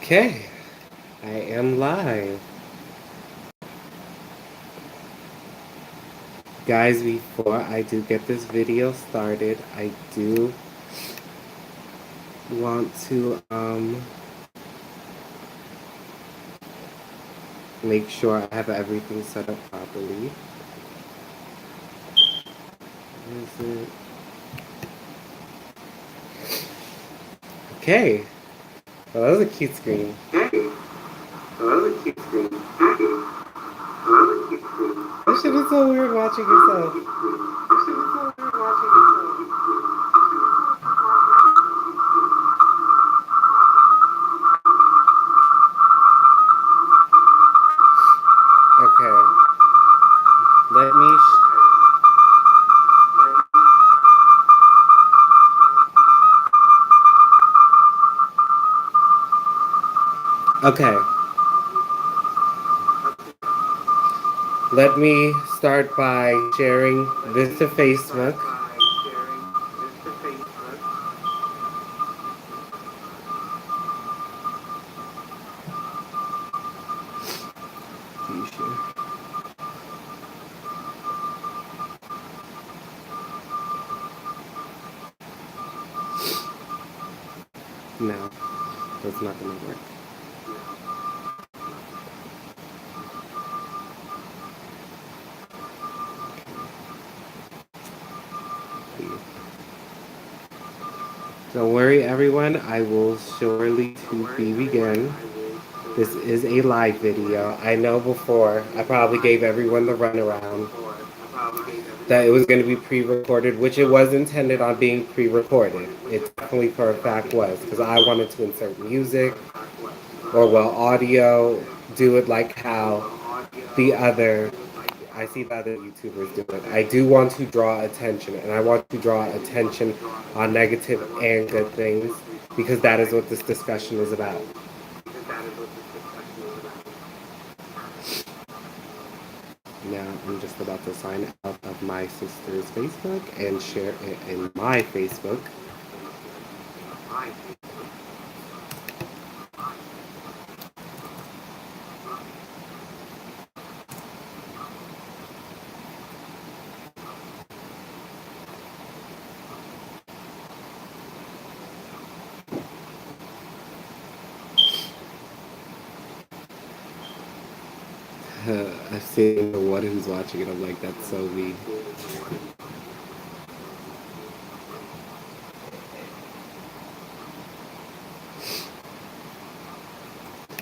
Okay, I am live. Guys, before I do get this video started, I do want to make sure I have everything set up properly. Is it? Okay. Well, that was a cute screen. This shit is so weird watching yourself. Okay. Let me. Okay. Let me start by sharing this to Facebook. No, that's not gonna work. Don't worry, everyone. I will surely to begin. This is a live video. I know before I probably gave everyone the runaround that it was going to be pre-recorded, which it was intended on being pre-recorded. It definitely for a fact was, because I wanted to insert music or audio, do it like how I see the other YouTubers do it. I do want to draw attention, and I want to draw attention on negative and good things, because that is what this discussion is about. Now I'm just about to sign out of my sister's Facebook and share it in my Facebook. I've seen the one who's watching it. I'm like, that's so me.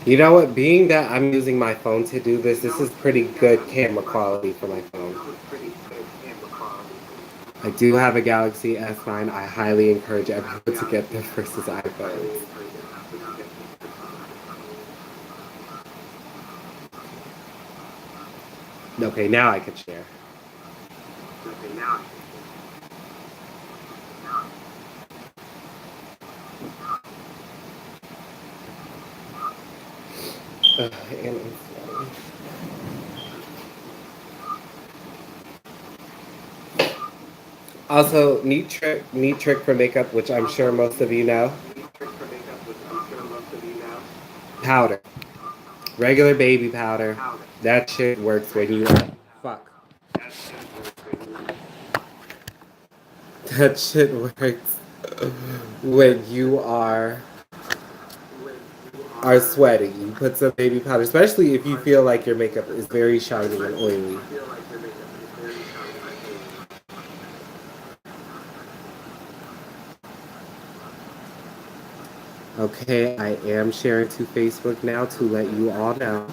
You know what? Being that I'm using my phone to do this, this is pretty good camera quality for my phone. I do have a Galaxy S9. I highly encourage everyone to get this versus iPhones. Okay, now I can share. And also, neat trick for makeup, which I'm sure most of you know. Powder. Regular baby powder. That shit works when you fuck. That shit works when you are sweating. You put some baby powder, especially if you feel like your makeup is very shiny and oily. Okay, I am sharing to Facebook now to let you all know.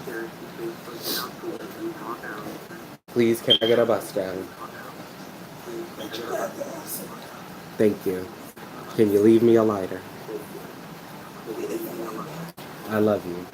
Please, can I get a bus down? Thank you. Can you leave me a lighter? I love you.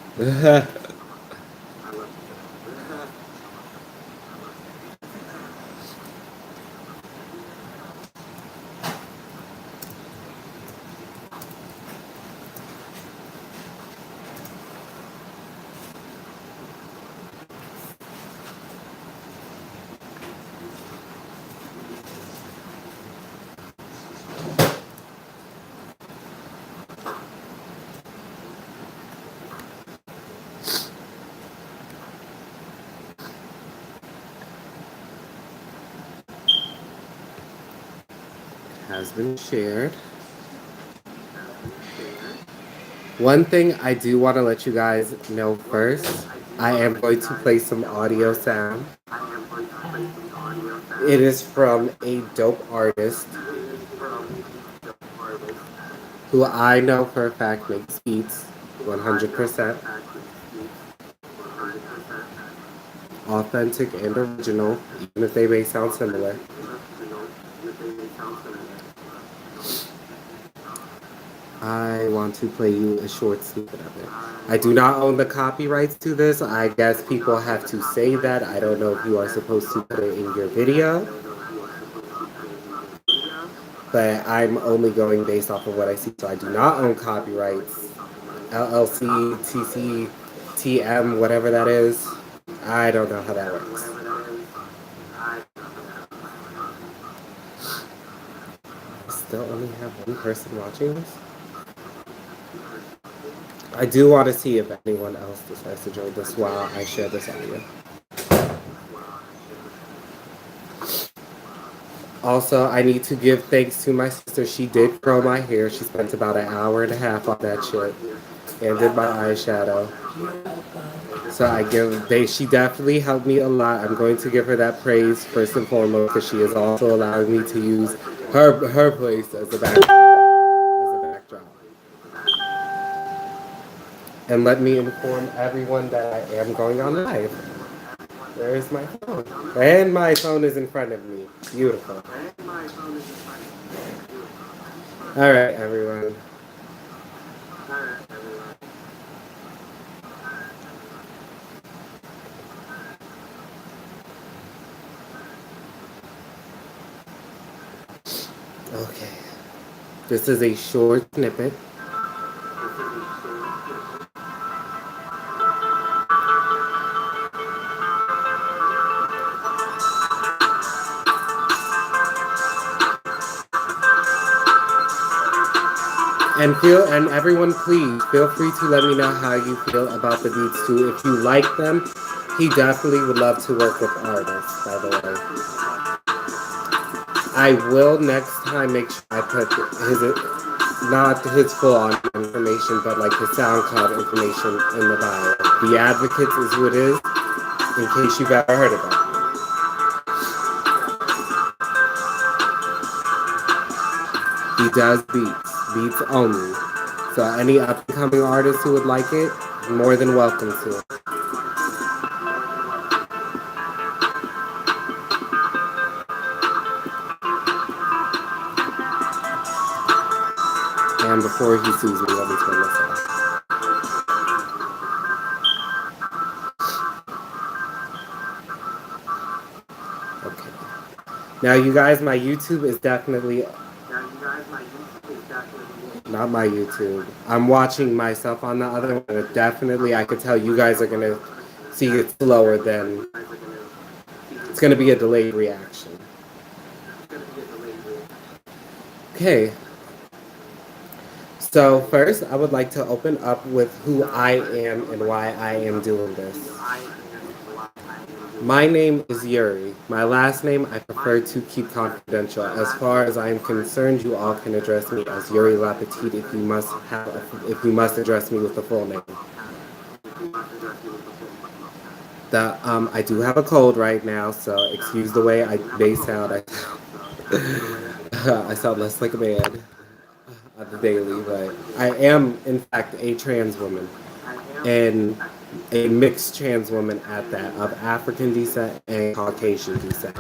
has been shared. One thing I do want to let you guys know first, I am going to play some audio sound. It is from a dope artist who I know for a fact makes beats 100% authentic and original, even if they may sound similar. I want to play you a short snippet of it. I do not own the copyrights to this. I guess people have to say that. I don't know if you are supposed to put it in your video, but I'm only going based off of what I see. So I do not own copyrights. LLC, TC, TM, whatever that is. I don't know how that works. I still only have one person watching this. I do want to see if anyone else decides to join this while I share this audio. Also, I need to give thanks to my sister. She did curl my hair. She spent about an hour and a half on that shit and did my eyeshadow. So she definitely helped me a lot. I'm going to give her that praise first and foremost because she is also allowing me to use her place as a backdrop. And let me inform everyone that I am going on live. Where is my phone? And my phone is in front of me. Beautiful. All right, everyone. Okay. This is a short snippet. And everyone, please feel free to let me know how you feel about the beats too. If you like them, he definitely would love to work with artists, by the way. I will next time make sure I put not his full on information, but like his SoundCloud information in the bio. The Advocates is who it is, in case you've ever heard of it. He does beats only. So any upcoming artists who would like it, more than welcome to it. And before he sees me, let me turn this off. Okay. Now, you guys, my YouTube is definitely not my YouTube. I'm watching myself on the other one. Definitely, I could tell you guys are gonna see it slower than. It's gonna be a delayed reaction. Okay. So first, I would like to open up with who I am and why I am doing this. My name is Yuri. My last name I prefer to keep confidential. As far as I am concerned, you all can address me as Yuri Lapetite if you must address me with the full name. I do have a cold right now, so excuse the way I may sound. I sound less like a man on the daily, but I am in fact a trans woman. And a mixed trans woman at that, of African descent and Caucasian descent,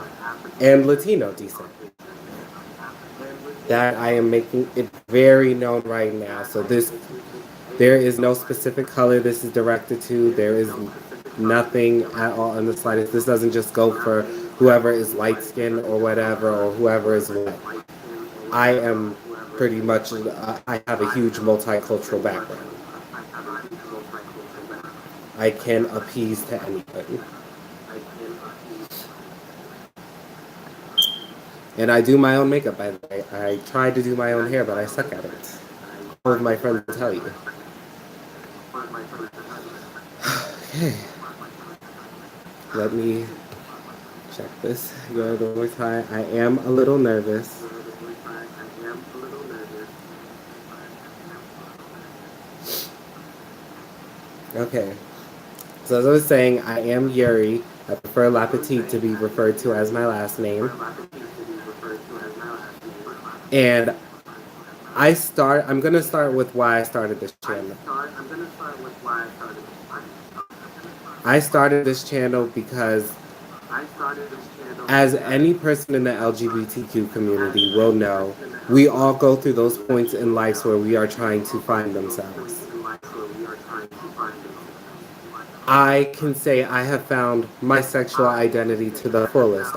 and Latino descent. That I am making it very known right now. So there is no specific color this is directed to. There is nothing at all in the slightest. This doesn't just go for whoever is light skinned or whatever, or whoever is white. I am pretty much, I have a huge multicultural background. I can appease to anybody. And I do my own makeup, by the way. I tried to do my own hair, but I suck at it. All of my friends will tell you. Okay. Let me check this one more time. I am a little nervous. Okay. So as I was saying, I am Yuri. I prefer La Petite to be referred to as my last name. And I'm gonna start with why I started this channel. I started this channel because as any person in the LGBTQ community will know, we all go through those points in life where we are trying to find themselves. I can say I have found my sexual identity to the fullest.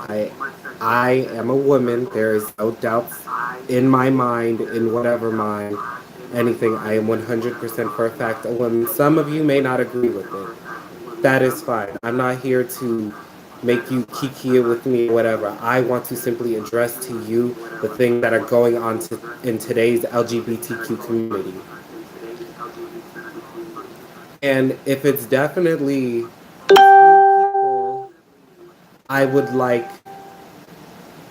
I am a woman. There is no doubts in my mind, in whatever mind, anything. I am 100% for a fact a woman. Some of you may not agree with it. That is fine. I'm not here to make you kiki it with me or whatever. I want to simply address to you the things that are going on in today's LGBTQ community. And if it's definitely people, I would like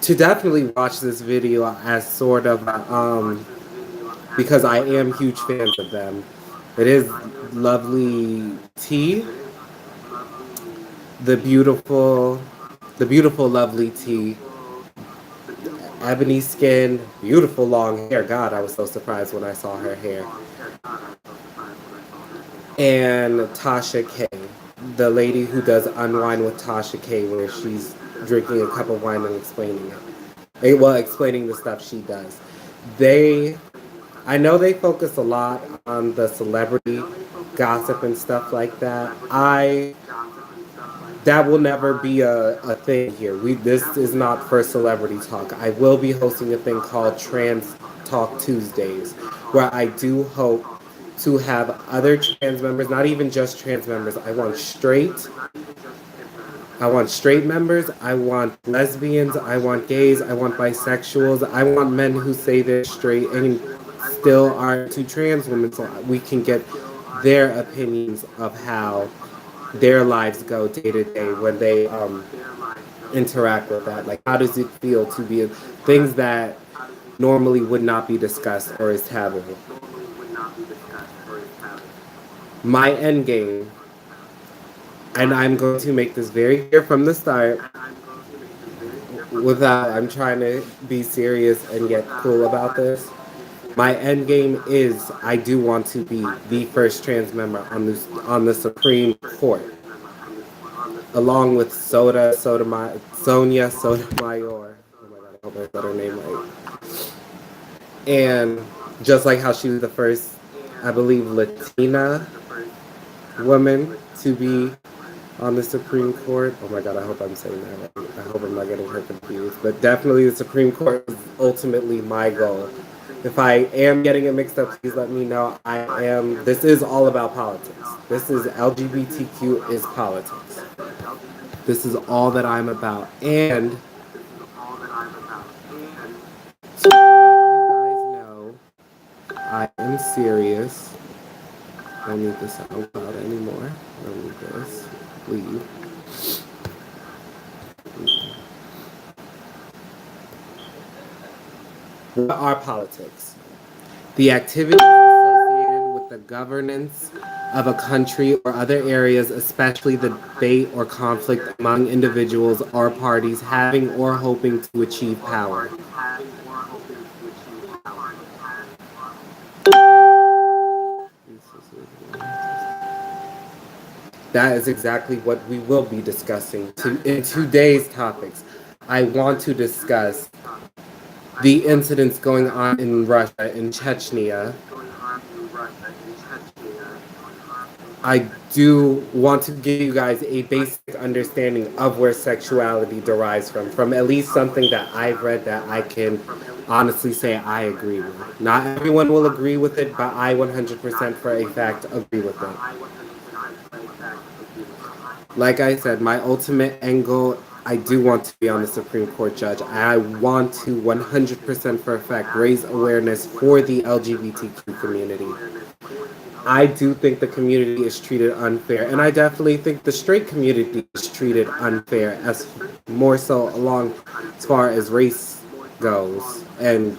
to definitely watch this video as sort of because I am huge fans of them. It is lovely tea, the beautiful, the beautiful lovely tea, ebony skin, beautiful long hair. God, I was so surprised when I saw her hair. And Tasha K, the lady who does Unwind with Tasha K, where she's drinking a cup of wine and explaining it. Well, explaining the stuff she does. I know they focus a lot on the celebrity gossip and stuff like that. That will never be a thing here. This is not for celebrity talk. I will be hosting a thing called Trans Talk Tuesdays, where I do hope to have other trans members, not even just trans members. I want straight members, I want lesbians, I want gays, I want bisexuals, I want men who say they're straight and still are to trans women so we can get their opinions of how their lives go day to day when they interact with that. Like, how does it feel to be things that normally would not be discussed or is taboo? My end game, and I'm going to make this very clear from the start, without I'm trying to be serious and get cool about this. My end game is I do want to be the first trans member on the Supreme Court, along with Sonia Sotomayor. Oh my God, I hope I said her name right. And just like how she was the first, I believe, Latina woman to be on the Supreme Court. Oh my God, I hope I'm saying that right. I hope I'm not getting her confused. But definitely the Supreme Court is ultimately my goal. If I am getting it mixed up, please let me know. This is all about politics. This is LGBTQ is politics. This is all that I'm about. And to let you guys know, I am serious. I don't need this SoundCloud anymore. I don't need this. Leave. What are politics? The activities associated with the governance of a country or other areas, especially the debate or conflict among individuals or parties having or hoping to achieve power. That is exactly what we will be discussing in today's topics. I want to discuss the incidents going on in Russia, in Chechnya. I do want to give you guys a basic understanding of where sexuality derives from at least something that I've read that I can honestly say I agree with. Not everyone will agree with it, but I 100% for a fact agree with it. Like I said, my ultimate end goal, I do want to be on the Supreme Court judge. I want to 100% for a fact raise awareness for the LGBTQ community. I do think the community is treated unfair, and I definitely think the straight community is treated unfair, as more so along as far as race goes. And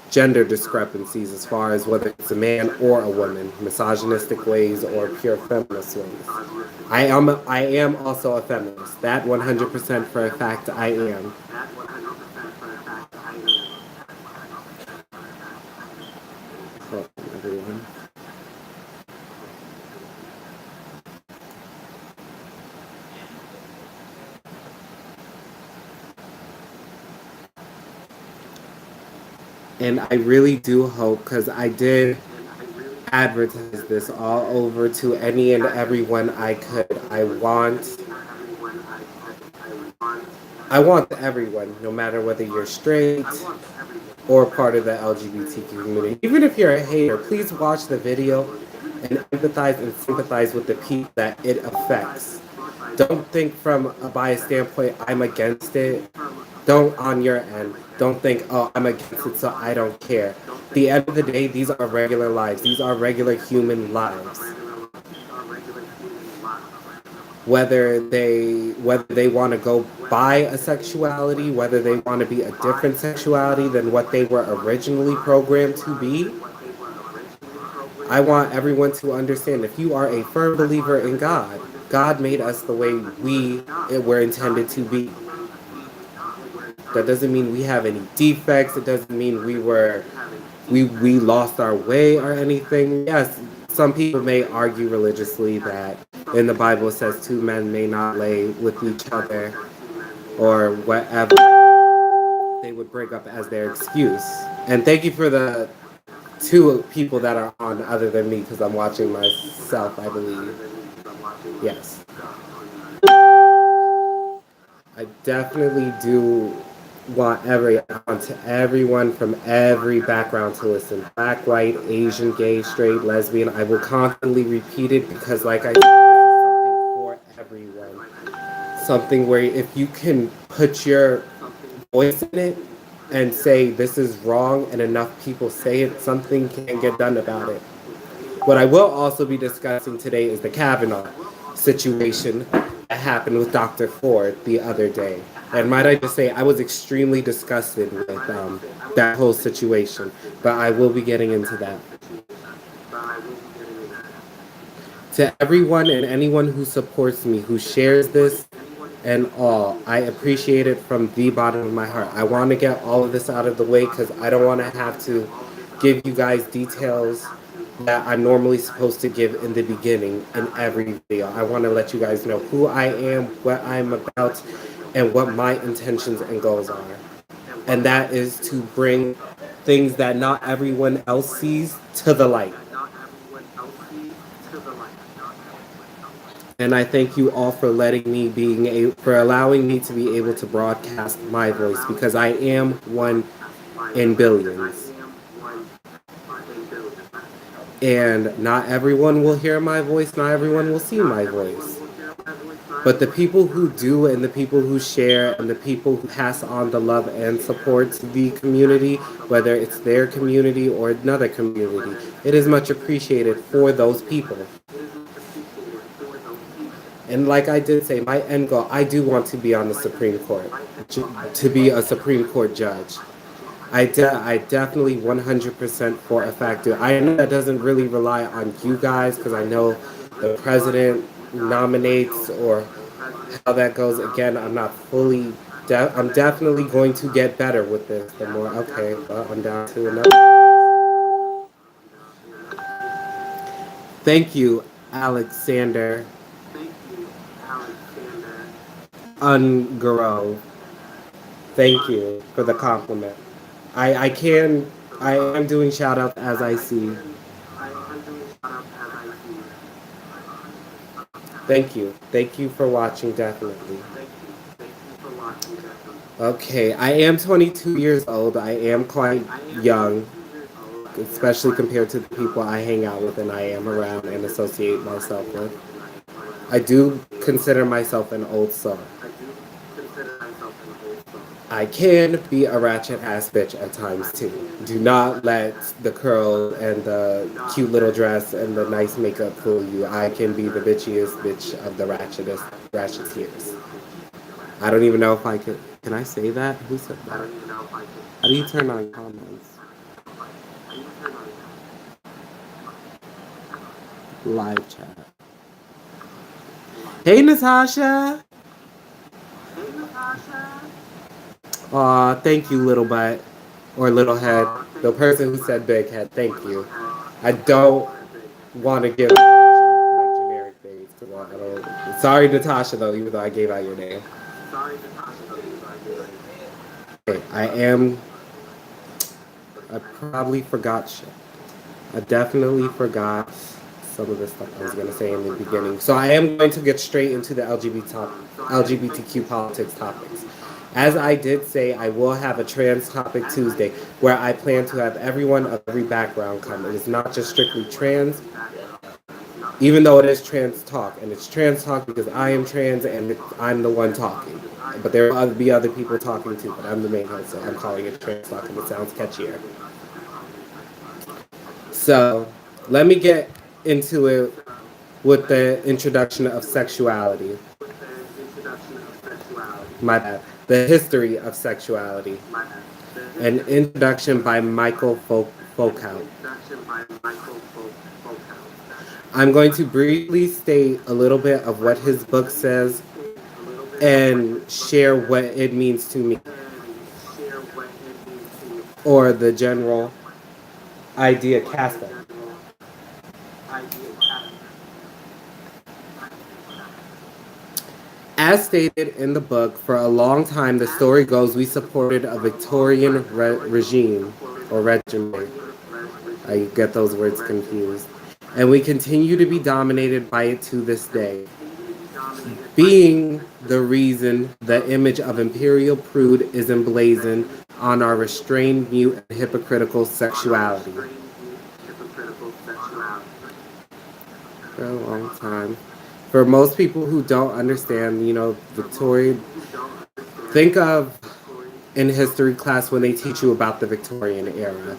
gender discrepancies as far as whether it's a man or a woman, misogynistic ways or pure feminist ways. I am also a feminist. That 100% for a fact I am. Hold on, everyone. And I really do hope, because I did advertise this all over to any and everyone I could. I want everyone, no matter whether you're straight or part of the LGBTQ community. Even if you're a hater, please watch the video and empathize and sympathize with the people that it affects. Don't think from a biased standpoint, I'm against it. Don't on your end. Don't think, oh, I'm against it, so I don't care. At the end of the day, these are regular lives. These are regular human lives. Whether they want to go by a sexuality, whether they want to be a different sexuality than what they were originally programmed to be, I want everyone to understand, if you are a firm believer in God, God made us the way we were intended to be. That doesn't mean we have any defects. It doesn't mean we lost our way or anything. Yes, some people may argue religiously that in the Bible it says two men may not lay with each other or whatever they would bring up as their excuse. And thank you for the two people that are on other than me, because I'm watching myself, I believe. Yes. I definitely do want everyone from every background to listen. Black, white, Asian, gay, straight, lesbian. I will constantly repeat it because, like I said, this is something for everyone. Something where if you can put your voice in it and say this is wrong, and enough people say it, something can get done about it. What I will also be discussing today is the Kavanaugh situation that happened with Dr. Ford the other day. And might I just say, I was extremely disgusted with that whole situation. But I will be getting into that. To everyone and anyone who supports me, who shares this and all, I appreciate it from the bottom of my heart. I want to get all of this out of the way because I don't want to have to give you guys details that I'm normally supposed to give in the beginning in every video. I want to let you guys know who I am, what I'm about, and what my intentions and goals are. And that is to bring things that not everyone else sees to the light. And I thank you all for for allowing me to be able to broadcast my voice, because I am one in billions. And not everyone will hear my voice, not everyone will see my voice. But the people who do, and the people who share, and the people who pass on the love and support to the community, whether it's their community or another community, it is much appreciated for those people. And like I did say, my end goal, I do want to be on the Supreme Court, to be a Supreme Court judge. I definitely 100% for a fact do. I know that doesn't really rely on you guys, because I know the president nominates or how that goes. Again, I'm not fully. I'm definitely going to get better with this. The more, okay, well, I'm down to another. Thank you, Alexander Ungaro. Thank you for the compliment. I can. I am doing shout outs as I see. Thank you. Thank you for watching, definitely. Okay, I am 22 years old. I am quite young, especially compared to the people I hang out with and I am around and associate myself with. I do consider myself an old soul. I can be a ratchet ass bitch at times too. Do not let the curl and the cute little dress and the nice makeup fool you. I can be the bitchiest bitch of the ratcheteers. I don't even know if I could. Can I say that? Who said that? How do you turn on comments? Live chat. Hey, Natasha. Aw, thank you, little butt. Or little head. The person who said big head, thank you. I don't want to give like generic names. I don't. Sorry, Natasha, though, even though I gave out your name. Okay, I am. I probably forgot shit. I definitely forgot some of the stuff I was going to say in the beginning. So I am going to get straight into the LGBTQ politics topics. As I did say, I will have a trans topic Tuesday where I plan to have everyone of every background come. It is not just strictly trans, even though it is trans talk. And it's trans talk because I am trans and I'm the one talking. But there will be other people talking too, but I'm the main host, so I'm calling it trans talk and it sounds catchier. So let me get into it with the introduction of sexuality. My bad. The history of sexuality. An introduction by Michael Foucault. I'm going to briefly state a little bit of what his book says and share what it means to me, or the general idea Casper. As stated in the book, for a long time, the story goes, we supported a Victorian regime or regime. I get those words confused. And we continue to be dominated by it to this day. Being the reason the image of imperial prude is emblazoned on our restrained, mute, and hypocritical sexuality. For a long time. For most people who don't understand, Victorian, think of in history class when they teach you about the Victorian era.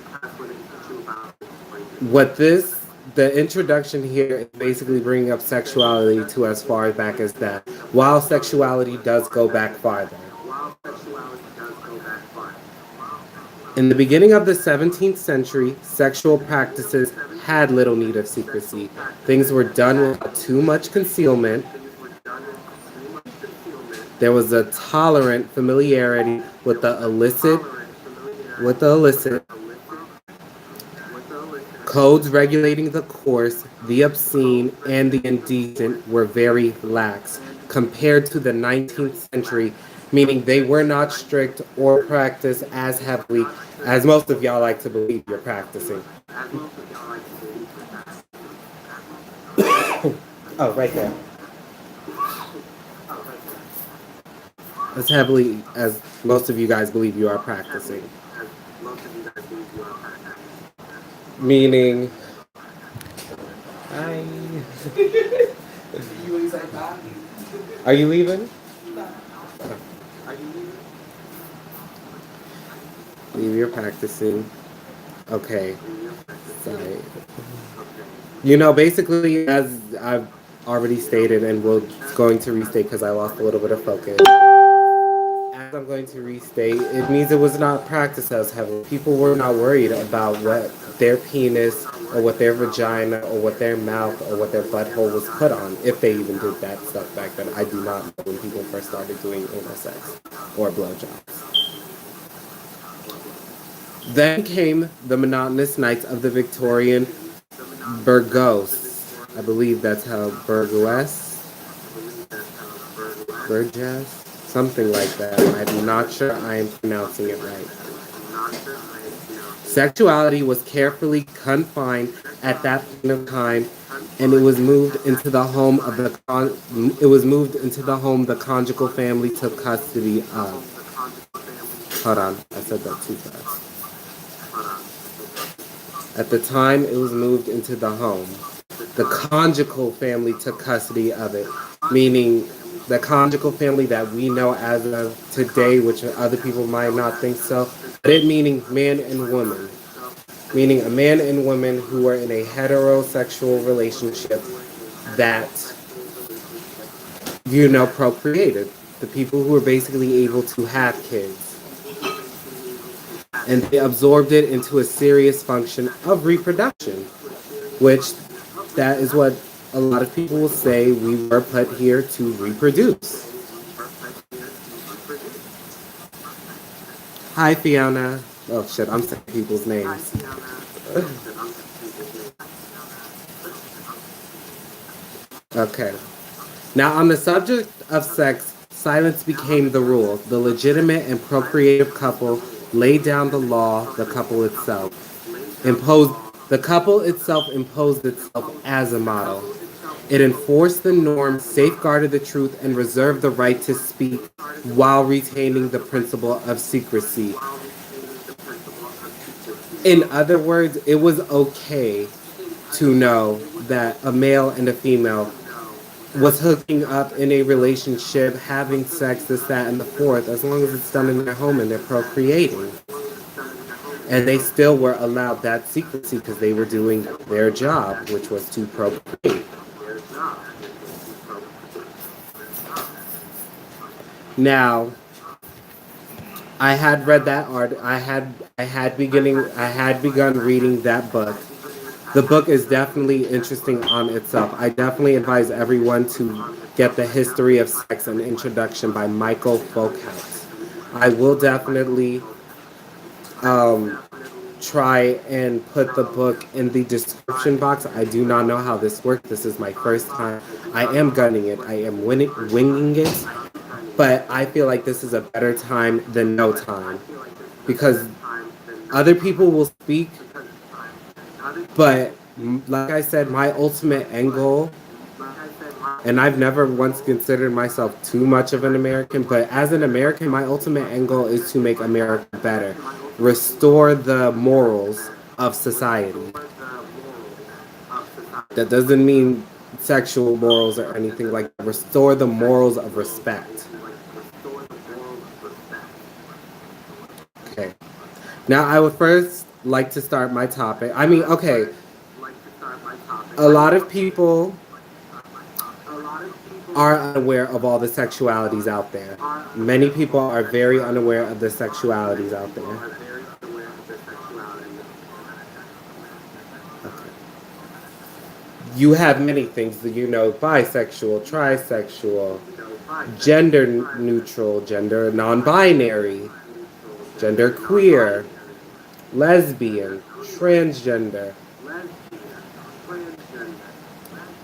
The introduction here is basically bringing up sexuality to as far back as that, while sexuality does go back farther. In the beginning of the 17th century, sexual practices had little need of secrecy. Things were done without too much concealment. There was a tolerant familiarity with the illicit. Codes regulating the coarse, the obscene, and the indecent were very lax compared to the 19th century, meaning they were not strict or practiced as heavily as most of y'all like to believe you're practicing. Oh, right there. As heavily as most of you guys believe you are practicing. Meaning, hi. Are you leaving? Leave your practicing. Okay. Sorry. Basically, as I've already stated and will going to restate because I lost a little bit of focus. As I'm going to restate, it means it was not practiced as heavily. People were not worried about what their penis or what their vagina or what their mouth or what their butthole was put on, if they even did that stuff back then. I do not know when people first started doing oral sex or blowjobs. Then came the monotonous nights of the Victorian Burgos. I believe that's how Burgess, something like that. I'm not sure I am pronouncing it right. Sexuality was carefully confined at that point of time, and it was moved into the home the conjugal family took custody of. Hold on, I said that too fast. At the time it was moved into the home, the conjugal family took custody of it, meaning the conjugal family that we know as of today, which other people might not think so, but it meaning man and woman. Meaning a man and woman who were in a heterosexual relationship that, procreated. The people who were basically able to have kids. And they absorbed it into a serious function of reproduction, which that is what a lot of people will say. We were put here to reproduce. Hi, Fiona. Oh shit, I'm saying people's names. Okay. Now, on the subject of sex, silence became the rule. The legitimate and procreative couple laid down the law, the couple itself. Imposed the couple itself imposed itself as a model. It enforced the norm, safeguarded the truth, and reserved the right to speak while retaining the principle of secrecy. In other words, it was okay to know that a male and a female was hooking up in a relationship, having sex, this, that, and the fourth, as long as it's done in their home and they're procreating. And they still were allowed that secrecy because they were doing their job, which was to procreate. Now, I had read that art. I had begun reading that book. The book is definitely interesting on itself. I definitely advise everyone to get The History of Sex and Introduction by Michael Folkhouse. I will definitely um, try and put the book in the description box. I do not know how this works. This is my first time. I am gunning it. I am winging it. But I feel like this is a better time than no time. Because other people will speak, but like I said, my ultimate end goal, and I've never once considered myself too much of an American, but as an American, my ultimate end goal is to make America better. Restore the morals of society. That doesn't mean sexual morals or anything like that. Restore the morals of respect. Okay. Now, I would first like to start my topic. Okay, a lot of people are unaware of all the sexualities out there. Many people are very unaware of the sexualities out there. Okay. You have many things that bisexual, trisexual, gender neutral, gender non-binary, gender queer, lesbian, transgender.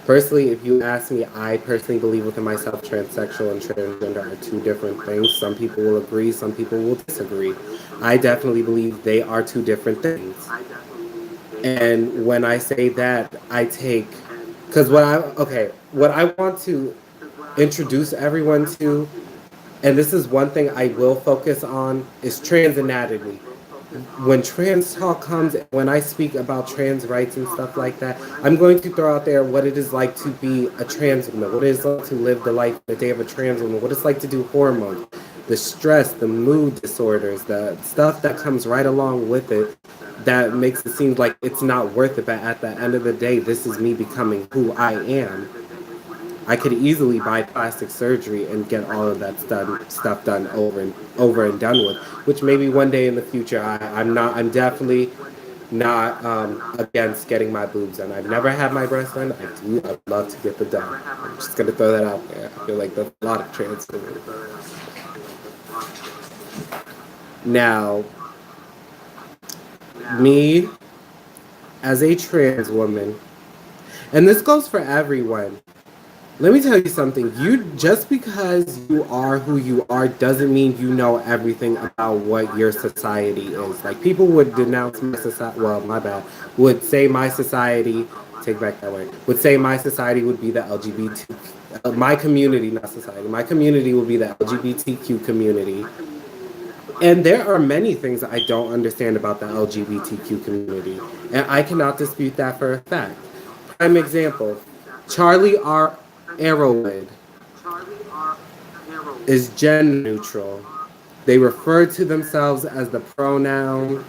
Personally, if you ask me, I personally believe within myself transsexual and transgender are two different things. Some people will agree, some people will disagree. I definitely believe they are two different things. And when I say that, I take, because what I want to introduce everyone to, and this is one thing I will focus on, is trans anatomy. When trans talk comes, when I speak about trans rights and stuff like that, I'm going to throw out there what it is like to be a trans woman, what it is like to live the life the day of a trans woman, what it's like to do hormones, the stress, the mood disorders, the stuff that comes right along with it that makes it seem like it's not worth it, but at the end of the day, this is me becoming who I am. I could easily buy plastic surgery and get all of that stuff done over and done with. Which maybe one day in the future, I'm definitely not against getting my boobs done. I've never had my breasts done. I'd love to get them done. I'm just gonna throw that out there. I feel like there's a lot of trans women. Now, me as a trans woman, and this goes for everyone. Let me tell you something. Just because you are who you are doesn't mean you know everything about what your society is. Like, people would denounce my society. Well, my bad. Would say my society. Take back that word. Would say my society would be the LGBT. My community, not society. My community would be the LGBTQ community. And there are many things that I don't understand about the LGBTQ community, and I cannot dispute that for a fact. Prime example: Charlie R. Arrowwood is gender neutral. They refer to themselves as the pronoun.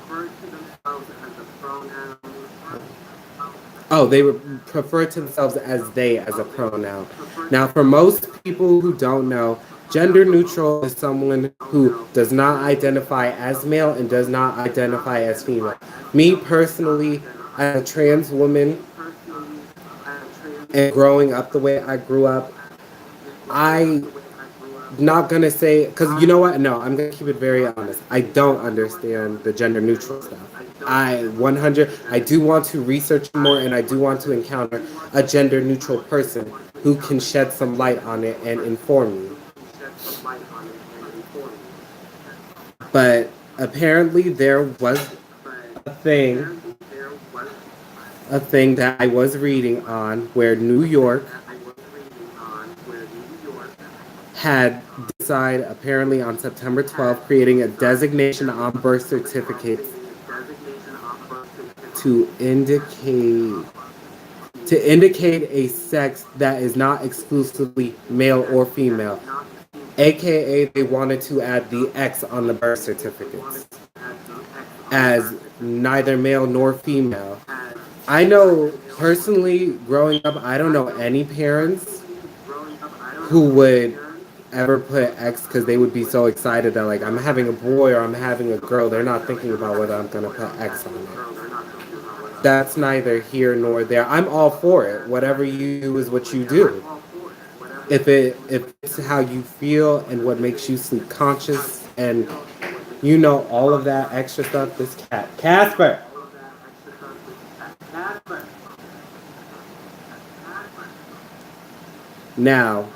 Oh, they refer to themselves as they as a pronoun. Now, for most people who don't know, gender neutral is someone who does not identify as male and does not identify as female. Me personally, as a trans woman, And growing up the way I grew up, I not gonna say because you know what? No, I'm gonna keep it very honest. I don't understand the gender neutral stuff. I 100. I do want to research more, and I do want to encounter a gender neutral person who can shed some light on it and inform me. But apparently, there was a thing, a thing that I was reading on where New York had decided apparently on September 12th, creating a designation on birth certificates to indicate a sex that is not exclusively male or female, aka they wanted to add the X on the birth certificates as neither male nor female. I know personally growing up, I don't know any parents who would ever put X because they would be so excited that like I'm having a boy or I'm having a girl. They're not thinking about whether I'm gonna put X on it. That's neither here nor there. I'm all for it. Whatever you do is what you do. If it's how you feel and what makes you sleep conscious and you know all of that extra stuff. This cat, Casper. Now,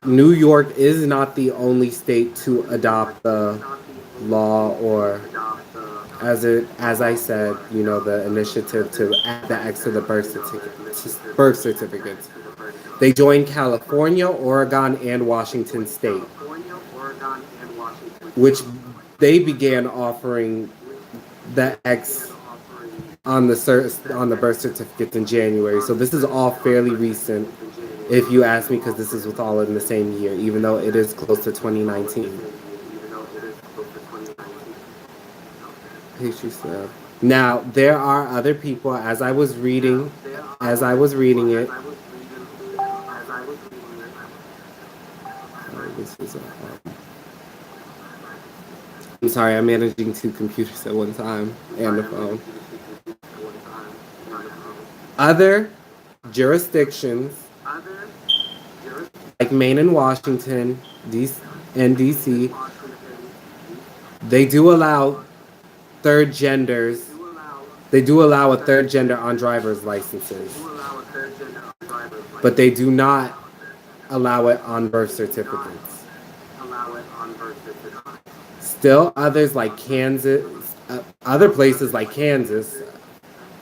New York is not the only state to adopt the law or as I said, you know, the initiative to add the X to the birth certificates. They joined California, Oregon, and Washington State, which they began offering the X on the birth certificates in January. So this is all fairly recent, if you ask me, because this is with all in the same year, even though it is close to 2019. Now there are other people. As I was reading it. This is I'm sorry, I'm managing two computers at one time and a phone. Other jurisdictions like Maine and Washington, DC, they do allow third genders. They do allow a third gender on driver's licenses, but they do not allow it on birth certificates. Still, others like Kansas, other places like Kansas,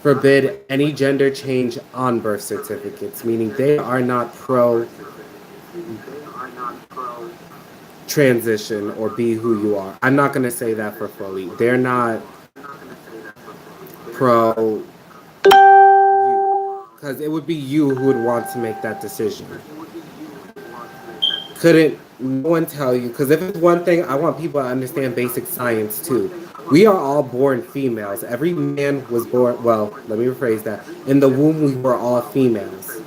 forbid any gender change on birth certificates, meaning they are not pro transition or be who you are. I'm not going to say that for fully. They're not pro you, because it would be you who would want to make that decision. Couldn't no one tell you? Because if it's one thing, I want people to understand basic science too. We are all born females. Every man was born, well, let me rephrase that. In the womb, we were all females.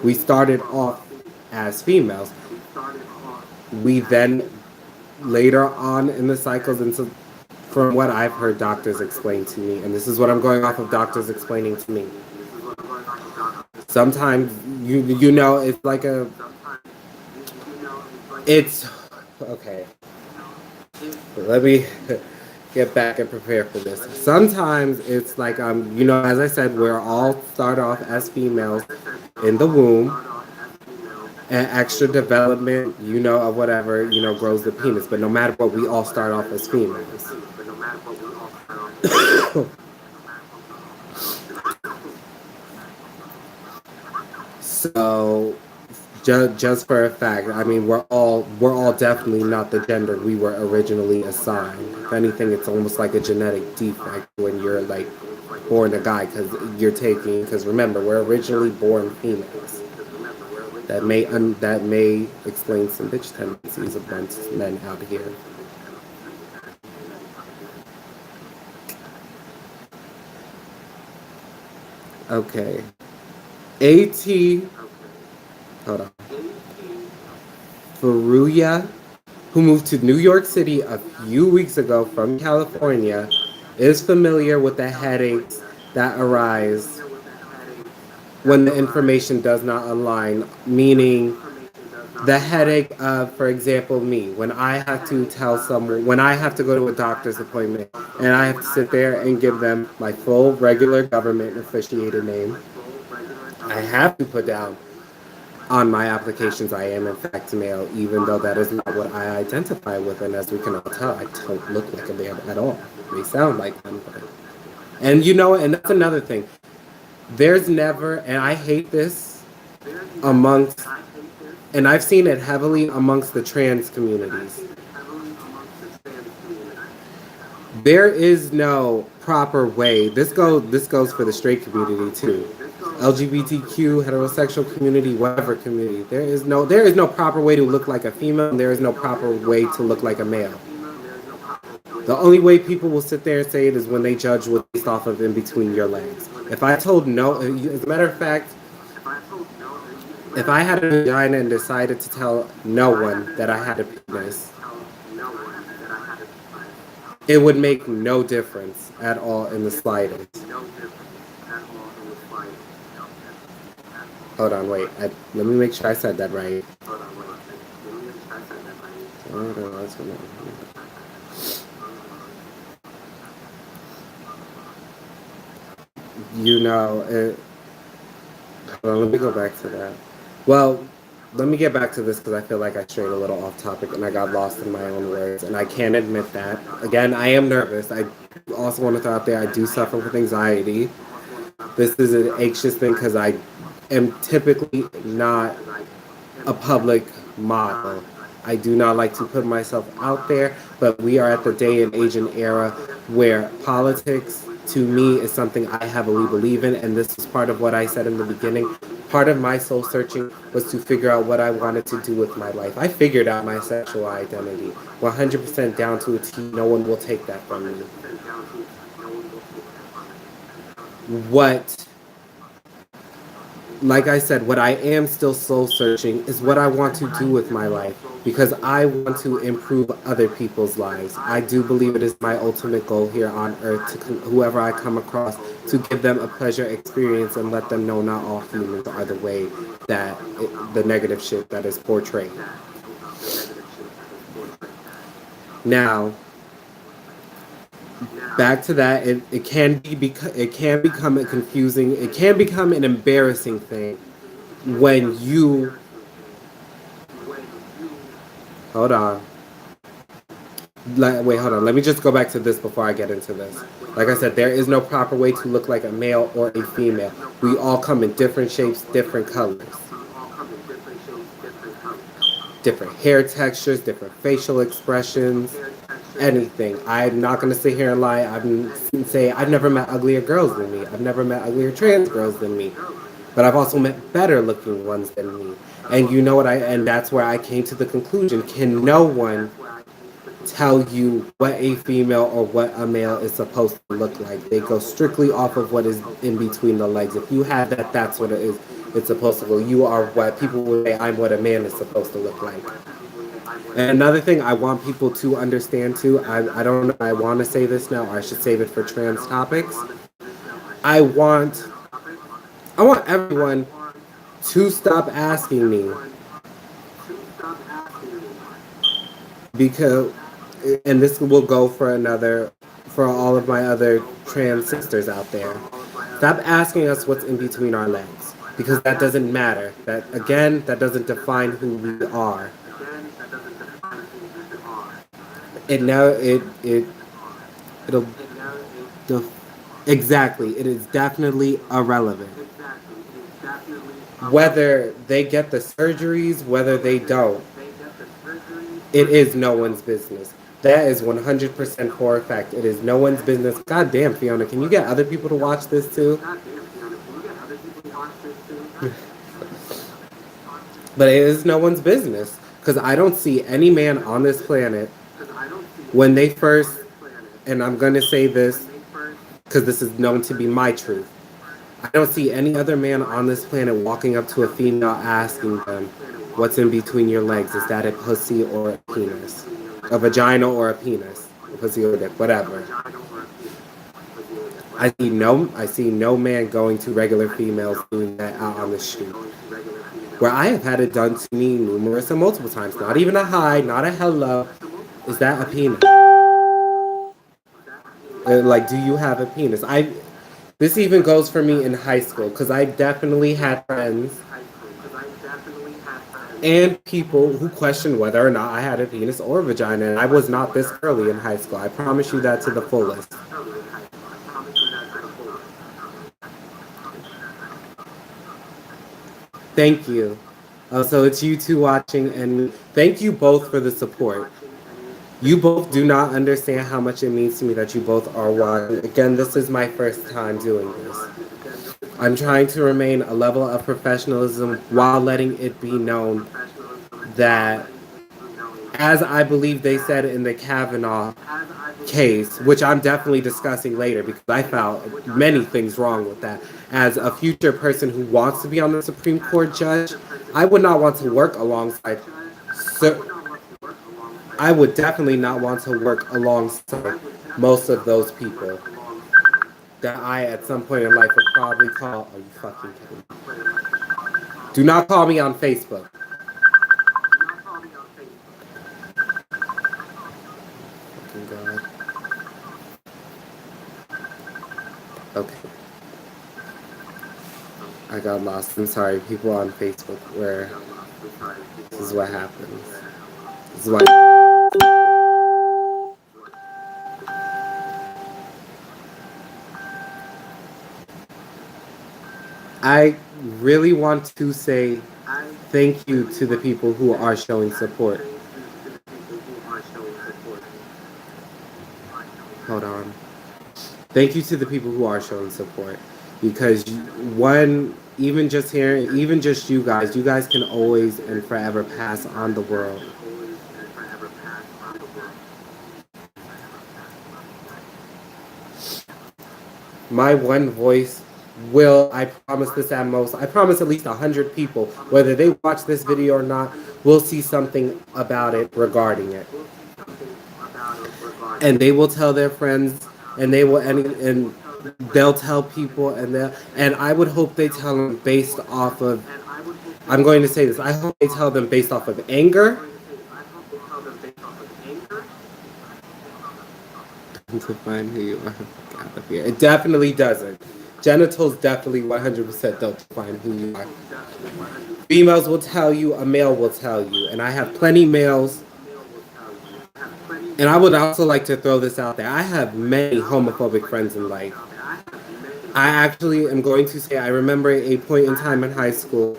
We started off as females. We then, later on in the cycles, and so from what I've heard doctors explain to me, and this is what I'm going off of doctors explaining to me. Sometimes, you know, it's like it's, okay. Let me get back and prepare for this. Sometimes it's like, you know, as I said, we're all start off as females in the womb, and extra development, you know, of whatever, you know, grows the penis. But no matter what, we all start off as females. So, just for a fact, I mean, we're all definitely not the gender we were originally assigned. If anything, it's almost like a genetic defect when you're like born a guy because remember, we're originally born females. That may explain some bitch tendencies amongst men out here. Okay. Hold on. Furuya, who moved to New York City a few weeks ago from California, is familiar with the headaches that arise when the information does not align, meaning the headache of, for example, me, when I have to tell someone, when I have to go to a doctor's appointment and I have to sit there and give them my full regular government officiated name, I have to put down on my applications I am in fact male, even though that is not what I identify with. And as we can all tell, I don't look like a man at all. They sound like them. And you know, and that's another thing. There's never, and I hate this amongst, and I've seen it heavily amongst the trans communities. There is no proper way. This goes for the straight community too. LGBTQ, heterosexual community, whatever community. There is no proper way to look like a female, and there is no proper way to look like a male. The only way people will sit there and say it is when they judge what's based off of in between your legs. If I told no, as a matter of fact, if I had a vagina and decided to tell no one that I had a penis, it would make no difference at all in the slightest. Hold on, wait. Let me make sure I said that right. You know, well, let me go back to that. Well, let me get back to this because I feel like I strayed a little off topic and I got lost in my own words, and I can't admit that. Again, I am nervous. I also want to throw out there I do suffer with anxiety. This is an anxious thing because I am typically not a public model. I do not like to put myself out there, but we are at the day and age and era where politics, to me, is something I heavily believe in, and this is part of what I said in the beginning. Part of my soul searching was to figure out what I wanted to do with my life. I figured out my sexual identity 100% down to a T. No one will take that from me. Like I said, what I am still soul searching is what I want to do with my life, because I want to improve other people's lives. I do believe it is my ultimate goal here on earth to whoever I come across, to give them a pleasure experience and let them know not all humans are the way that the negative shit that is portrayed. Now, back to that, it can become a confusing, it can become an embarrassing thing when you hold on. Wait, hold on. Let me just go back to this before I get into this. Like I said, there is no proper way to look like a male or a female. We all come in different shapes, different colors, different hair textures, different facial expressions, anything. I'm not going to sit here and lie. I've never met uglier girls than me. I've never met uglier trans girls than me. But I've also met better looking ones than me. And you know what and that's where I came to the conclusion. Can no one tell you what a female or what a male is supposed to look like? They go strictly off of what is in between the legs. If you have that, that's what it is. It's supposed to go. You are what people would say, I'm what a man is supposed to look like. And another thing I want people to understand too, I don't know, I want to say this now, or I should save it for trans topics. I want everyone to stop asking me, because, and this will go for all of my other trans sisters out there. Stop asking us what's in between our legs, because that doesn't matter. That doesn't define who we are. It'll exactly. It is definitely irrelevant. Whether they get the surgeries, whether they don't, it is no one's business. That is 100% for a fact. It is no one's business. God damn, Fiona, can you get other people to watch this too? But it is no one's business. Because I don't see any man on this planet when they first, and I'm going to say this because this is known to be my truth, I don't see any other man on this planet walking up to a female asking them, what's in between your legs? Is that a pussy or a penis? A vagina or a penis? A pussy or a dick, whatever. I see no man going to regular females doing that out on the street. Where I have had it done to me numerous and multiple times. Not even a hi, not a hello. Is that a penis? Like, do you have a penis? This even goes for me in high school because I definitely had friends and people who questioned whether or not I had a penis or a vagina, and I was not this girly in high school. I promise you that to the fullest. Thank you. So it's you two watching, and thank you both for the support. You both do not understand how much it means to me that you both are watching. Again, this is my first time doing this. I'm trying to remain a level of professionalism while letting it be known that, as I believe they said in the Kavanaugh case, which I'm definitely discussing later because I found many things wrong with that. As a future person who wants to be on the Supreme Court judge, I would not want to work alongside. So, I would definitely not want to work alongside most of those people that I, at some point in life, would probably call. Are you fucking kidding me? Do not call me on Facebook. Fucking God. Okay. I got lost. I'm sorry, people on Facebook where this is what happens. This is why. I really want to say thank you to the people who are showing support. Hold on. Thank you to the people who are showing support because one, even just here, even just you guys can always and forever pass on the world. My one voice will, I promise this at most, I promise at least 100 people, whether they watch this video or not, will see something about it regarding it. And they will tell their friends, and they will, and they'll tell people, and I would hope they tell them based off of, I'm going to say this, I hope they tell them based off of anger, to find who you are. Out of here. It definitely doesn't. Genitals definitely 100% don't define who you are. Females will tell you, a male will tell you, and I have plenty males. And I would also like to throw this out there. I have many homophobic friends in life. I actually am going to say I remember a point in time in high school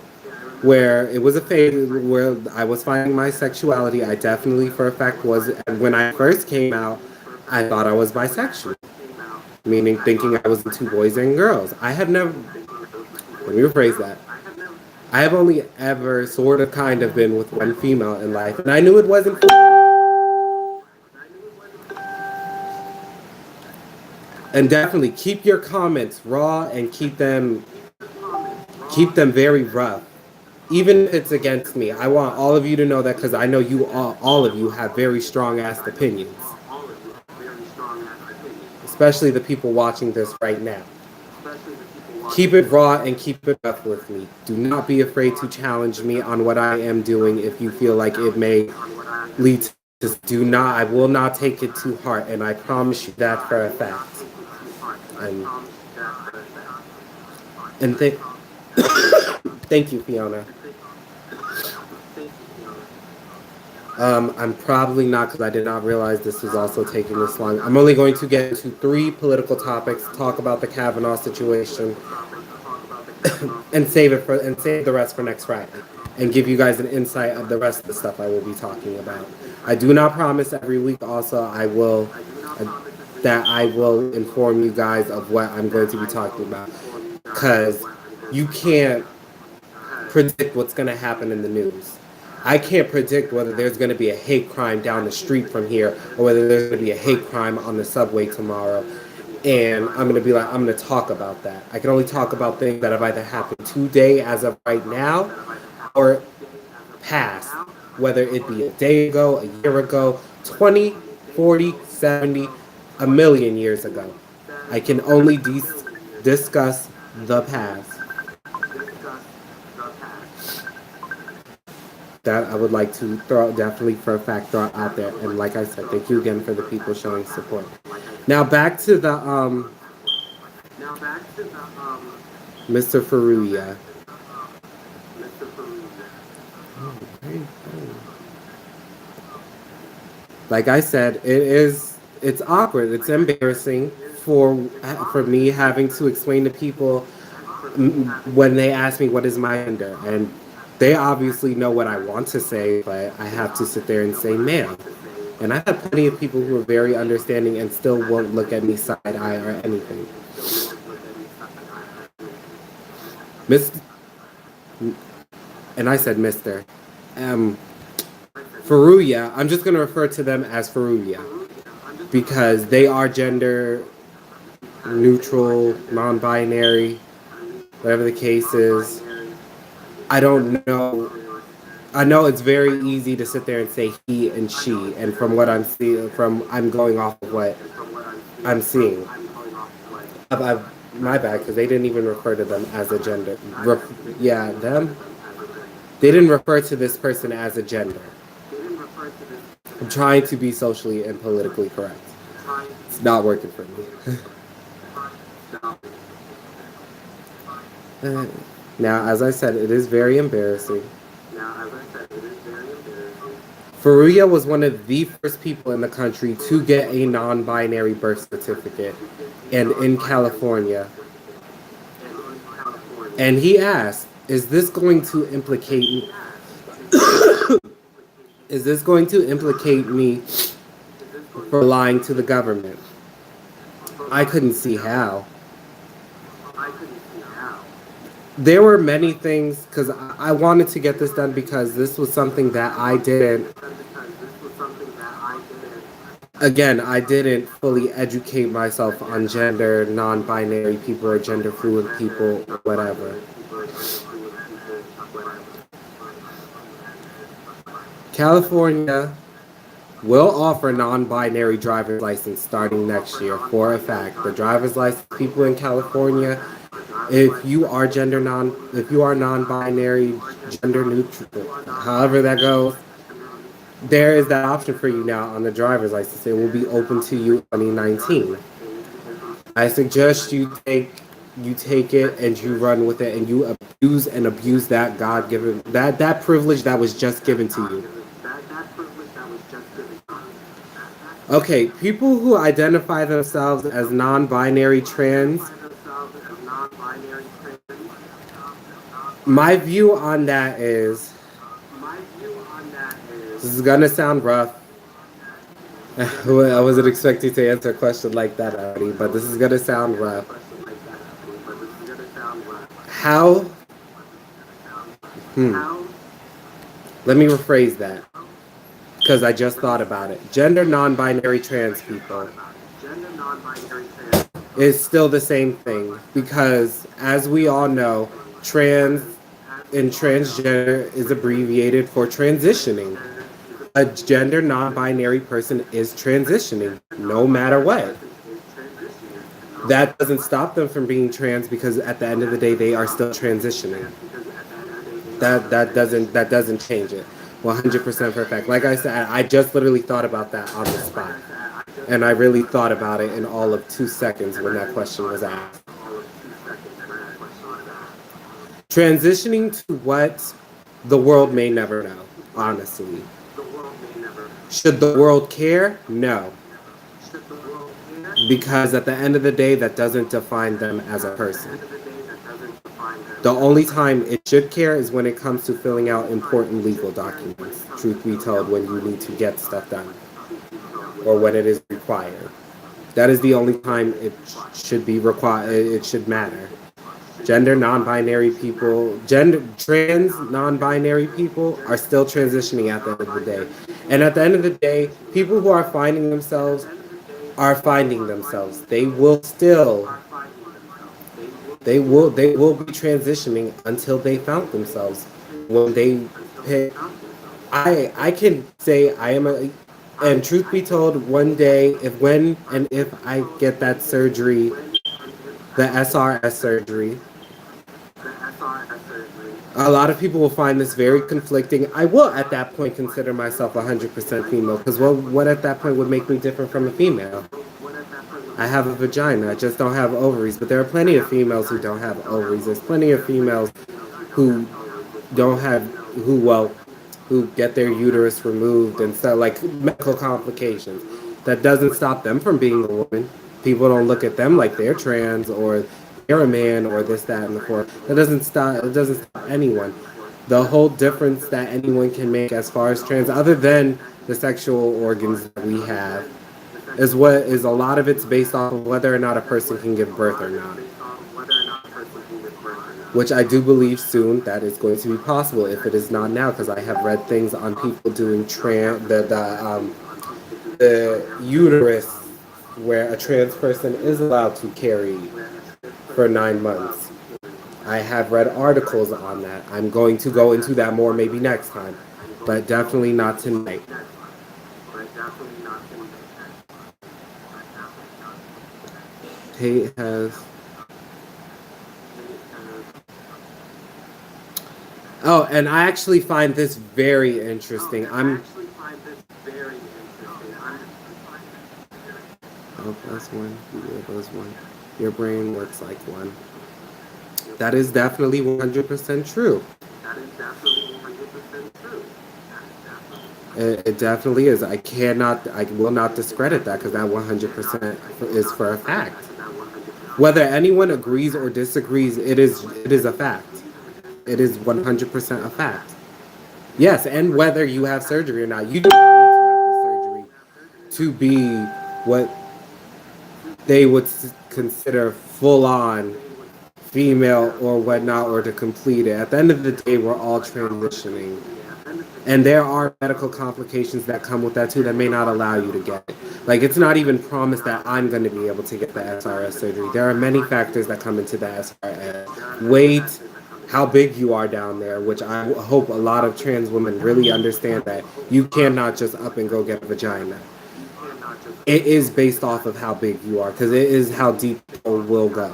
where it was a phase where I was finding my sexuality. I definitely, for a fact, was. And when I first came out, I thought I was bisexual, meaning thinking I was into boys and girls. I have never. Let me rephrase that. I have only ever sort of kind of been with one female in life, and I knew it wasn't. And definitely keep your comments raw and keep them very rough. Even if it's against me, I want all of you to know that because I know you all of you have very strong ass opinions. Especially the people watching this right now. Keep it raw and keep it rough with me. Do not be afraid to challenge me on what I am doing if you feel like it may lead to this. Do not, I will not take it to heart, and I promise you that for a fact. And thank you, Fiona. I'm probably not because I did not realize this was also taking this long. I'm only going to get into 3 political topics, talk about the Kavanaugh situation, and save the rest for next Friday, and give you guys an insight of the rest of the stuff I will be talking about. I do not promise every week. Also, I will inform you guys of what I'm going to be talking about, because you can't predict what's going to happen in the news. I can't predict whether there's going to be a hate crime down the street from here or whether there's going to be a hate crime on the subway tomorrow. And I'm going to be like, I'm going to talk about that. I can only talk about things that have either happened today as of right now or past, whether it be a day ago, a year ago, 20, 40, 70, a million years ago. I can only discuss the past. That I would like to throw definitely for a fact throw out there. And like I said, thank you again for the people showing support. Now back to the Mr. Faruya. Like I said, it's awkward. It's embarrassing for me having to explain to people when they ask me what is my gender, and they obviously know what I want to say, but I have to sit there and say male. And I've had plenty of people who are very understanding and still won't look at me side eye or anything. Miss, and I said Mister. Um, Faruya, I'm just going to refer to them as Faruya because they are gender neutral, non binary, whatever the case is. I don't know. I know it's very easy to sit there and say he and she, and from what I'm seeing, I'm going off of what I'm seeing. My bad, because they didn't even refer to them as a gender. Yeah, them. They didn't refer to this person as a gender. I'm trying to be socially and politically correct. It's not working for me. Now, as I said, it is very embarrassing. Faruya was one of the first people in the country to get a non-binary birth certificate, and in California. And he asked, "Is this going to implicate me? Is this going to implicate me for lying to the government?" I couldn't see how. There were many things because I wanted to get this done because this was something that I didn't. Again, I didn't fully educate myself on gender, non-binary people, or gender fluid people, or whatever. California will offer non-binary driver's license starting next year for a fact. The driver's license people in California, if you are non-binary, gender neutral, however that goes, there is that option for you now on the driver's license. It will be open to you in 2019. I suggest you take it and you run with it and you abuse that God given that privilege that was just given to you. Okay, people who identify themselves as non-binary trans, my view on that is, this is gonna sound rough. I wasn't expecting to answer a question like that already, but this is gonna sound rough. How? Let me rephrase that because I just thought about it. Gender non-binary trans people is still the same thing because, as we all know, trans and transgender is abbreviated for transitioning. A gender non-binary person is transitioning no matter what. That doesn't stop them from being trans because at the end of the day they are still transitioning. That doesn't change it. 100% for a fact. Like I said, I just literally thought about that on the spot. And I really thought about it in all of 2 seconds when that question was asked. Transitioning to what the world may never know, honestly. Should the world care? No. Because at the end of the day, that doesn't define them as a person. The only time it should care is when it comes to filling out important legal documents, truth be told, when you need to get stuff done or when it is required. That is the only time it should be required. It should matter. Gender non-binary people, trans non-binary people are still transitioning at the end of the day. And at the end of the day, people who are finding themselves are finding themselves. They will be transitioning until they found themselves. When they pick, I can say I am a And truth be told, one day, if when and if I get that surgery, the SRS surgery, a lot of people will find this very conflicting. I will at that point consider myself 100% female because what at that point would make me different from a female? I have a vagina. I just don't have ovaries. But there are plenty of females who don't have ovaries. There's plenty of females who don't have who get their uterus removed and stuff like medical complications. That doesn't stop them from being a woman. People don't look at them like they're trans or they're a man or this, that, and the fourth. That doesn't stop. It doesn't stop anyone. The whole difference that anyone can make as far as trans, other than the sexual organs that we have, is what is a lot of it's based off of whether or not a person can give birth or not. Which I do believe soon that is going to be possible if it is not now, because I have read things on people doing the uterus where a trans person is allowed to carry for 9 months. I have read articles on that. I'm going to go into that more maybe next time, but definitely not tonight. Tate has. Oh, and I actually find this very interesting. Oh, plus one. Yeah, plus one. Your brain works like one. That is definitely 100% true. It definitely is. I will not discredit that because that 100% is for a fact. Whether anyone agrees or disagrees, it is a fact. It is 100% a fact. Yes, and whether you have surgery or not, you do not need to have the surgery to be what they would consider full on female or whatnot, or to complete it. At the end of the day, we're all transitioning. And there are medical complications that come with that too that may not allow you to get it. Like, it's not even promised that I'm going to be able to get the SRS surgery. There are many factors that come into the SRS. Weight, how big you are down there, which I hope a lot of trans women really understand that you cannot just up and go get a vagina. It is based off of how big you are, because it is how deep people will go.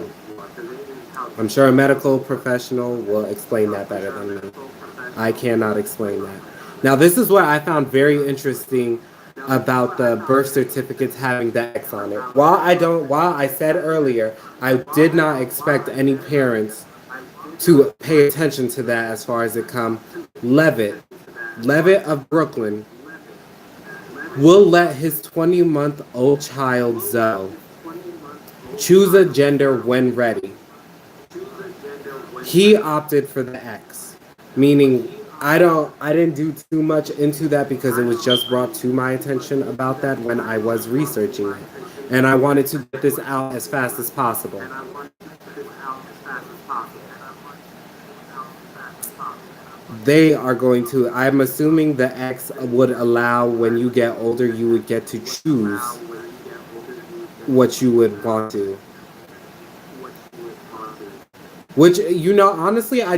I'm sure a medical professional will explain that better than me. I cannot explain that. Now, this is what I found very interesting about the birth certificates having the X on it. While I said earlier, I did not expect any parents to pay attention to that as far as it comes. Levitt of Brooklyn will let his 20-month-old child Zoe choose a gender when ready. He opted for the X, meaning I didn't do too much into that because it was just brought to my attention about that when I was researching it, and I wanted to get this out as fast as possible. They are going to, I'm assuming the X would allow when you get older, you would get to choose what you would want to. Which, honestly, I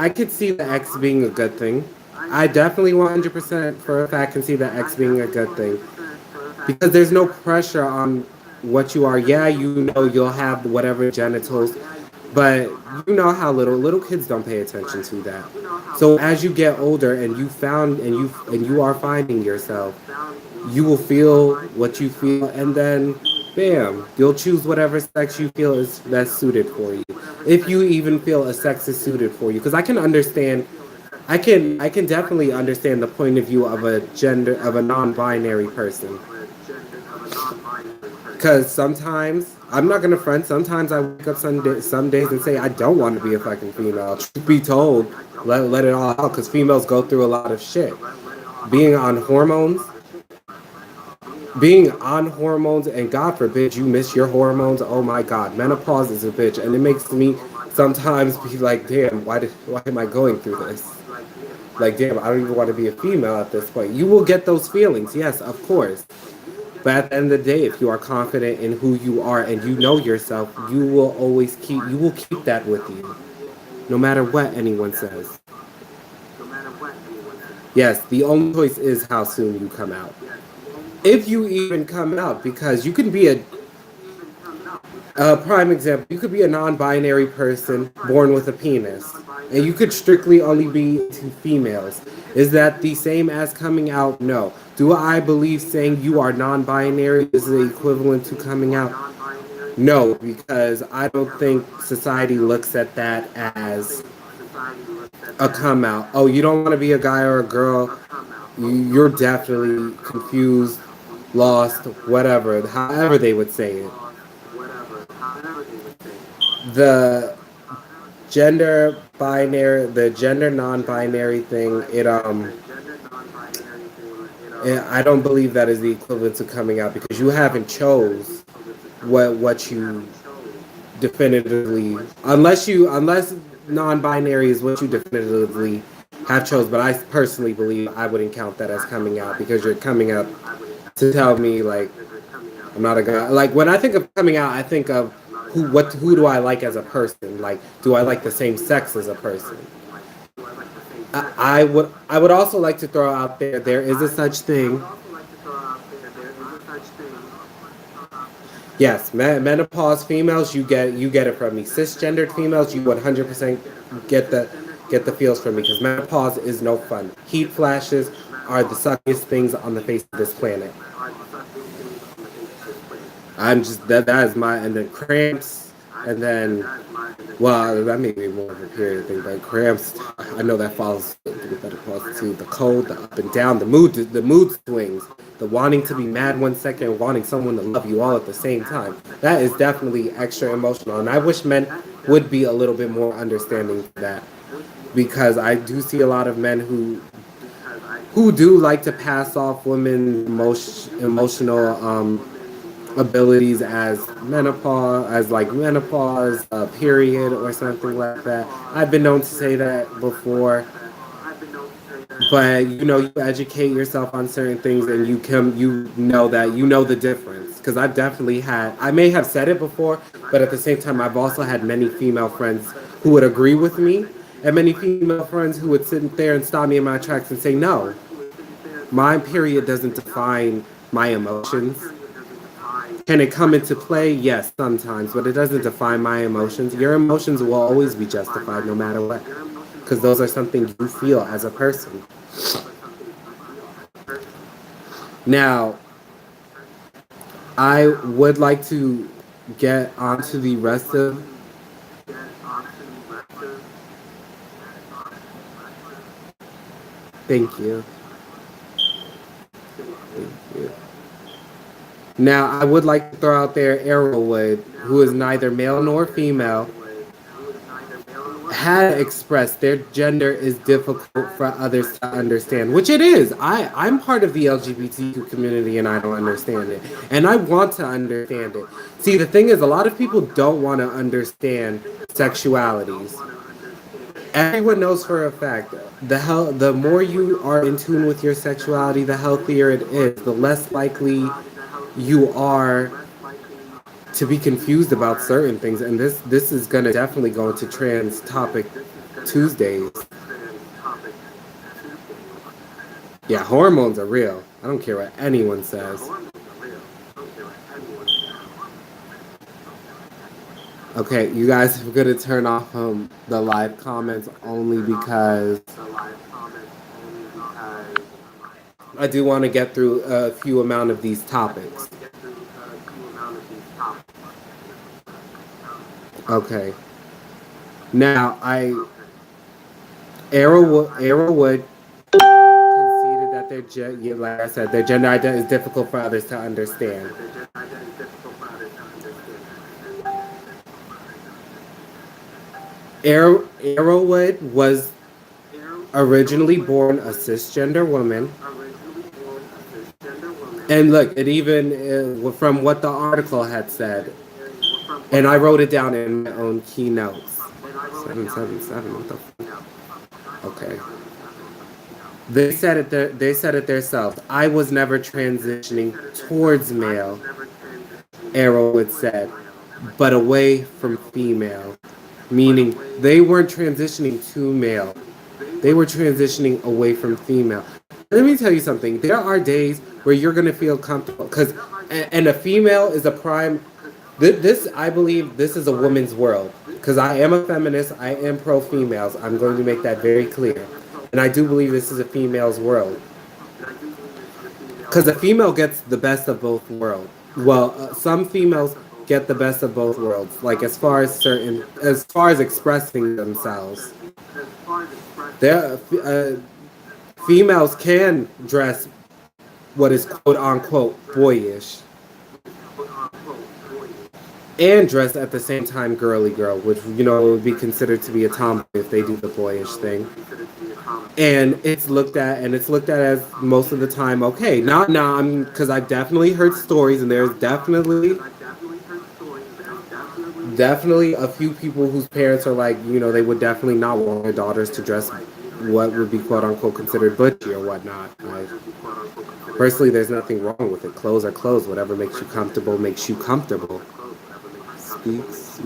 could see the X being a good thing. I definitely 100% for a fact can see the X being a good thing. Because there's no pressure on what you are. Yeah, you'll have whatever genitals, but you know how little kids don't pay attention to that. So as you get older and you are finding yourself, you will feel what you feel, and then bam, you'll choose whatever sex you feel is best suited for you. If you even feel a sex is suited for you, because I can understand, I can definitely understand the point of view of a non-binary person. Because sometimes, I'm not gonna front, sometimes I wake up some days and say I don't want to be a fucking female. Truth be told, let it all out, because females go through a lot of shit. Being on hormones, and God forbid you miss your hormones. Oh my God, menopause is a bitch, and it makes me sometimes be like, damn, why am I going through this? Like, damn, I don't even want to be a female at this point. You will get those feelings, yes, of course. But at the end of the day, if you are confident in who you are and you know yourself, you will keep that with you, no matter what anyone says. Yes, the only choice is how soon you come out. if you even come out, because you can be a prime example, you could be a non-binary person born with a penis, and you could strictly only be into females. Is that the same as coming out? No. Do I believe saying you are non-binary is the equivalent to coming out? No, because I don't think society looks at that as a come out. Oh, you don't want to be a guy or a girl. You're definitely confused, lost, whatever, however they would say it. The the gender non-binary thing, I don't believe that is the equivalent to coming out because you haven't chose what you definitively, unless non-binary is what you definitively have chose. But I personally believe I wouldn't count that as coming out because you're coming out to tell me like I'm not a guy. Like when I think of coming out, I think of who do I like as a person? Like, do I like the same sex as a person? I would also like to throw out there is a such thing. Yes, menopause females, you get it from me. Cisgendered females, you 100% get the feels from me because menopause is no fun. Heat flashes are the suckiest things on the face of this planet. I'm just that is my, and then cramps, and then well that may be more of a period thing, but cramps I know that falls with menopause too. The cold, the up and down, the mood swings, the wanting to be mad one second, wanting someone to love you all at the same time. That is definitely extra emotional, and I wish men would be a little bit more understanding for that because I do see a lot of men who do like to pass off women's emotional abilities as menopause, period, or something like that. I've been known to say that before, but you educate yourself on certain things, and you know that you know the difference. Because I may have said it before, but at the same time, I've also had many female friends who would agree with me, and many female friends who would sit there and stop me in my tracks and say, no, my period doesn't define my emotions. Can it come into play? Yes, sometimes, but it doesn't define my emotions. Your emotions will always be justified no matter what, because those are something you feel as a person. Now, I would like to get onto the rest of. Thank you. Thank you. Now, I would like to throw out there Arrowwood, who is neither male nor female, had expressed their gender is difficult for others to understand, which it is. I'm part of the LGBTQ community and I don't understand it. And I want to understand it. See, the thing is, a lot of people don't want to understand sexualities. Everyone knows for a fact the more you are in tune with your sexuality, the healthier it is. The less likely you are to be confused about certain things, and this is gonna definitely go into trans topic Tuesdays. Yeah, hormones are real. I don't care what anyone says. Okay, you guys are gonna turn off the live comments only because I do want to get through a few amount of these topics. Okay. Now, Arrowwood conceded that like I said, their gender identity is difficult for others to understand. Arrowwood was originally born a cisgender woman. And look, it even from what the article had said, and I wrote it down in my own keynotes. 777. What the fuck? Okay. They said it themselves. I was never transitioning towards male. Arrowwood said, but away from female, meaning they weren't transitioning to male. They were transitioning away from female. Let me tell you something. There are days where you're gonna feel comfortable. Because and a female is a prime. This I believe this is a woman's world. Because I am a feminist, I am pro females. I'm going to make that very clear, and I do believe this is a female's world. Because a female gets the best of both worlds. Well, some females get the best of both worlds. Like as far as expressing themselves, there, females can dress what is quote unquote boyish, and dress at the same time girly girl, which would be considered to be a tomboy if they do the boyish thing. And it's looked at as most of the time okay. Not now, I mean, because I've definitely heard stories, and there's definitely a few people whose parents are like, they would definitely not want their daughters to dress what would be quote unquote considered butchy or whatnot. Personally, there's nothing wrong with it. Clothes are clothes. Whatever makes you comfortable makes you comfortable. Speaks.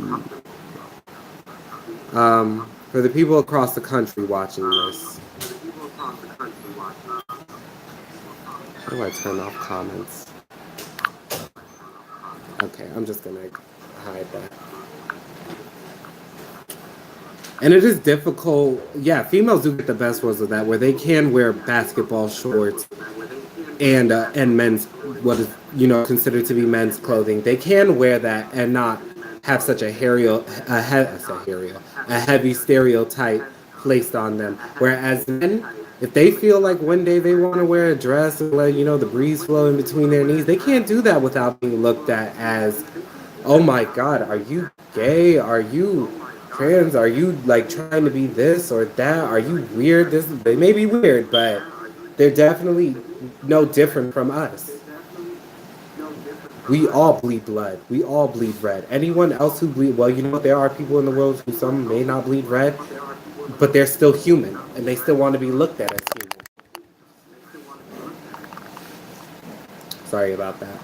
For the people across the country watching this, how do I turn off comments? Okay, I'm just gonna hide that. And it is difficult. Yeah, females do get the best ones of that, where they can wear basketball shorts and men's what is considered to be men's clothing. They can wear that and not have such a heavy stereotype placed on them. Whereas men, if they feel like one day they want to wear a dress and let the breeze flow in between their knees, they can't do that without being looked at as, oh my God, are you gay? Are you trans? Are you like trying to be this or that? Are you weird? They may be weird, but they're definitely no different from us. We all bleed blood. We all bleed red. Anyone else who bleed, well, there are people in the world who some may not bleed red, but they're still human, and they still want to be looked at as human. Sorry about that.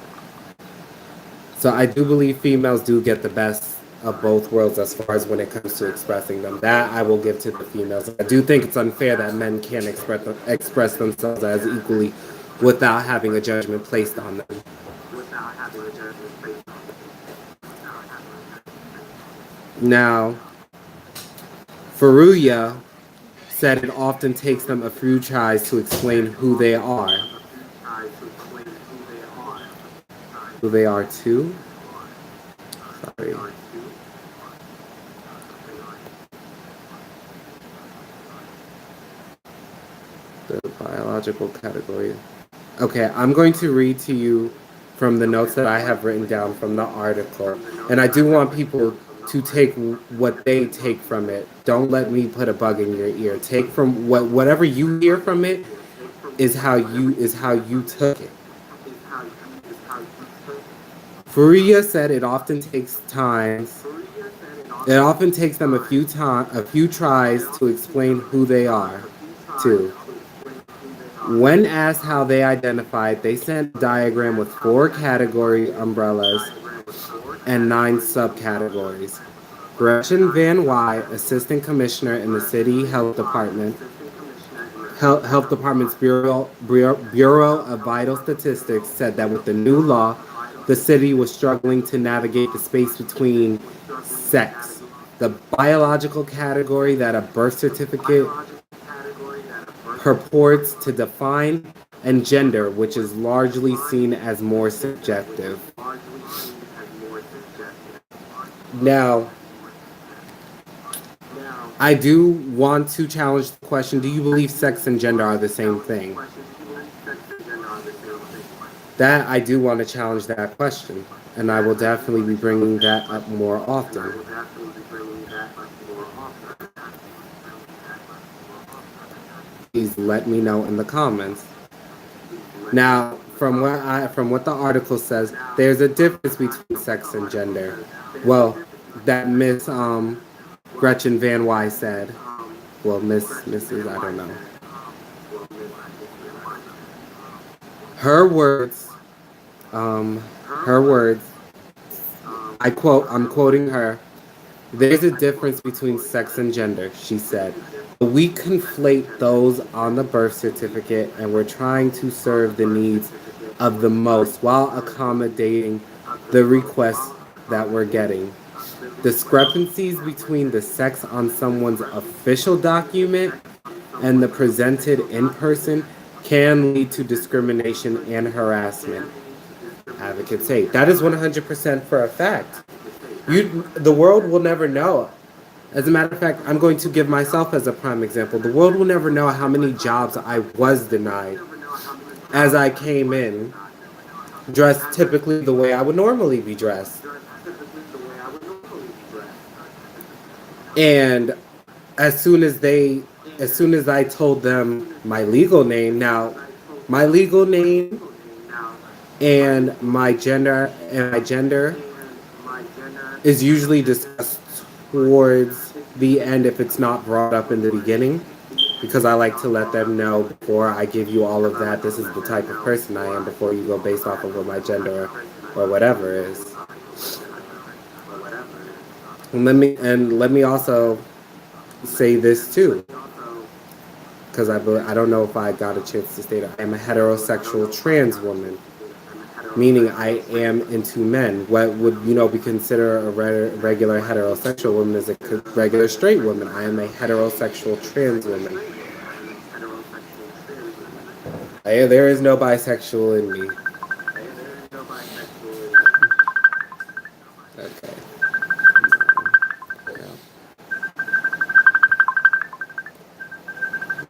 So I do believe females do get the best of both worlds as far as when it comes to expressing them. That I will give to the females. I do think it's unfair that men can't express themselves as equally without having a judgment placed on them. Now, Faruya said it often takes them a few tries to explain who they are. Who they are too? Sorry. The biological category. Okay, I'm going to read to you from the notes that I have written down from the article. And I do want people to take what they take from it. Don't let me put a bug in your ear. Take from whatever you hear from it is how you took it. Faria said it often takes them a few tries to explain who they are, too. When asked how they identified, they sent a diagram with 4 category umbrellas and 9 subcategories. Gretchen Van Wy, Assistant Commissioner in the City Health Department's Bureau of Vital Statistics, said that with the new law, the city was struggling to navigate the space between sex, the biological category that a birth certificate purports to define, and gender, which is largely seen as more subjective. Now, I do want to challenge the question, do you believe sex and gender are the same thing? That I do want to challenge that question, and I will definitely be bringing that up more often. Please let me know in the comments. Now, from what the article says, there's a difference between sex and gender. Well, that Miss Gretchen Van Wy said. Well, Mrs. I don't know. Her words. I'm quoting her. There's a difference between sex and gender, she said. We conflate those on the birth certificate, and we're trying to serve the needs of the most while accommodating the requests that we're getting. Discrepancies between the sex on someone's official document and the presented in person can lead to discrimination and harassment. Advocates say that is 100% for a fact. The world will never know. As a matter of fact, I'm going to give myself as a prime example. The world will never know how many jobs I was denied as I came in, dressed typically the way I would normally be dressed. And as soon as they, as soon as I told them my legal name, now, my legal name and my gender is usually discussed towards the end if it's not brought up in the beginning, because I like to let them know before I give you all of that, this is the type of person I am before you go based off of what my gender or whatever is. And let me also say this too, because I don't know if I got a chance to state it. I am a heterosexual trans woman, meaning I am into men. What would be considered a regular heterosexual woman is a regular straight woman. I am a heterosexual trans woman. There is no bisexual in me. Okay.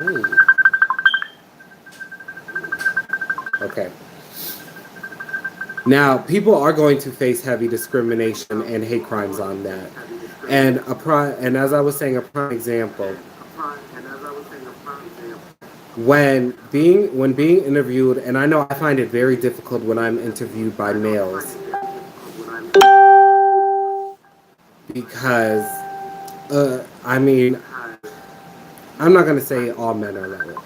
Ooh. Okay. Now, people are going to face heavy discrimination and hate crimes on that. And as I was saying, a prime example, when being interviewed, and I know I find it very difficult when I'm interviewed by males because, I mean, I'm not gonna say all men are like it.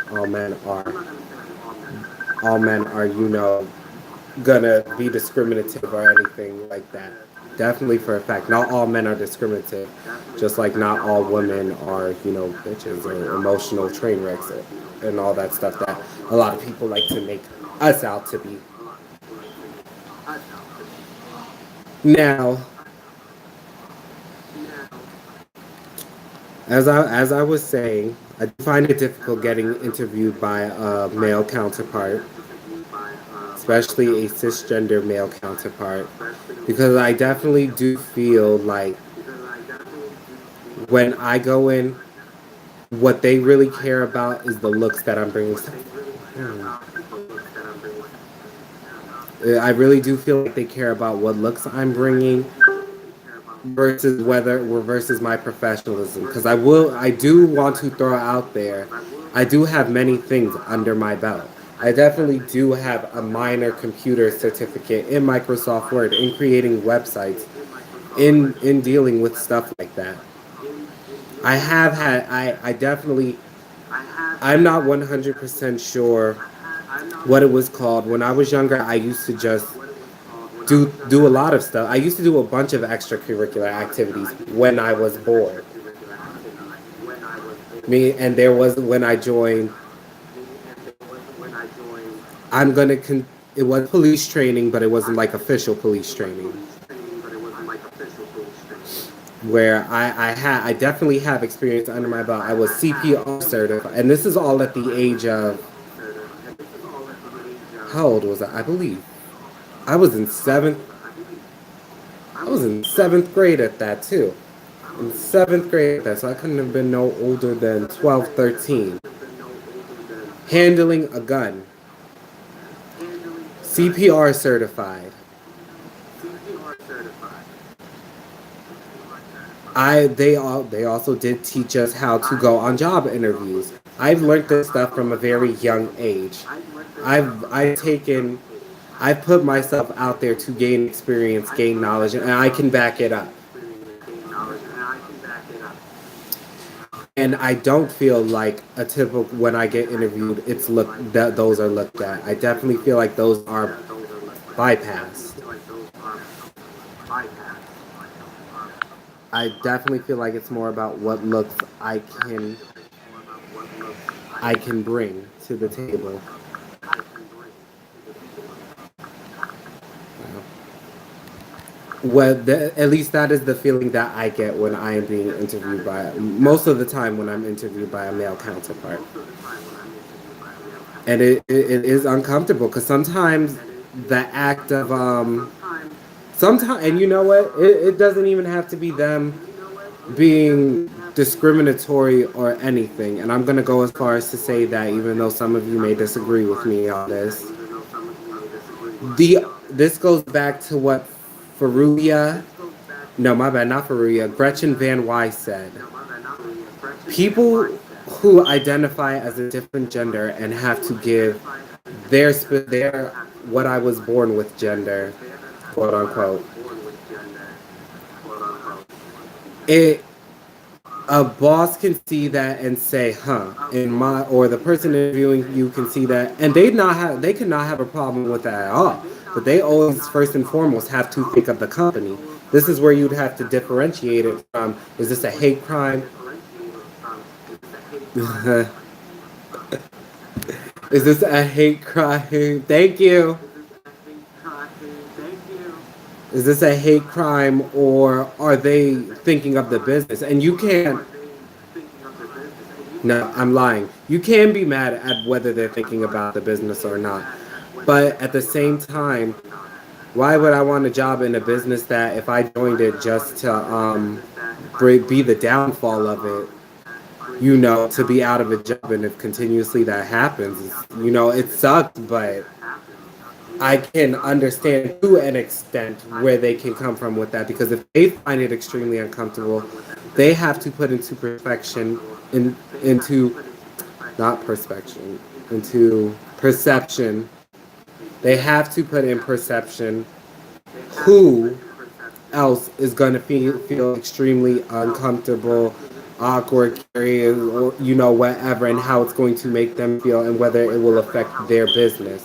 All men are gonna be discriminative or anything like that. Definitely for a fact. Not all men are discriminative. Just like not all women are, bitches or emotional train wrecks and all that stuff that a lot of people like to make us out to be. Now, as I was saying, I find it difficult getting interviewed by a male counterpart, especially a cisgender male counterpart, because I definitely do feel like when I go in, what they really care about is the looks that I'm bringing. I really do feel like they care about what looks I'm bringing versus my professionalism. Because I do want to throw out there, I do have many things under my belt. I definitely do have a minor computer certificate in Microsoft Word in creating websites, in dealing with stuff like that. I have had I definitely I'm not 100% sure what it was called. When I was younger, I used to just do a lot of stuff. I used to do a bunch of extracurricular activities when I was bored. Me and there was when I joined. I'm gonna. It was police training, but it wasn't like official police training. Where I definitely have experience under my belt. I was CPR certified, and this is all at the age of how old was I? I believe I was in seventh. I was in seventh grade at that too. In seventh grade at that, so I couldn't have been no older than 12, 13. Handling a gun, CPR certified. They also did teach us how to go on job interviews. I've learned this stuff from a very young age. I've taken I've put myself out there to gain experience, gain knowledge, and I can back it up. And I don't feel like a typical when I get interviewed, it's look that those are looked at. I definitely feel like those are bypassed. I definitely feel like it's more about what looks I can bring to the table. at least that is the feeling that I get when I am being interviewed by, most of the time when I'm interviewed by a male counterpart. And it is uncomfortable because sometimes the act of sometimes, and you know what, it doesn't even have to be them being discriminatory or anything. And I'm going to go as far as to say that, even though some of you may disagree with me on this, this goes back to what Faruya, no, my bad, not Faruya, Gretchen Van Weiss said. People who identify as a different gender and have to give their what I was born with gender, quote unquote. It A boss can see that and say, "Huh," in my or the person interviewing you can see that, and they could not have a problem with that at all. But they always first and foremost have to think of the company. This is where you'd have to differentiate it from: is this a hate crime? Is this a hate crime? Thank you. Is this a hate crime, or are they thinking of the business? And you can't. No, I'm lying. You can be mad at whether they're thinking about the business or not. But at the same time, why would I want a job in a business that if I joined it just to be the downfall of it, to be out of a job, and if continuously that happens, it sucks, but I can understand to an extent where they can come from with that, because if they find it extremely uncomfortable, they have to put into perfection into not perspection into perception. They have to put in perception who else is going to feel extremely uncomfortable, awkward, curious, or whatever, and how it's going to make them feel and whether it will affect their business.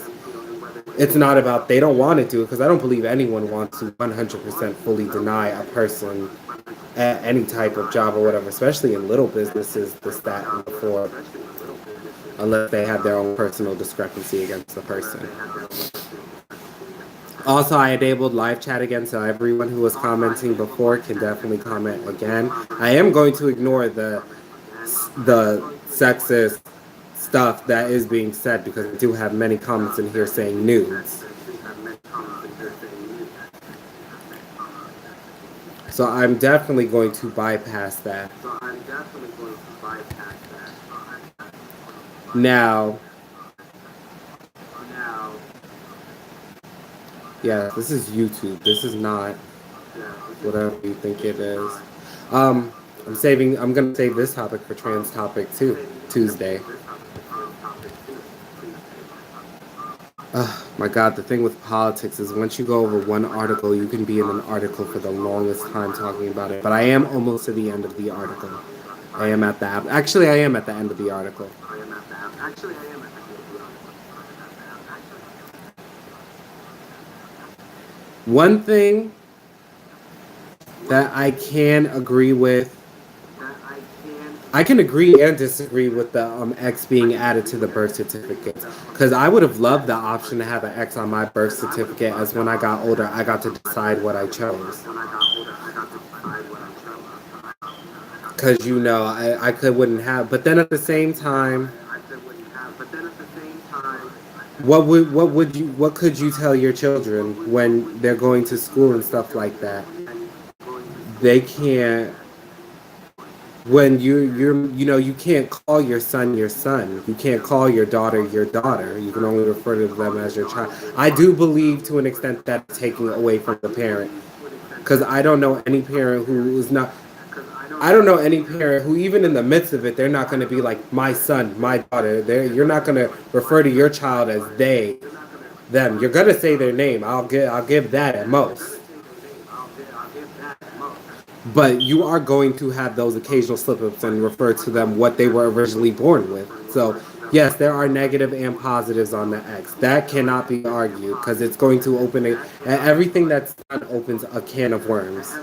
It's not about they don't want to do it, because I don't believe anyone wants to 100% fully deny a person at any type of job or whatever, especially in little businesses, this, that, and the fourth, unless they have their own personal discrepancy against the person. Also, I enabled live chat again, so everyone who was commenting before can definitely comment again. I am going to ignore the sexist stuff that is being said, because I do have many comments in here saying nudes. So I'm definitely going to bypass that. Now, yeah, this is YouTube. This is not whatever you think it is. I'm gonna save this topic for trans topic too, Tuesday. My God, the thing with politics is once you go over one article, you can be in an article for the longest time talking about it. But I am almost to the end of the article. I am at the Actually, I am at the end of the article. One thing that I can agree with, I can agree and disagree with the X being added to the birth certificates, because I would have loved the option to have an X on my birth certificate, as when I got older, I got to decide what I chose. Because wouldn't have, but then at the same time, what could you tell your children when they're going to school and stuff like that? They can't. When you can't call your son your son. You can't call your daughter your daughter. You can only refer to them as your child. I do believe to an extent that taking away from the parent, because I don't know any parent who is not. I don't know any parent who, even in the midst of it, they're not going to be like my son, my daughter. You're not going to refer to your child as they, them. You're going to say their name. I'll give that at most. But you are going to have those occasional slip-ups and refer to them what they were originally born with. So, yes, there are negative and positives on the X. That cannot be argued, because it's going to open everything that's done opens a can of worms.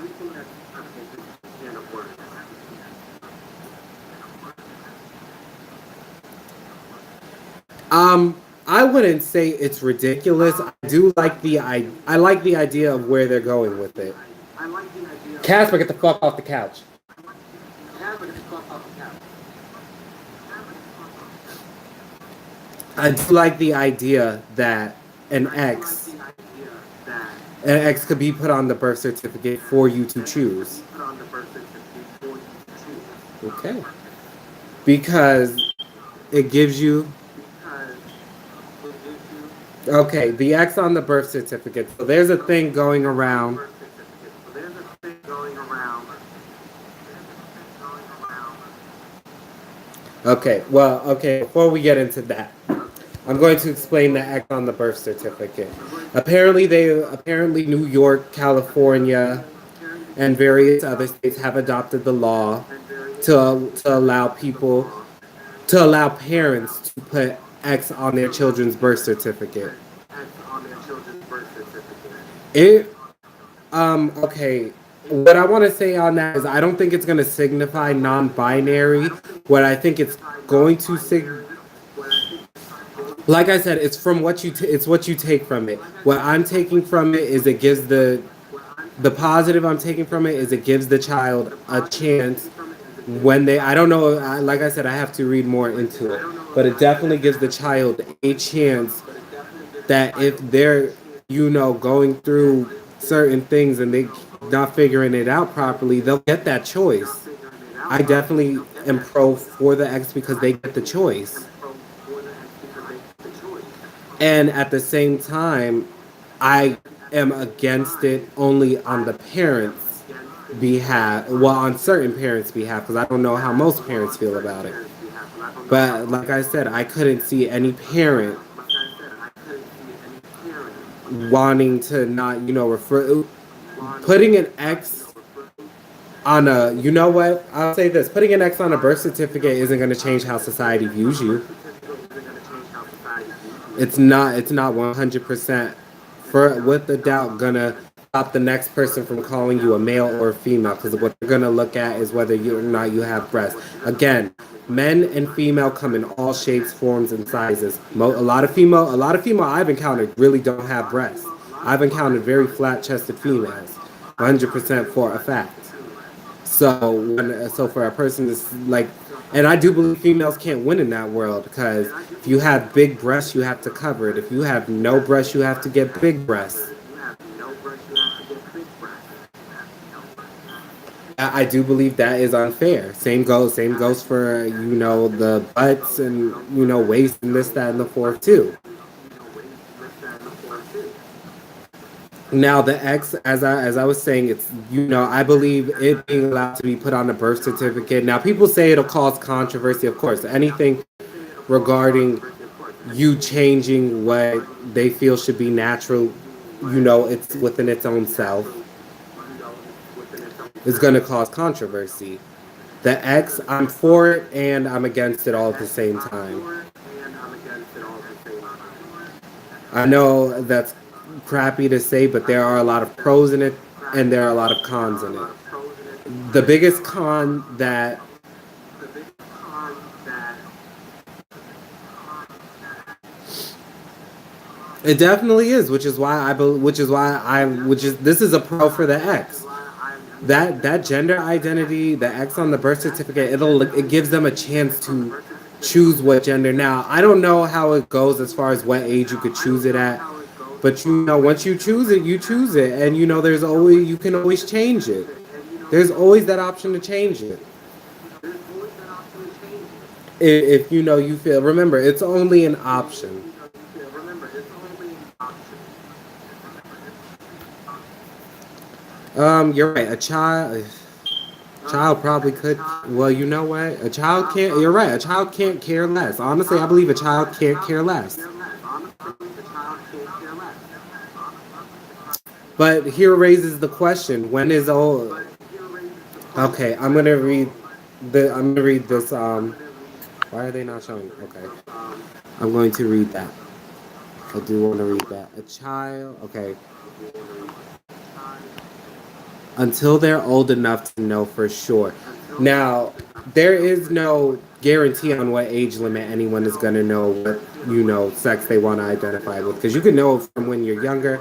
I wouldn't say it's ridiculous. I like the idea of where they're going with it. Casper, get the fuck off the couch. I do like the idea that an X an X could be put on the birth certificate for you to choose. Okay. Because it gives you okay, the X on the birth certificate. So there's a thing going around. Okay, well, okay, before we get into that, I'm going to explain the X on the birth certificate. Apparently New York, California, and various other states have adopted the law to allow people to allow parents to put X on their children's birth certificate. It okay. What I want to say on that is I don't think it's going to signify non-binary. What I think it's going to like I said, it's from what it's what you take from it. What I'm taking from it is it gives the positive I'm taking from it is it gives the child a chance when they I don't know like I said I have to read more into it, but it definitely gives the child a chance that if they're going through certain things and they not figuring it out properly, they'll get that choice. I definitely am pro for the X because they get the choice. And at the same time, I am against it only on the parents' behalf. Well, on certain parents' behalf, because I don't know how most parents feel about it. But like I said, I couldn't see any parent wanting to not, refer putting an X on a. You know what? I'll say this: putting an X on a birth certificate isn't going to change how society views you. It's not. It's not 100% for with the doubt gonna stop the next person from calling you a male or a female because what they're gonna look at is whether you or not you have breasts. Again, men and female come in all shapes, forms, and sizes. A lot of female I've encountered really don't have breasts. I've encountered very flat-chested females, 100% for a fact. So for a person that's like, and I do believe females can't win in that world because if you have big breasts, you have to cover it. If you have no breasts, you have to get big breasts. I do believe that is unfair. Same goes for the butts and waist and this, that, and the fourth too. Now the X, as I was saying, it's I believe it being allowed to be put on a birth certificate. Now people say it'll cause controversy. Of course, anything regarding you changing what they feel should be natural, it's within its own self, is going to cause controversy. The X, I'm for it and I'm against it all at the same time. I know that's crappy to say, but there are a lot of pros in it and there are a lot of cons in it. The biggest con that it definitely is, which is this is a pro for the X. That gender identity, the X on the birth certificate, it gives them a chance to choose what gender. Now, I don't know how it goes as far as what age you could choose it at, but once you choose it, and there's always you can always change it. There's always that option to change it. If you feel, remember, it's only an option. You're right. Child probably could. Well, you know what? A child can't. You're right. A child can't care less. Honestly, I believe a child can't care less. But here raises the question: when is old? Okay, I'm gonna read this. Why are they not showing? Okay, I'm going to read that. I do want to read that. A child. Okay. Until they're old enough to know for sure. Now, there is no guarantee on what age limit anyone is going to know what sex they want to identify with, because you can know from when you're younger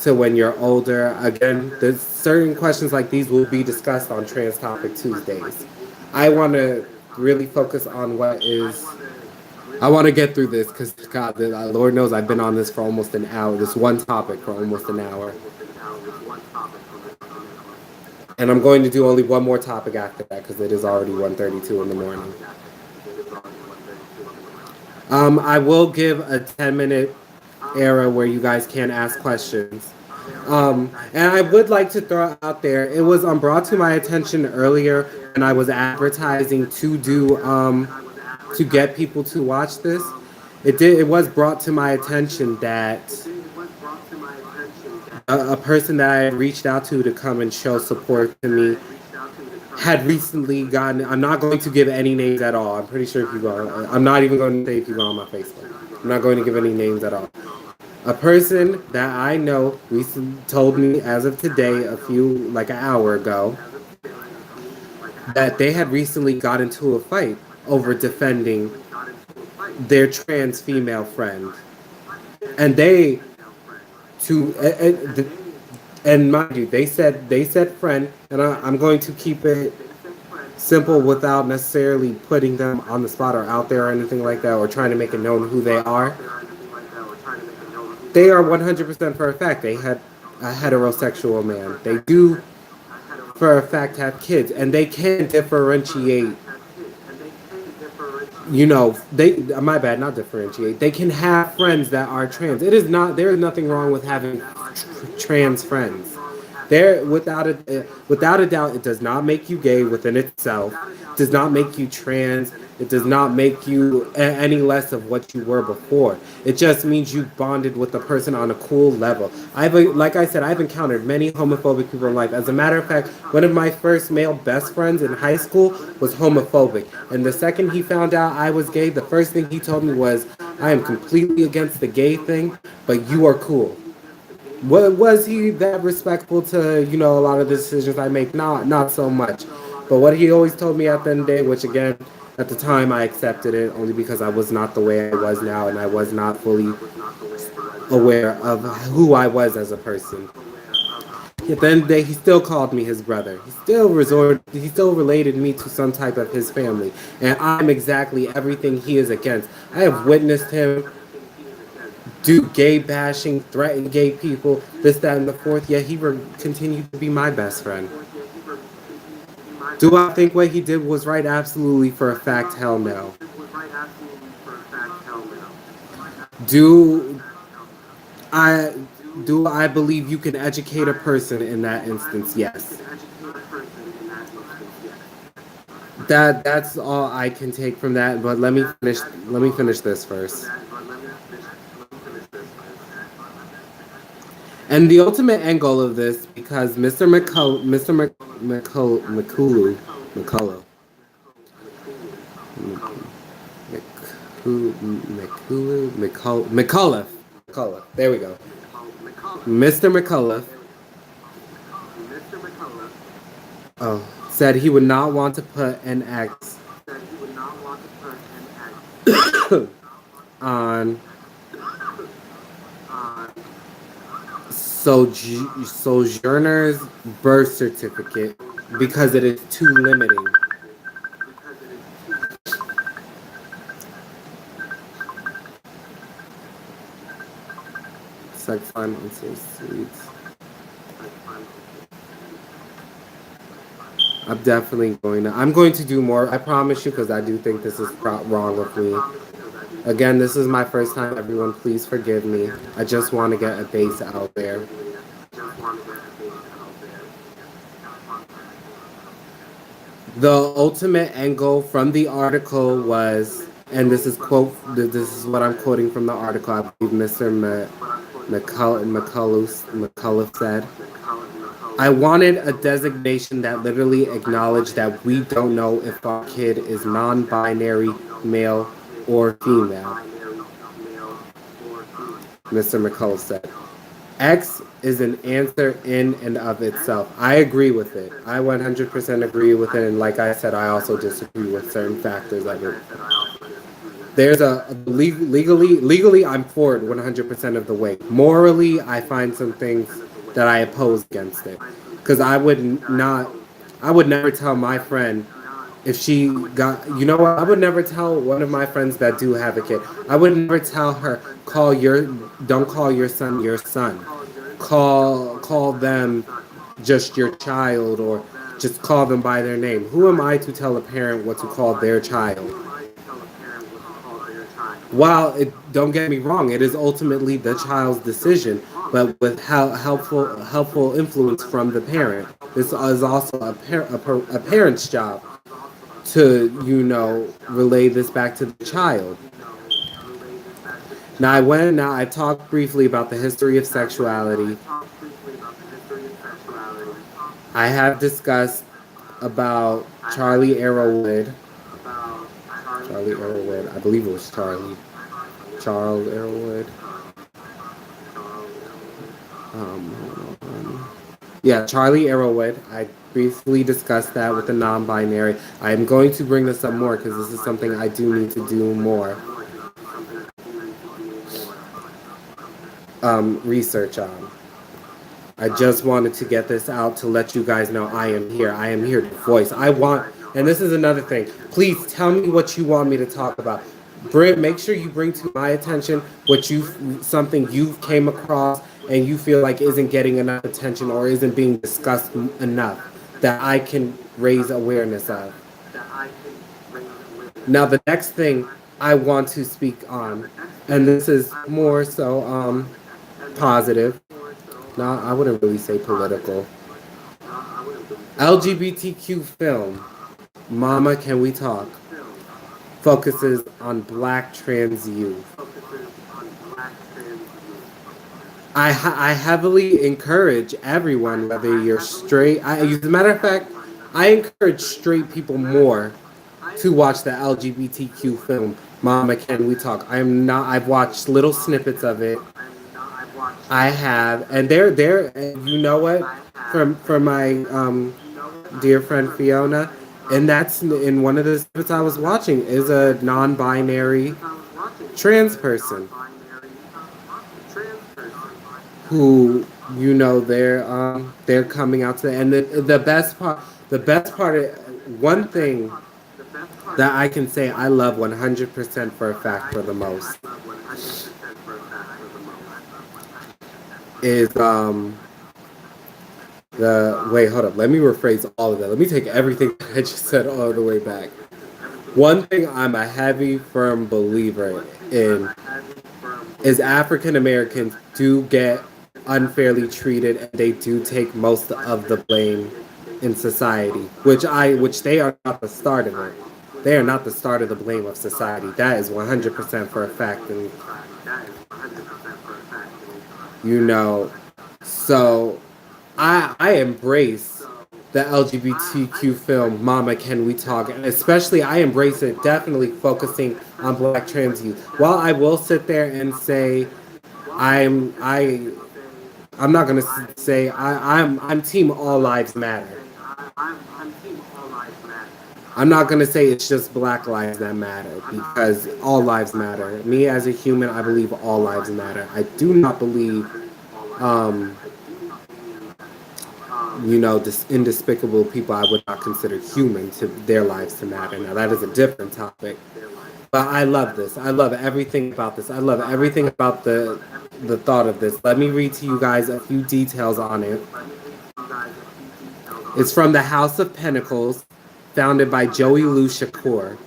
to when you're older. Again, there's certain questions like these will be discussed on Trans Topic Tuesdays. I want to really focus on what is. I want to get through this because God, Lord knows I've been on this for almost an hour. This one topic for almost an hour, and I'm going to do only one more topic after that because it is already 1:32 in the morning. I will give a 10-minute era where you guys can ask questions. And I would like to throw out there, it was brought to my attention earlier when I was advertising to get people to watch this. It was brought to my attention that a person that I had reached out to come and show support to me had recently gotten. I'm not going to give any names at all. I'm pretty sure if you go, I'm not even going to say if you go on my Facebook. I'm not going to give any names at all. A person that I know recently told me as of today, like an hour ago, that they had recently got into a fight over defending their trans female friend, and they to and mind you, they said friend, and I'm going to keep it simple without necessarily putting them on the spot or out there or anything like that, or trying to make it known who they are. They are 100% for a fact they had a heterosexual man. They do for a fact have kids, and they can differentiate. They my bad, not differentiate. They can have friends that are trans. It is not there is nothing wrong with having trans friends. There, without a doubt, it does not make you gay within itself. It does not make you trans. It does not make you any less of what you were before. It just means you bonded with the person on a cool level. Like I said, I've encountered many homophobic people in life. As a matter of fact, one of my first male best friends in high school was homophobic. And the second he found out I was gay, the first thing he told me was, "I am completely against the gay thing, but you are cool." Was he that respectful to a lot of the decisions I make? Not so much. But what he always told me at the end of the day, which again at the time I accepted it only because I was not the way I was now, and I was not fully aware of who I was as a person. At the end of the day, he still called me his brother. He still related me to some type of his family, and I'm exactly everything he is against. I have witnessed him do gay bashing, threaten gay people, this, that, and the fourth, yet he continued to be my best friend. Do I think what he did was right? Absolutely, for a fact, hell no. Do I do I believe you can educate a person in that instance? Yes. That's all I can take from that. But let me finish this first. And the ultimate end goal of this, because McCullough, McCullough, there we go. Mr. McCullough, said he would not want to put an X on Sojourner's birth certificate because it is too limiting. Sex fun and so sweet. I'm going to do more. I promise you, because I do think this is wrong of me. Again, this is my first time. Everyone, please forgive me. I just want to get a base out there. The ultimate end goal from the article was, and this is what I'm quoting from the article. I believe Mr. McCullough said, "I wanted a designation that literally acknowledged that we don't know if our kid is non-binary, male, or female," Mr. McCullough said. X is an answer in and of itself. I agree with it. I 100% agree with it. And like I said, I also disagree with certain factors of it. There's legally, I'm for it 100% of the way. Morally, I find some things that I oppose against it. Because I would never tell my friend if she got, you know what, I would never tell one of my friends that do have a kid. I would never tell her, don't call your son your son. Call them just your child, or just call them by their name. Who am I to tell a parent what to call their child? While don't get me wrong, it is ultimately the child's decision, but with how helpful influence from the parent. This is also a parent's job to, relay this back to the child. Now I talked briefly about the history of sexuality. I have discussed about Charlie Arrowwood. Charlie Arrowwood. I believe it was Charles Arrowwood. Yeah, Charlie Arrowwood. I briefly discussed that with the non-binary. I am going to bring this up more because this is something I do need to do more research on. I just wanted to get this out to let you guys know I am here. I am here to voice. And this is another thing. Please tell me what you want me to talk about. Make sure you bring to my attention something you've came across and you feel like isn't getting enough attention or isn't being discussed enough that I can raise awareness of. Now, the next thing I want to speak on, and this is more so positive. No, I wouldn't really say political. LGBTQ film, Mama Can We Talk, focuses on black trans youth. I heavily encourage everyone, whether you're straight. As a matter of fact, I encourage straight people more to watch the LGBTQ film, Mama Can We Talk. I've watched little snippets of it. I have, and you know what, from my dear friend Fiona, and that's in one of the snippets I was watching is a non-binary trans person who, they're coming out to, and the best part, one thing that I can say I love 100% for a fact for the most is hold up, let me rephrase all of that. Let me take everything I just said all the way back. One thing I'm a heavy, firm believer in is African Americans do get unfairly treated, and they do take most of the blame in society, which they are not the start of it. They are not the start of the blame of society. That is 100% for a fact, and so I embrace the LGBTQ film Mama Can We Talk, and especially I embrace it definitely focusing on black trans youth. While I will sit there and say I'm not gonna say I'm team all lives matter. I'm not gonna say it's just black lives that matter, because all lives matter. Me as a human, I believe all lives matter. I do not believe this indespicable people I would not consider human to their lives to matter. Now that is a different topic. But I love this. I love everything about this. I love everything about the thought of this. Let me read to you guys a few details on it. It's from the House of Pentacles, founded by Joey Lou Shakur.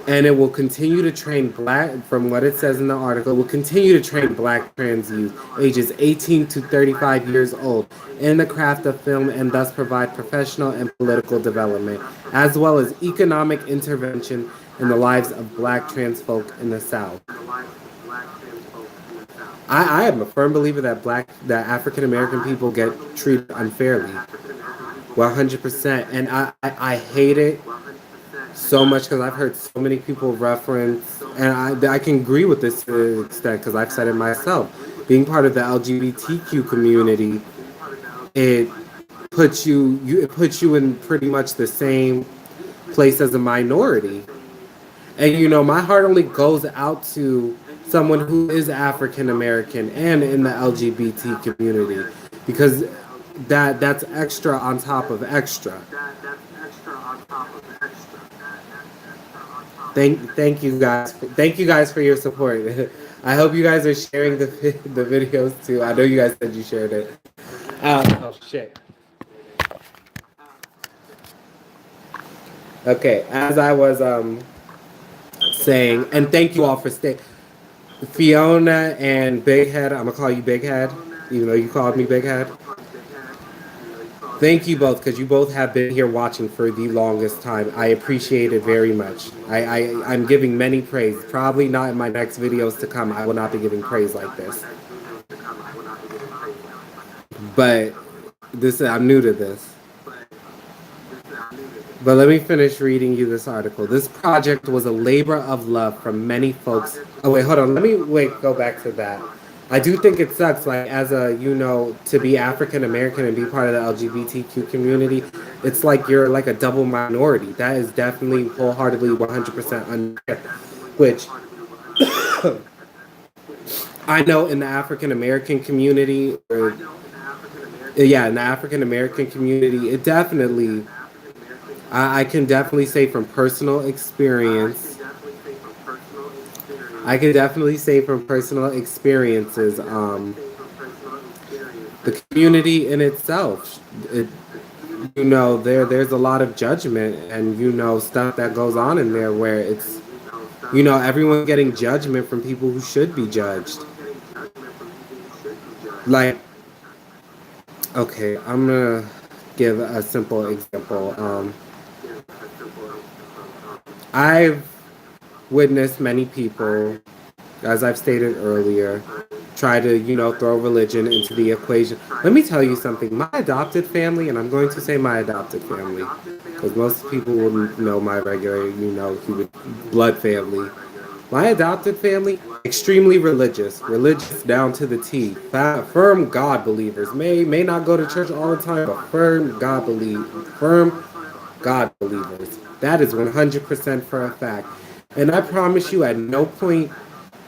And it will continue to train from what it says in the article, will continue to train black trans youth ages 18 to 35 years old in the craft of film, and thus provide professional and political development, as well as economic intervention in the lives of black trans folk in the South. I am a firm believer that African American people get treated unfairly, 100%, and I hate it so much because I've heard so many people reference, and I can agree with this to an extent because I've said it myself. being part of the LGBTQ community, it it puts you in pretty much the same place as a minority. And my heart only goes out to someone who is African American and in the LGBT community, because that's extra on top of extra. Thank you guys for your support. I hope you guys are sharing the videos too. I know you guys said you shared it. Oh shit. Okay, as I was saying, and thank you all for staying. Fiona and Big Head, I'm gonna call you Big Head, even though you called me Big Head. Thank you both, because you both have been here watching for the longest time. I appreciate it very much. I'm giving many praise. Probably not in my next videos to come. I will not be giving praise like this. But I'm new to this. But let me finish reading you this article. This project was a labor of love from many folks. Oh wait, hold on. Let me go back to that. I do think it sucks, like, as a, to be African American and be part of the LGBTQ community, it's like you're like a double minority. That is definitely wholeheartedly 100% unfair. Which I know in the African American community, yeah, in the African American community, it definitely, I can definitely say from personal experience. I can definitely say from personal experiences, the community in itself, there's a lot of judgment and stuff that goes on in there where it's everyone getting judgment from people who should be judged. Like, okay, I'm gonna give a simple example. I've witnessed many people, as I've stated earlier, try to, throw religion into the equation. Let me tell you something. My adopted family, and I'm going to say my adopted family, because most people wouldn't know my regular, human blood family. My adopted family, extremely religious down to the T. Firm God believers. May not go to church all the time, but firm God believers. That is 100% for a fact. And I promise you, at no point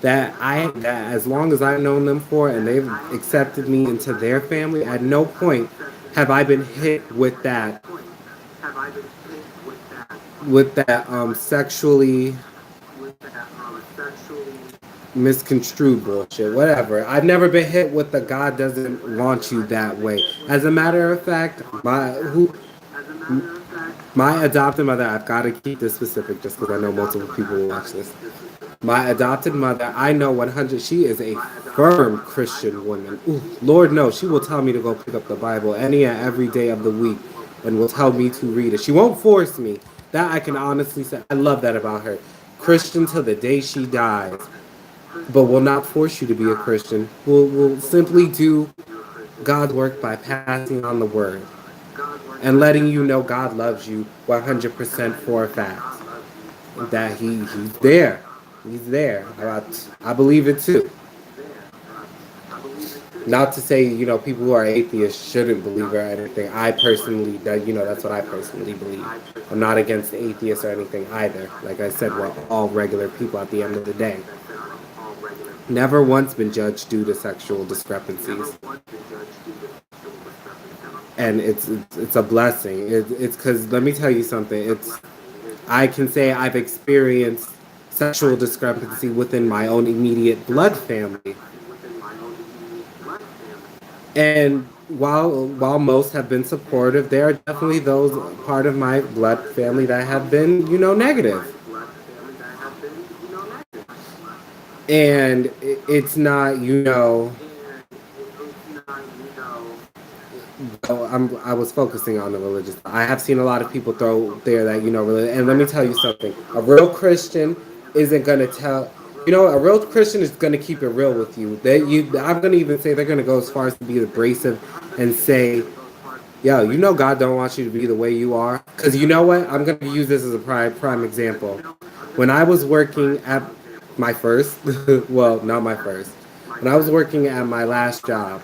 that as long as I've known them for and they've accepted me into their family, at no point have I been hit with that sexually misconstrued bullshit, whatever. I've never been hit with the God doesn't want you that way. As a matter of fact, my adopted mother, I've got to keep this specific just because I know multiple people will watch this. My adopted mother, I know 100, she is a firm Christian woman. Ooh, Lord knows, she will tell me to go pick up the Bible any and every day of the week and will tell me to read it. She won't force me. That I can honestly say. I love that about her. Christian till the day she dies, but will not force you to be a Christian. Will simply do God's work by passing on the word and letting you know God loves you 100% for a fact. That he's there. He's there. I believe it too. Not to say, people who are atheists shouldn't believe or anything. That's what I personally believe. I'm not against atheists or anything either. Like I said, we're all regular people at the end of the day. Never once been judged due to sexual discrepancies. And it's a blessing. It's because, let me tell you something. I can say I've experienced sexual discrepancy within my own immediate blood family. And while most have been supportive, there are definitely those part of my blood family that have been, negative. And it's not, I was focusing on the religious. I have seen a lot of people throw there that, and let me tell you something. A real Christian isn't going to tell, a real Christian is going to keep it real with you. I'm going to even say they're going to go as far as to be abrasive and say, yo, God don't want you to be the way you are. Because you know what? I'm going to use this as a prime example. When I was working at my first, well, not my first, When I was working at my last job,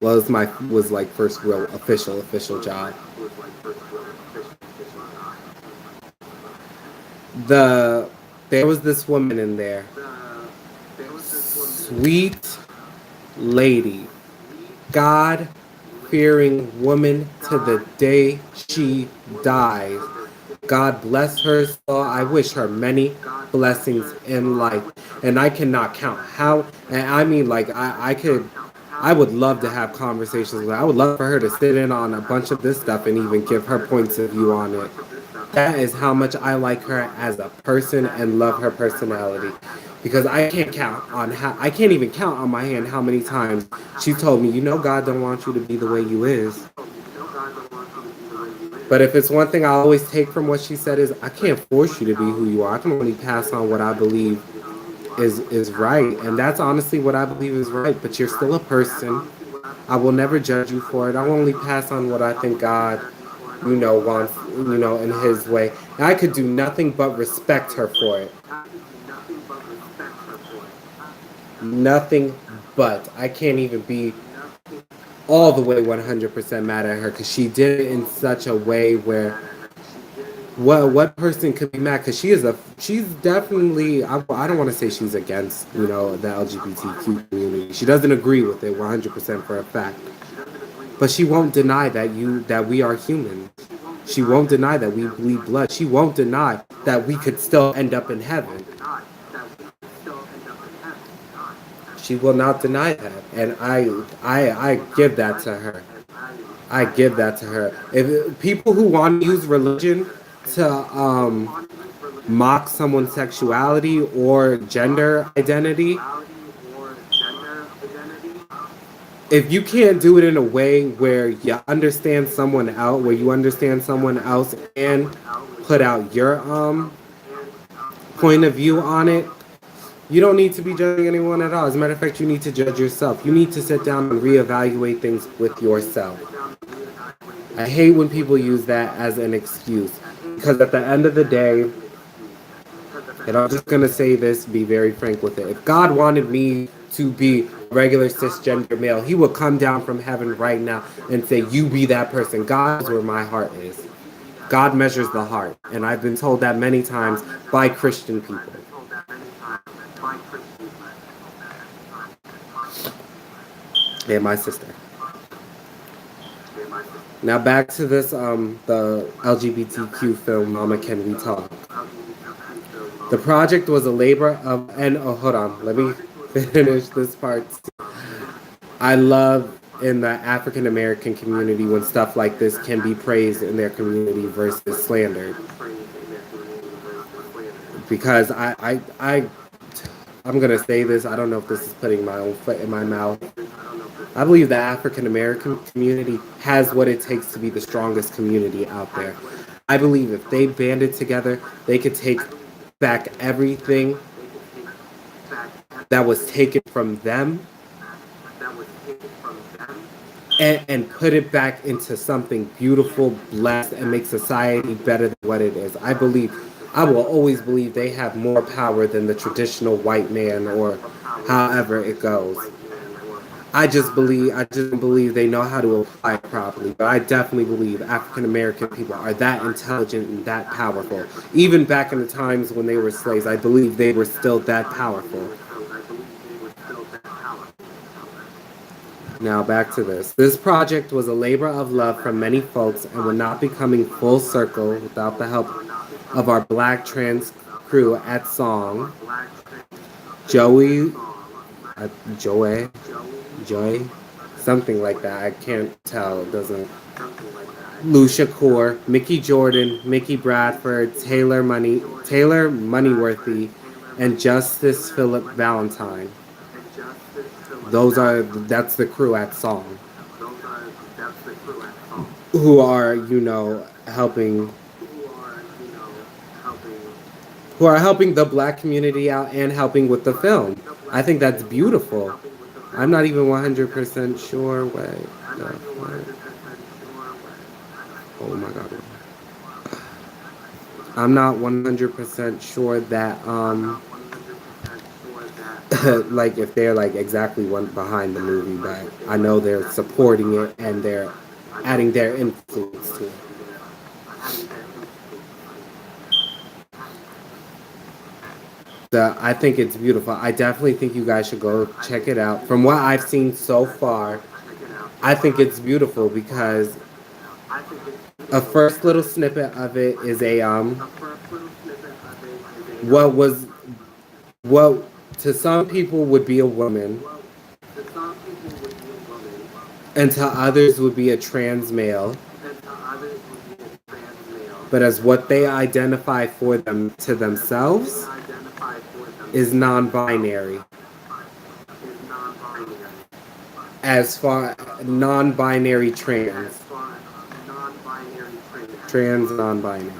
was my was like first real official job. The There was this woman in there, sweet lady, God fearing woman to the day she dies. God bless her soul. I wish her many blessings in life. And I cannot count how, and I mean, like, I would love to have conversations with her. I would love for her to sit in on a bunch of this stuff and even give her points of view on it. That is how much I like her as a person and love her personality. Because I can't even count on my hand how many times she told me, you know, God don't want you to be the way you is. But if it's one thing I always take from what she said is I can't force you to be who you are. I can only pass on what I believe is right. And that's honestly what I believe is right. But you're still a person. I will never judge you for it. I will only pass on what I think God, wants, in his way. And I could do nothing but respect her for it. Nothing but. I can't even be all the way 100% mad at her because she did it in such a way where what person could be mad because she's definitely I don't want to say she's against the LGBTQ community. She doesn't agree with it 100% for a fact, but she won't deny that we are human. She won't deny that we bleed blood. She won't deny that we could still end up in heaven. She will not deny that, and I give that to her. I give that to her. If people who want to use religion to mock someone's sexuality or gender identity, if you can't do it in a way where you understand someone out, where you understand someone else and put out your point of view on it, you don't need to be judging anyone at all. As a matter of fact, you need to judge yourself. You need to sit down and reevaluate things with yourself. I hate when people use that as an excuse because at the end of the day, and I'm just gonna say this, be very frank with it. If God wanted me to be a regular cisgender male, He would come down from heaven right now and say, "You be that person." God is where my heart is. God measures the heart, and I've been told that many times by Christian people. And my sister. Now back to this, the LGBTQ film, Mama Can We Talk. The project was a labor of, and oh, hold on, let me finish this part. I love in the African American community when stuff like this can be praised in their community versus slandered. Because I'm gonna say this. I don't know if this is putting my own foot in my mouth. I believe the African American community has what it takes to be the strongest community out there. I believe if they banded together, they could take back everything that was taken from them and put it back into something beautiful, blessed, and make society better than what it is. I will always believe they have more power than the traditional white man or however it goes. I just don't believe they know how to apply it properly. But I definitely believe African American people are that intelligent and that powerful. Even back in the times when they were slaves, I believe they were still that powerful. Now back to this. This project was a labor of love from many folks and would not be coming full circle without the help of our black trans crew at Song, Joey, Joey, Joy, something like that. I can't tell. It doesn't. Lucia Core, Mickey Jordan, Mickey Bradford, Taylor Moneyworthy, and Justice Philip Valentine. That's the crew at Song, who are helping the black community out and helping with the film. I think that's beautiful. I'm not even 100% sure. Wait, oh my god. I'm not 100% sure that like if they're like exactly one behind the movie, but I know they're supporting it and they're adding their influence to it. I think it's beautiful. I definitely think you guys should go check it out. From what I've seen so far, I think it's beautiful because a first little snippet of it is a what was what to some people would be a woman and to others would be a trans male, but as what they identify for them to themselves is non-binary. As far non-binary trans non-binary.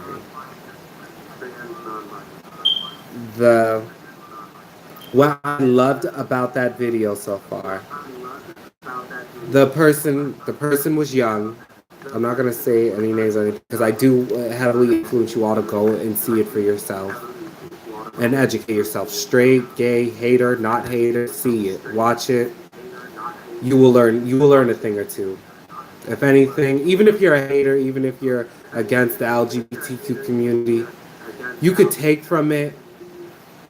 The what I loved about that video so far, the person was young. I'm not gonna say any names or anything because I do heavily influence you all to go and see it for yourself and educate yourself. Straight, gay, hater, not hater, see it, watch it. You will learn. You will learn a thing or two. If anything, even if you're a hater, even if you're against the LGBTQ community, you could take from it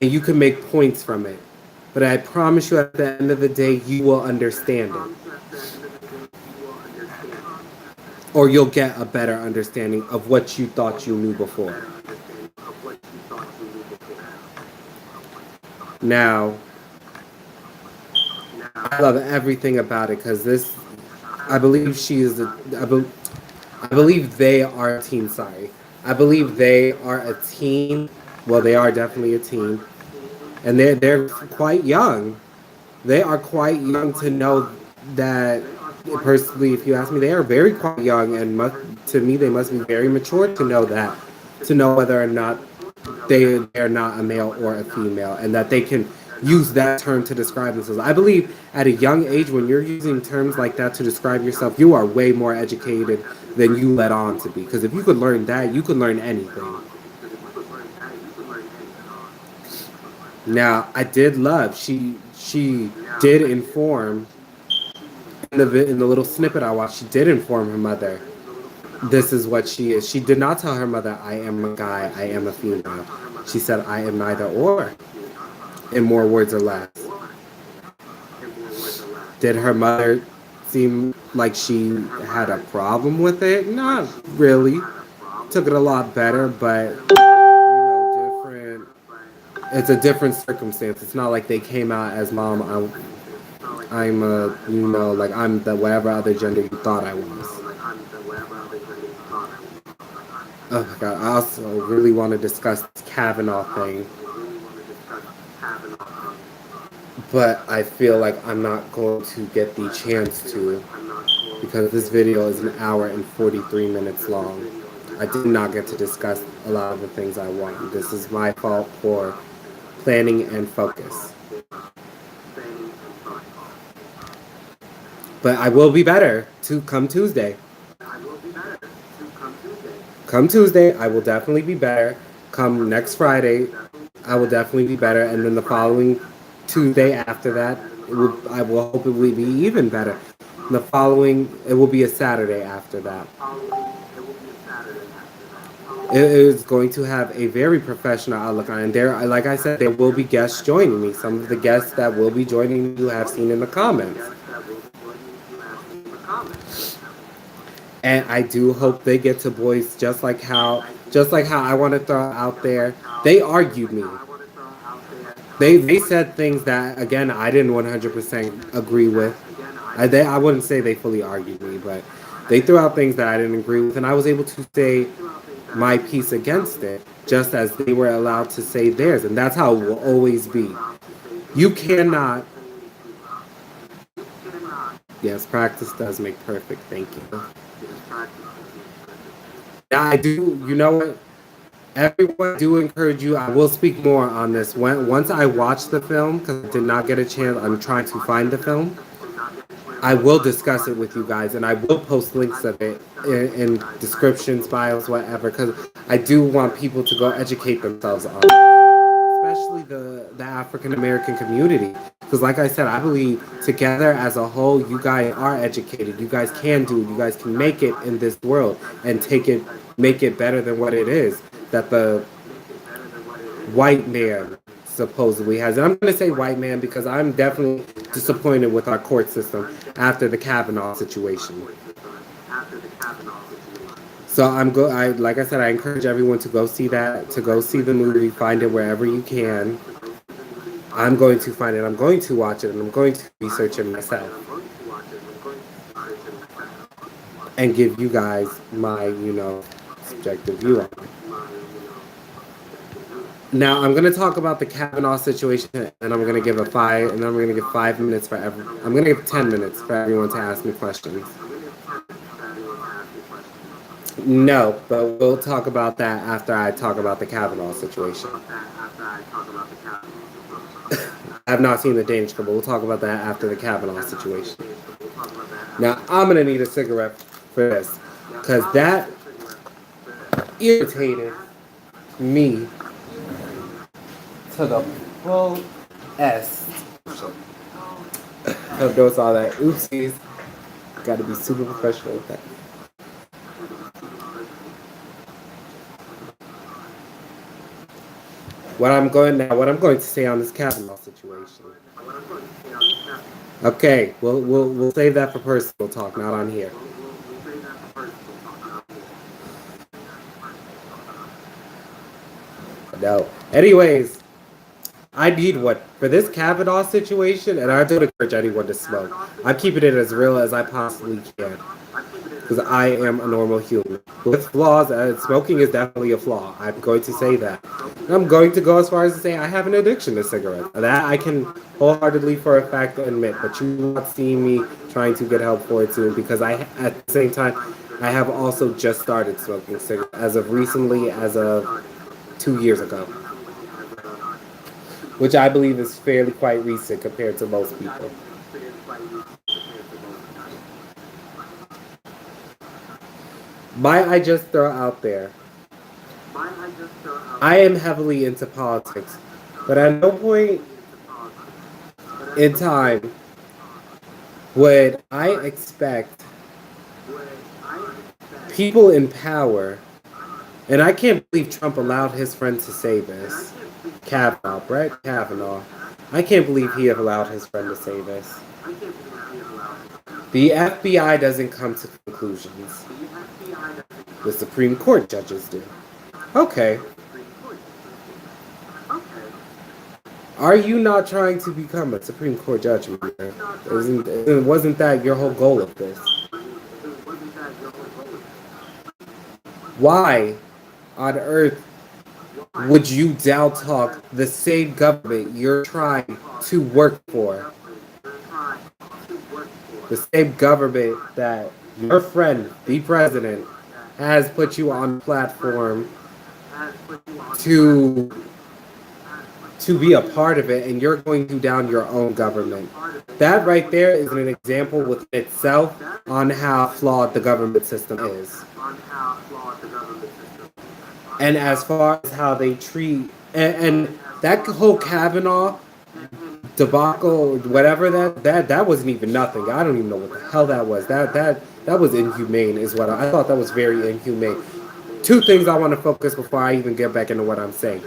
and you can make points from it. But I promise you, at the end of the day, you will understand it. Or you'll get a better understanding of what you thought you knew before. Now, I love everything about it because this, I believe she is, I believe they are a teen, sorry. I believe they are a teen. Well, they are definitely a teen. And they're quite young. They are quite young to know that, personally, if you ask me, they are very quite young, and to me, they must be very mature to know that, to know whether or not they're not a male or a female, and that they can use that term to describe themselves. I believe at a young age, when you're using terms like that to describe yourself, you are way more educated than you let on to be. Because if you could learn that, you could learn anything. Now, I did love she did inform in the little snippet I watched. She did inform her mother. This is what she is. She did not tell her mother, "I am a guy. I am a female." She said, "I am neither or." In more words or less. Did her mother seem like she had a problem with it? Not really. Took it a lot better, but different. It's a different circumstance. It's not like they came out as mom. I'm a, like I'm the whatever other gender you thought I was. Oh my god! I also really want to discuss this Kavanaugh thing, but I feel like I'm not going to get the chance to because this video is an hour and 43 minutes long. I did not get to discuss a lot of the things I want. This is my fault for planning and focus. But I will be better to come Tuesday. Come Tuesday, I will definitely be better. Come next Friday, I will definitely be better. And then the following Tuesday after that, I will hopefully be even better. And the following, it will be a Saturday after that. It is going to have a very professional outlook on it. There, like I said, there will be guests joining me. Some of the guests that will be joining me you have seen in the comments. And I do hope they get to voice just like how I want to throw out there. They argued me. They said things that again I didn't 100% agree with. I wouldn't say they fully argued me, but they threw out things that I didn't agree with, and I was able to say my piece against it, just as they were allowed to say theirs, and that's how it will always be. You cannot. Yes, practice does make perfect. Thank you. I do. You know what? Everyone, do encourage you. I will speak more on this once I watch the film because I did not get a chance. I'm trying to find the film. I will discuss it with you guys, and I will post links of it in descriptions, bios, whatever, because I do want people to go educate themselves on it, especially the African American community. Because, like I said, I believe together as a whole, you guys are educated. You guys can do it. You guys can make it in this world and make it better than what it is that the white man supposedly has. And I'm going to say white man because I'm definitely disappointed with our court system after the Kavanaugh situation. So like I said, I encourage everyone to go see that, to go see the movie, find it wherever you can. I'm going to find it. I'm going to watch it, and I'm going to research it myself and give you guys my, subjective view on it. Now I'm gonna talk about the Kavanaugh situation, and I'm gonna give 5 minutes for I'm gonna give 10 minutes for everyone to ask me questions. No, but we'll talk about that after I talk about the Kavanaugh situation. I have not seen the Danish Girl, but we'll talk about that after the Kavanaugh situation. Now I'm gonna need a cigarette for this, because that irritated me to the full S. I hope those all that. Oopsies. Gotta be super professional with that. What I'm going to say on this Kavanaugh situation. Okay, we'll save that for personal talk, not on here. No. Anyways, I need one for this Kavanaugh situation, and I don't encourage anyone to smoke. I'm keeping it as real as I possibly can, because I am a normal human with flaws. Smoking is definitely a flaw. I'm going to say that. I'm going to go as far as to say I have an addiction to cigarettes. That I can wholeheartedly, for a fact, admit. But you will not see me trying to get help for it soon, because at the same time, I have also just started smoking cigarettes as of recently, as of 2 years ago, which I believe is fairly quite recent compared to most people. Might I just throw out there, I am heavily into politics, but at no point in time would I expect people in power, and I can't believe Trump allowed his friend to say this, Brett Kavanaugh. I can't believe he allowed his friend to say this. The FBI doesn't come to conclusions. The Supreme Court judges do. Okay. Are you not trying to become a Supreme Court judge, man? Wasn't that your whole goal of this? Why on earth would you down-talk the same government you're trying to work for? The same government that your friend, the president, has put you on the platform to be a part of it, and you're going to down your own government. That right there is an example within itself on how flawed the government system is. And as far as how they treat, and that whole Kavanaugh debacle, whatever that wasn't even nothing. I don't even know what the hell that was. That was inhumane, is what I thought. That was very inhumane. Two things I want to focus before I even get back into what I'm saying.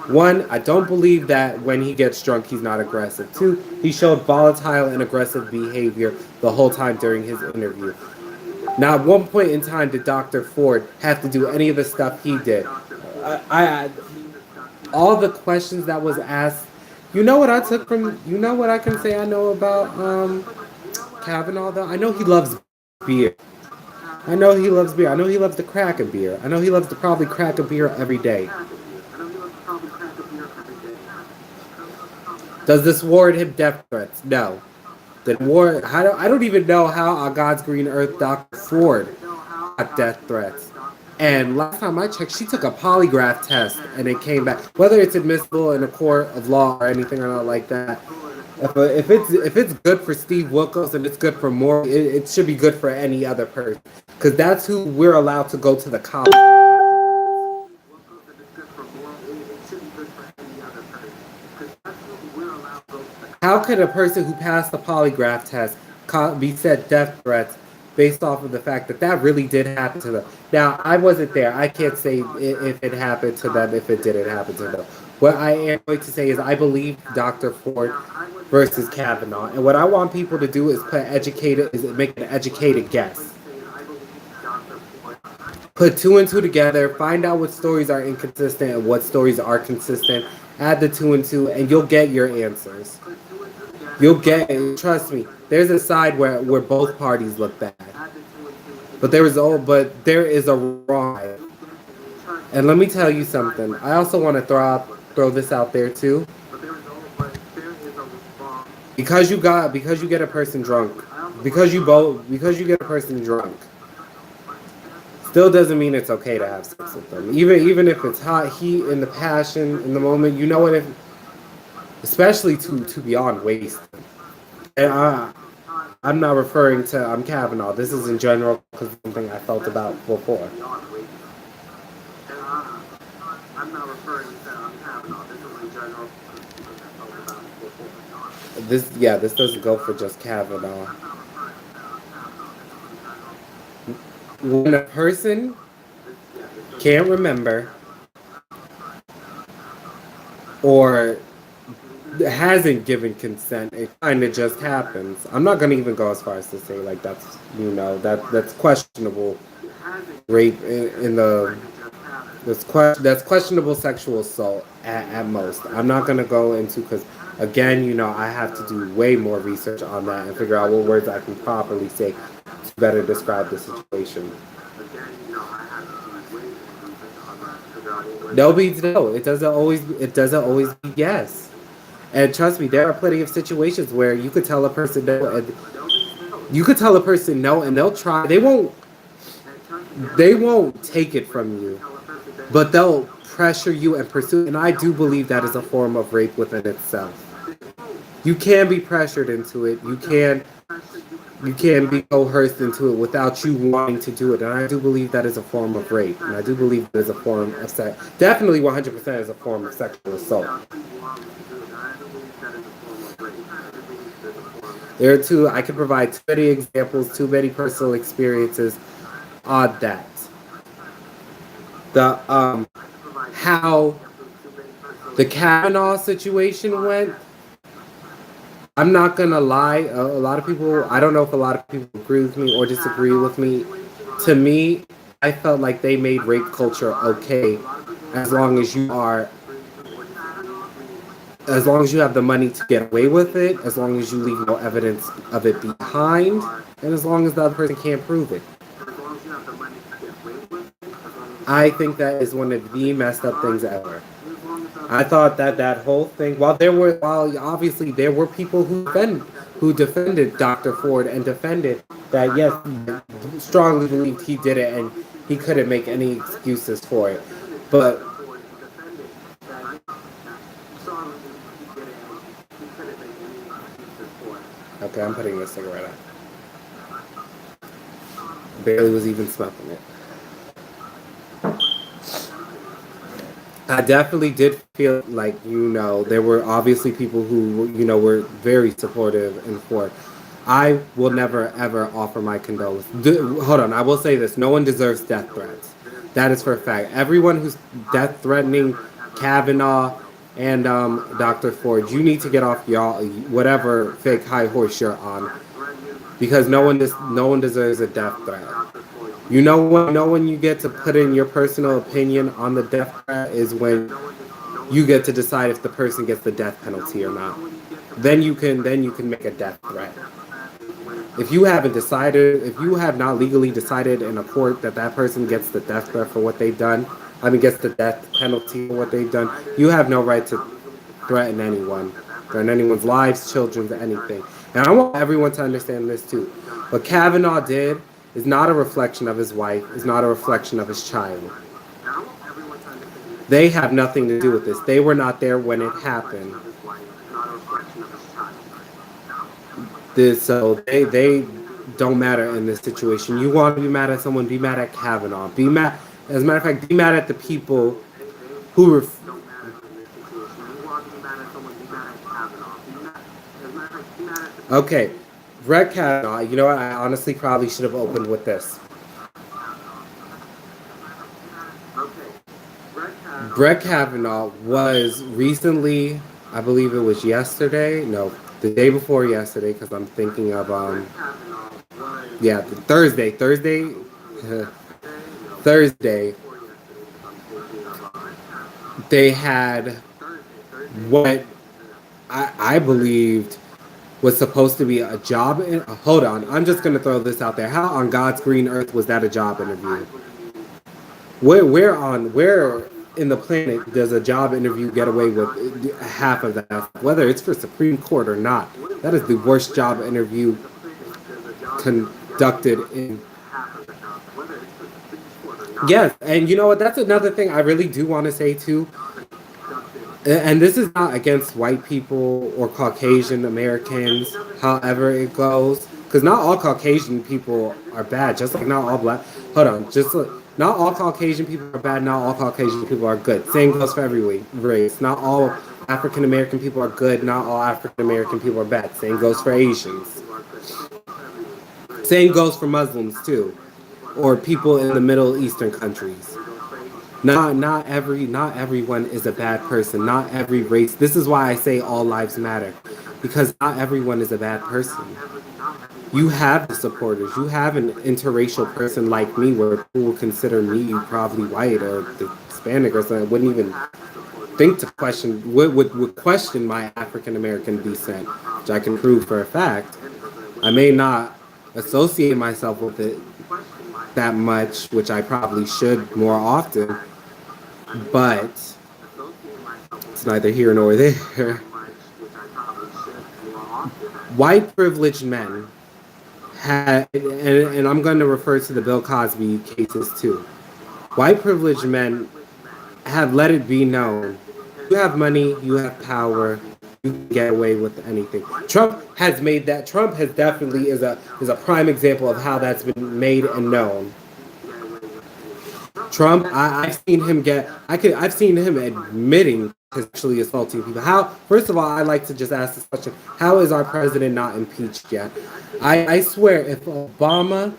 One, I don't believe that when he gets drunk, he's not aggressive. Two, he showed volatile and aggressive behavior the whole time during his interview. Now, at one point in time, did Dr. Ford have to do any of the stuff he did? All the questions that was asked. You know what I took from? You know what I can say I know about Kavanaugh though? I know he loves beer. I know he loves beer. I know he loves to crack a beer. I know he loves to probably crack a beer every day. Does this warrant him death threats? No. I don't even know how on God's green earth Dr. Ford got death threats. And last time I checked, she took a polygraph test and it came back. Whether it's admissible in a court of law or anything or not like that, if it's good for Steve Wilkos and it's good for Morgan, it should be good for any other person, because that's who we're allowed to go to the college. How could a person who passed the polygraph test be said death threats based off of the fact that that really did happen to them? Now, I wasn't there. I can't say if it happened to them, if it didn't happen to them. What I am going to say is I believe Dr. Ford versus Kavanaugh. And what I want people to do is make an educated guess. Put two and two together, find out what stories are inconsistent and what stories are consistent, add the two and two, and you'll get your answers. You'll get it. Trust me. There's a side where both parties look bad, but there is a wrong side. And let me tell you something. I also want to throw this out there too. Because you get a person drunk, because you get a person drunk, still doesn't mean it's okay to have sex with them. Even if it's hot heat in the passion in the moment, you know what? Especially to beyond waste. And I'm not referring to Kavanaugh. This is in general because it's something I felt about before. This doesn't go for just Kavanaugh. When a person can't remember or hasn't given consent, it kind of just happens. I'm not gonna even go as far as to say like that's questionable rape in the that's questionable sexual assault at most. I'm not gonna go into because again, I have to do way more research on that and figure out what words I can properly say to better describe the situation. No means no. It doesn't always be yes. And trust me, there are plenty of situations where you could tell a person no, and you could tell a person no, and they'll try. They won't take it from you, but they'll pressure you and pursue. And I do believe that is a form of rape within itself. You can be pressured into it. You can be coerced into it without you wanting to do it. And I do believe that is a form of rape. And I do believe that is a form of sex. Definitely 100% is a form of sexual assault. There are two, I can provide too many examples, too many personal experiences on that. The how the Kavanaugh situation went, I'm not gonna lie. A lot of people, I don't know if a lot of people agree with me or disagree with me. To me, I felt like they made rape culture okay, as long as you have the money to get away with it, as long as you leave no evidence of it behind, and as long as the other person can't prove it. I think that is one of the messed up things ever. I thought that whole thing, while obviously there were people who defended Dr. Ford and defended that yes, strongly believed he did it and he couldn't make any excuses for it. But okay, I'm putting this cigarette out. Barely was even smoking it. I definitely did feel like, there were obviously people who, were very supportive and for. I will never, ever offer my condolences. Hold on, I will say this. No one deserves death threats. That is for a fact. Everyone who's death threatening Kavanaugh and Dr. Ford, you need to get off y'all whatever fake high horse you're on, because no one deserves a death threat. When you get to put in your personal opinion on the death threat is when you get to decide if the person gets the death penalty or not. Then you can make a death threat. If you have not legally decided in a court that that person gets the death threat for what they've done, gets the death penalty for what they've done, you have no right to threaten anyone's lives, children's, anything. And I want everyone to understand this too. What Kavanaugh did is not a reflection of his wife, is not a reflection of his child. They have nothing to do with this. They were not there when it happened. So they don't matter in this situation. You want to be mad at someone, be mad at Kavanaugh. Be mad, as a matter of fact, be mad at the people who Okay, Brett Kavanaugh. You know what? I honestly probably should have opened with this. Brett Kavanaugh was recently, I believe it was yesterday. No, the day before yesterday, because I'm thinking of yeah, Thursday. They had what I believed was supposed to be a job. Hold on, I'm just gonna throw this out there. How on God's green earth was that a job interview? Where in the planet does a job interview get away with half of that? Whether it's for Supreme Court or not, that is the worst job interview conducted in. Yes, and you know what? That's another thing I really do want to say too. And this is not against white people or Caucasian Americans, however it goes, because not all Caucasian people are bad. Just like not all black. Hold on, just like not all Caucasian people are bad. Not all Caucasian people are good. Same goes for every race. Not all African American people are good. Not all African American people are bad. Same goes for Asians. Same goes for Muslims too, or people in the Middle Eastern countries. Not everyone is a bad person. Not every race. This is why I say all lives matter, because not everyone is a bad person. You have the supporters. You have an interracial person like me, where people will consider me probably white or the Hispanic or something. Wouldn't even think to question would question my African American descent, which I can prove for a fact. I may not associate myself with it that much, which I probably should more often, but it's neither here nor there. White privileged men had, and I'm going to refer to the Bill Cosby cases too. White privileged men have let it be known: you have money, you have power, you can get away with anything. Trump has made that. Trump has definitely is a prime example of how that's been made and known. Trump, I've seen him I've seen him admitting to sexually assaulting people. How? First of all, I like to just ask this question: how is our president not impeached yet? I swear, if Obama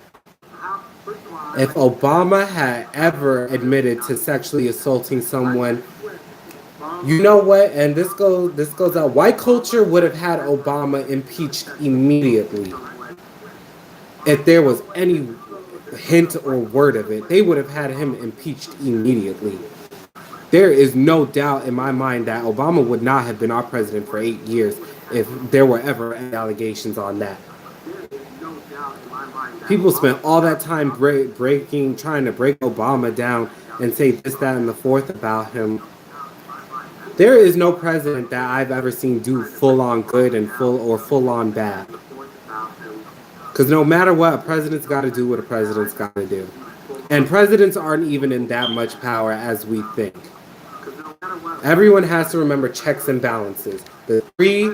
had ever admitted to sexually assaulting someone, you know what? And this goes out. White culture would have had Obama impeached immediately if there was any hint or word of it. They would have had him impeached immediately. There is no doubt in my mind that Obama would not have been our president for 8 years if there were ever any allegations on that. People spent all that time trying to break Obama down and say this, that, and the fourth about him. There is no president that I've ever seen do full on good and full on bad. Because no matter what, a president's got to do what a president's got to do. And presidents aren't even in that much power as we think. Everyone has to remember checks and balances. The three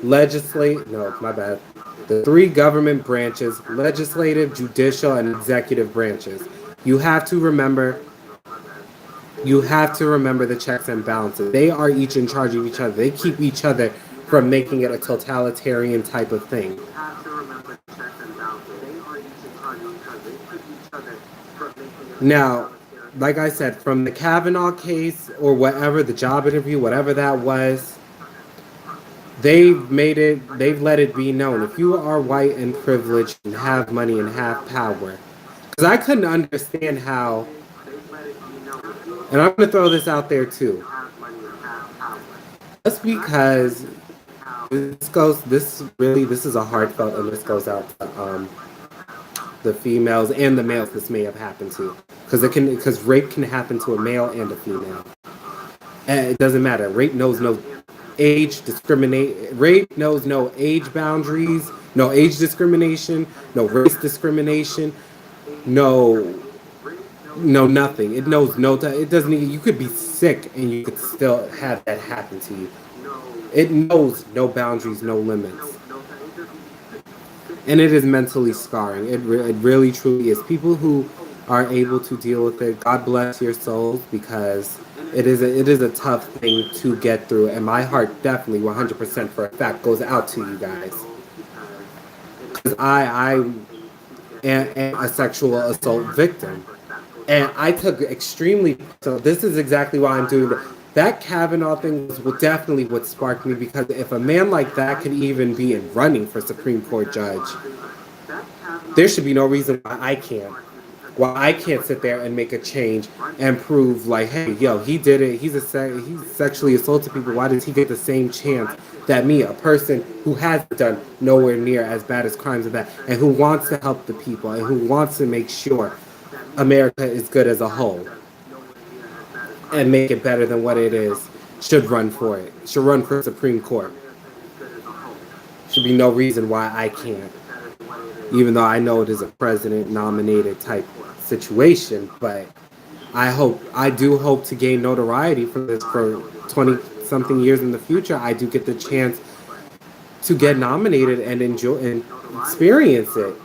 no, my bad. The three government branches: legislative, judicial, and executive branches. You have to remember you have to remember the checks and balances. They are each in charge of each other. They keep each other from making it a totalitarian type of thing. Now, like I said, from the Kavanaugh case or whatever, the job interview, whatever that was, they've let it be known. If you are white and privileged and have money and have power, because I couldn't understand how, and I'm going to throw this out there too, just because this is a heartfelt, and this goes out to the females and the males this may have happened to, because rape can happen to a male and a female, and it doesn't matter. Rape knows no rape knows no age boundaries, no age discrimination, no race discrimination, no nothing. It knows it doesn't even, you could be sick and you could still have that happen to you. It knows no boundaries, no limits. And it is mentally scarring. It really truly is. People who are able to deal with it, God bless your souls, because it is a tough thing to get through. And my heart definitely 100% for a fact goes out to you guys. because am a sexual assault victim. And I took extremely, so this is exactly why I'm doing that. That Kavanaugh thing was definitely what sparked me, because if a man like that could even be in running for Supreme Court judge, there should be no reason why I can't. Why I can't sit there and make a change and prove like, hey, yo, he did it. He's sexually assaulted people. Why does he get the same chance that me, a person who has done nowhere near as bad as crimes of that, and who wants to help the people and who wants to make sure America is good as a whole and make it better than what it is, should run for it. Should run for Supreme Court. Should be no reason why I can't. Even though I know it is a president nominated type situation, but I do hope to gain notoriety for this for 20 something years in the future. I do get the chance to get nominated and enjoy and experience it.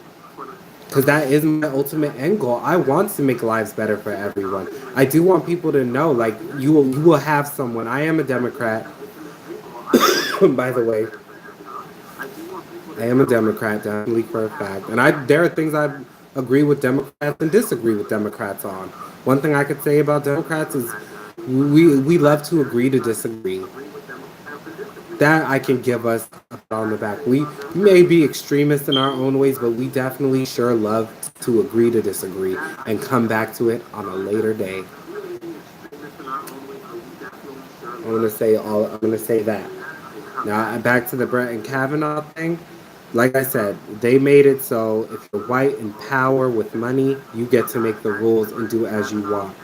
Because that is my ultimate end goal. I want to make lives better for everyone. I do want people to know, like, you will have someone. I am a Democrat, by the way. I am a Democrat, definitely for a fact. And there are things I agree with Democrats and disagree with Democrats on. One thing I could say about Democrats is we love to agree to disagree. That I can give us a pat on the back. We may be extremists in our own ways, but we definitely sure love to agree to disagree and come back to it on a later day. I'm gonna say that. Now back to the Brett and Kavanaugh thing. Like I said, they made it so if you're white in power with money, you get to make the rules and do as you want.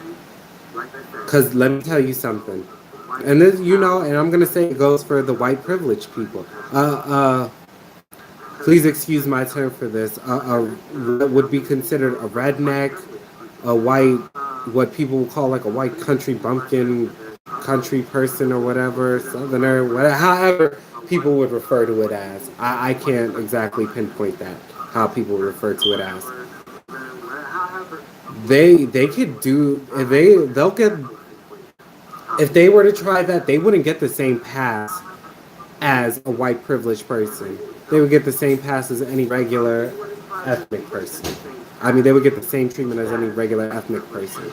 Because let me tell you something. And this, and I'm gonna say it goes for the white privileged people. Please excuse my term for this. What would be considered a redneck, a white, what people would call like a white country bumpkin, country person or whatever, southerner, whatever, however people would refer to it as. I can't exactly pinpoint that, how people refer to it as. They could do, they'll get, if they were to try that, they wouldn't get the same pass as a white privileged person. They would get the same pass as any regular ethnic person. I mean, they would get the same treatment as any regular ethnic person,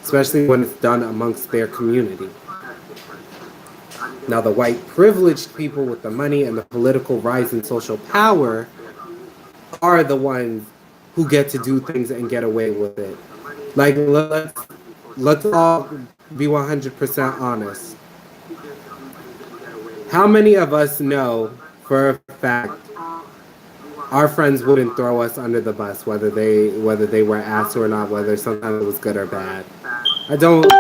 especially when it's done amongst their community. Now, the white privileged people with the money and the political rise and social power are the ones who get to do things and get away with it. Like, let's all be 100% honest. How many of us know for a fact our friends wouldn't throw us under the bus, whether they were asked or not, whether sometimes it was good or bad? I don't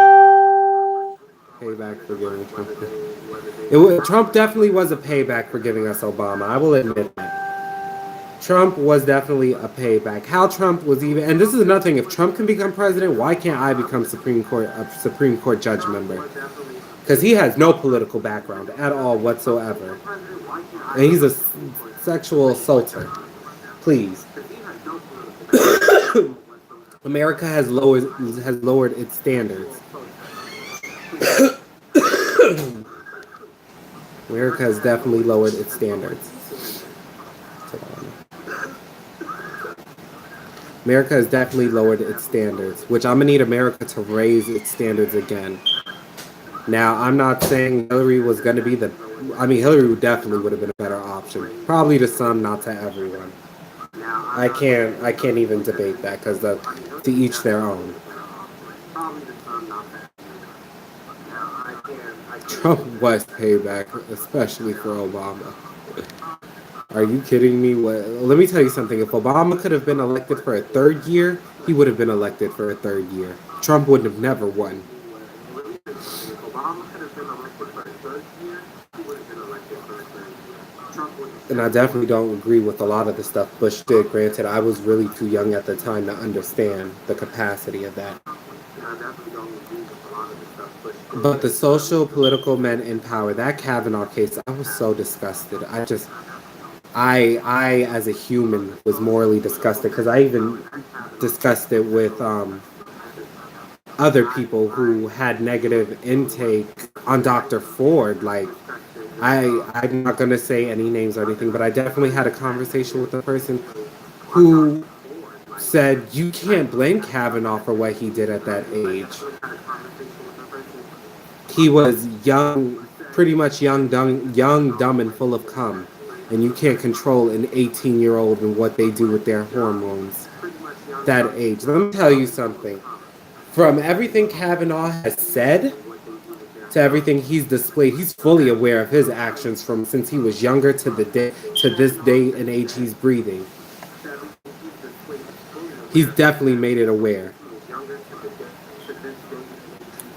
payback for giving Trump. Trump definitely was a payback for giving us Obama. I will admit that. Trump was definitely a payback. How Trump was even, and this is another thing. If Trump can become president, why can't I become a Supreme Court judge member? Because he has no political background at all whatsoever, and he's a sexual assaulter. Please, America has lowered its standards. America has definitely lowered its standards. America has definitely lowered its standards, which I'm gonna need America to raise its standards again. Now, I'm not saying Hillary was gonna be Hillary definitely would have been a better option. Probably to some, not to everyone. I can't even debate that because to each their own. Trump was payback, especially for Obama. Are you kidding me? Let me tell you something. If Obama could have been elected for a third year, he would have been elected for a third year. Trump would have never won. And I definitely don't agree with a lot of the stuff Bush did. Granted, I was really too young at the time to understand the capacity of that. But the social, political men in power, that Kavanaugh case, I was so disgusted. I as a human was morally disgusted because I even discussed it with other people who had negative intake on Dr. Ford. Like, I'm not gonna say any names or anything, but I definitely had a conversation with a person who said you can't blame Kavanaugh for what he did at that age. He was young, pretty much young, dumb, and full of cum, and you can't control an 18-year-old and what they do with their hormones. That age. Let me tell you something. From everything Kavanaugh has said to everything he's displayed, he's fully aware of his actions from since he was younger to the day to this day and age he's breathing. He's definitely made it aware.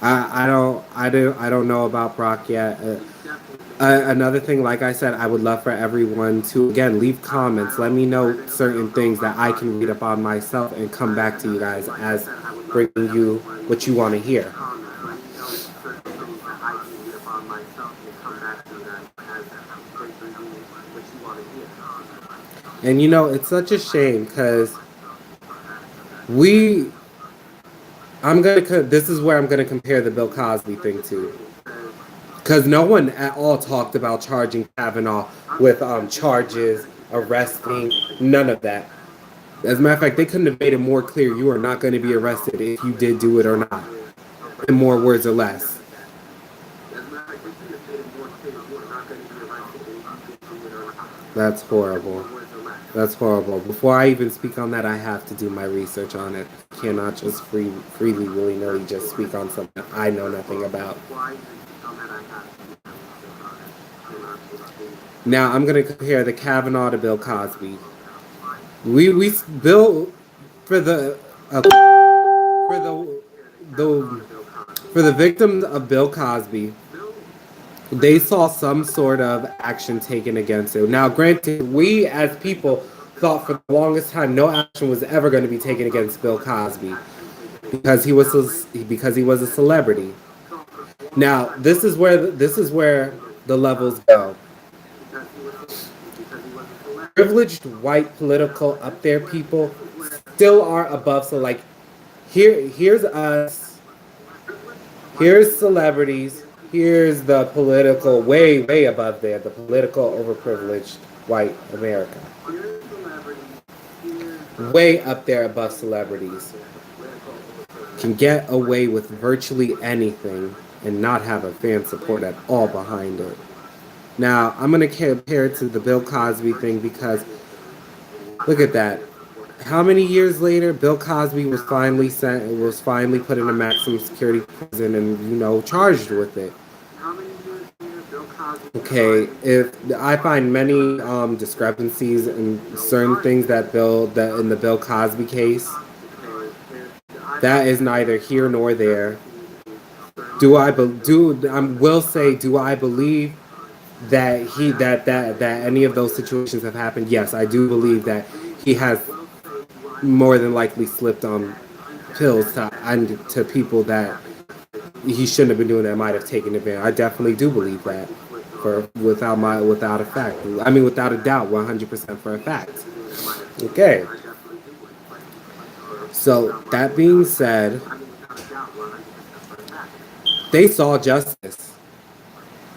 I don't know about Brock yet. Another thing, like I said, I would love for everyone to again leave comments. Let me know certain things that I can read up on myself and come back to you guys as bringing you what you want to hear. And you know, it's such a shame because we. I'm gonna. This is where I'm gonna compare the Bill Cosby thing to, because no one at all talked about charging Kavanaugh with charges, arresting, none of that. As a matter of fact, they couldn't have made it more clear you are not going to be arrested if you did do it or not, in more words or less. That's horrible. That's horrible. Before I even speak on that, I have to do my research on it. I cannot just freely, willy-nilly just speak on something I know nothing about. Now, I'm going to compare the Kavanaugh to Bill Cosby. Bill, for the, for for the victims of Bill Cosby, they saw some sort of action taken against it. Now, granted, we as people thought for the longest time no action was ever going to be taken against Bill Cosby because he was a celebrity. Now, this is where the levels go. Privileged white political up there people still are above. So, like, here's us. Here's celebrities. Here's the political way above there, the political overprivileged white America. Way up there above celebrities. Can get away with virtually anything and not have a fan support at all behind it. Now, I'm going to compare it to the Bill Cosby thing because look at that. How many years later, Bill Cosby was finally put in a maximum security prison and, charged with it. Okay, if I find many discrepancies in certain things that in the Bill Cosby case, that is neither here nor there. Do I believe that any of those situations have happened? Yes, I do believe that he has more than likely slipped on pills to people that he shouldn't have been doing that might have taken advantage. I definitely do believe that without a fact. I mean, without a doubt, 100% for a fact. Okay. So that being said, they saw justice.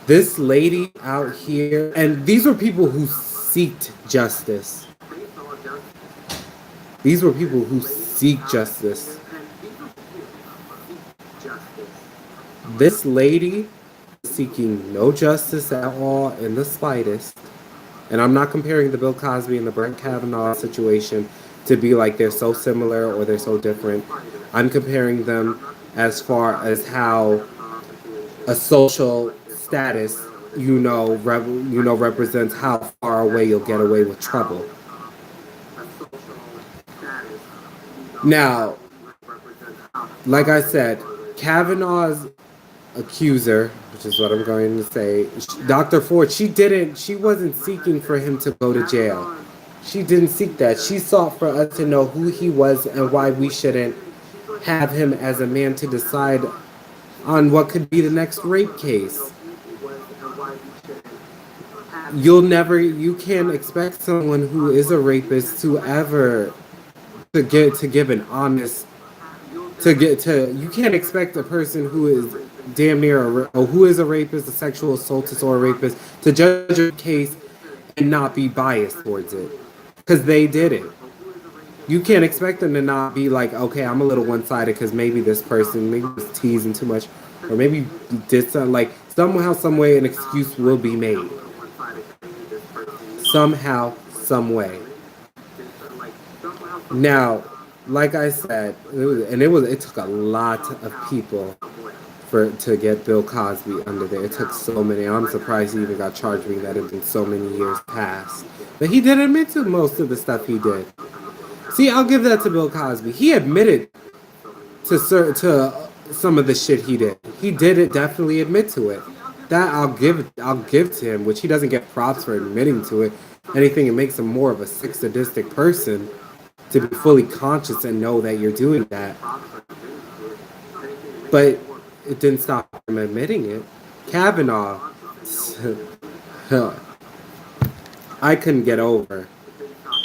This lady out here, and these were people who seeked justice. These were people who seek justice. This lady seeking no justice at all in the slightest. And I'm not comparing the Bill Cosby and the Brett Kavanaugh situation to be like they're so similar or they're so different. I'm comparing them as far as how a social status, represents how far away you'll get away with trouble. Now, like I said, Kavanaugh's accuser, which is what I'm going to say, Dr. Ford, she wasn't seeking for him to go to jail. She didn't seek that. She sought for us to know who he was and why we shouldn't have him as a man to decide on what could be the next rape case. You can't expect someone who is a rapist to ever give an honest you can't expect a person who is damn near who is a rapist, a sexual assaultist, or a rapist, to judge a case and not be biased towards it, because they did it. You can't expect them to not be like, okay, I'm a little one sided because maybe this person maybe was teasing too much, or maybe did something like somehow, some way, an excuse will be made. Somehow, some way. Now, like I said, it took a lot of people for to get Bill Cosby under there. It took so many. I'm surprised he even got charged, being that it had been so many years past. But he did admit to most of the stuff he did. See, I'll give that to Bill Cosby. He admitted to some of the shit he did. He did it, definitely admit to it. That I'll give to him, which he doesn't get props for admitting to it. Anything, it makes him more of a sick, sadistic person to be fully conscious and know that you're doing that. But it didn't stop him admitting it. Kavanaugh, I couldn't get over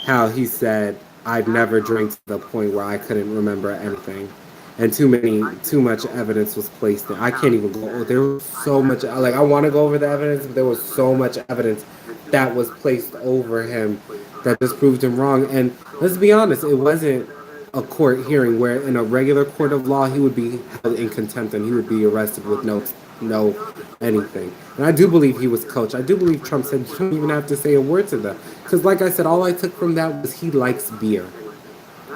how he said, I'd never drank to the point where I couldn't remember anything. And too much evidence was placed in. I can't even go. There was so much. Like, I want to go over the evidence, but there was so much evidence that was placed over him that just proved him wrong. And let's be honest, it wasn't a court hearing where in a regular court of law he would be held in contempt and he would be arrested with no anything. And I do believe he was coached. I do believe Trump said you don't even have to say a word to them. Because like I said, all I took from that was he likes beer.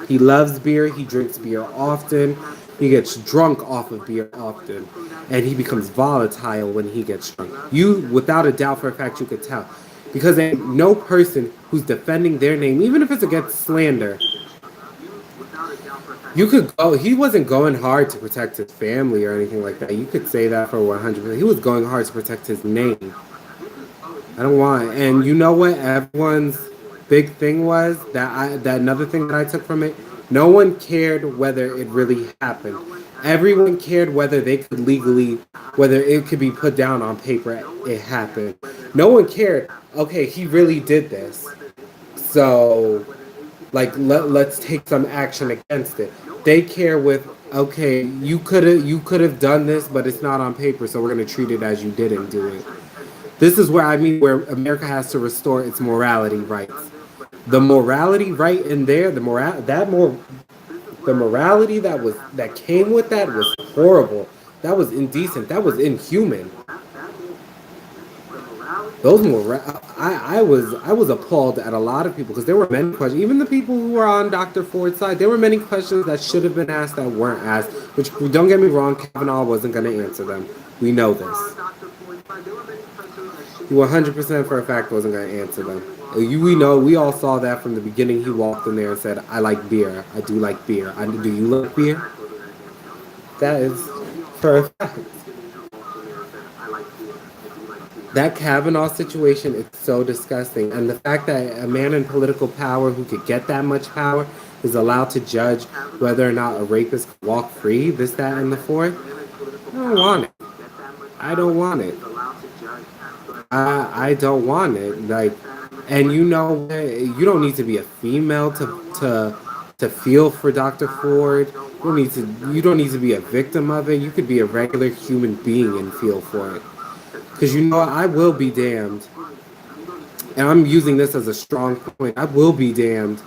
He loves beer. He drinks beer often. He gets drunk off of beer often. And he becomes volatile when he gets drunk. You, without a doubt, for a fact, you could tell. Because ain't no person who's defending their name, even if it's against slander, you could go. He wasn't going hard to protect his family or anything like that. You could say that for 100%. He was going hard to protect his name. I don't want. And you know what? Everyone's big thing was that another thing that I took from it. No one cared whether it really happened. Everyone cared whether they could legally, whether it could be put down on paper. It happened. No one cared. Okay, he really did this. So, like, let's take some action against it. They care with, okay, you could have done this, but it's not on paper, so we're gonna treat it as you didn't do it. This is where I mean where America has to restore its morality rights. The morality right in there, the morality that came with that was horrible. That was indecent. That was inhuman. Those I was appalled at a lot of people because there were many questions. Even the people who were on Dr. Ford's side, there were many questions that should have been asked that weren't asked. Which, don't get me wrong, Kavanaugh wasn't going to answer them. We know this. He 100% for a fact wasn't going to answer them. We know, we all saw that from the beginning. He walked in there and said, I like beer. I do like beer. Do you like beer? That is for a fact. That Kavanaugh situation is so disgusting. And the fact that a man in political power who could get that much power is allowed to judge whether or not a rapist can walk free, this, that, and the fourth, I don't want it. I don't want it. I don't want it. Like, and you know, you don't need to be a female to feel for Dr. Ford. You don't need to be a victim of it. You could be a regular human being and feel for it. Because you know, I will be damned, and I'm using this as a strong point. I will be damned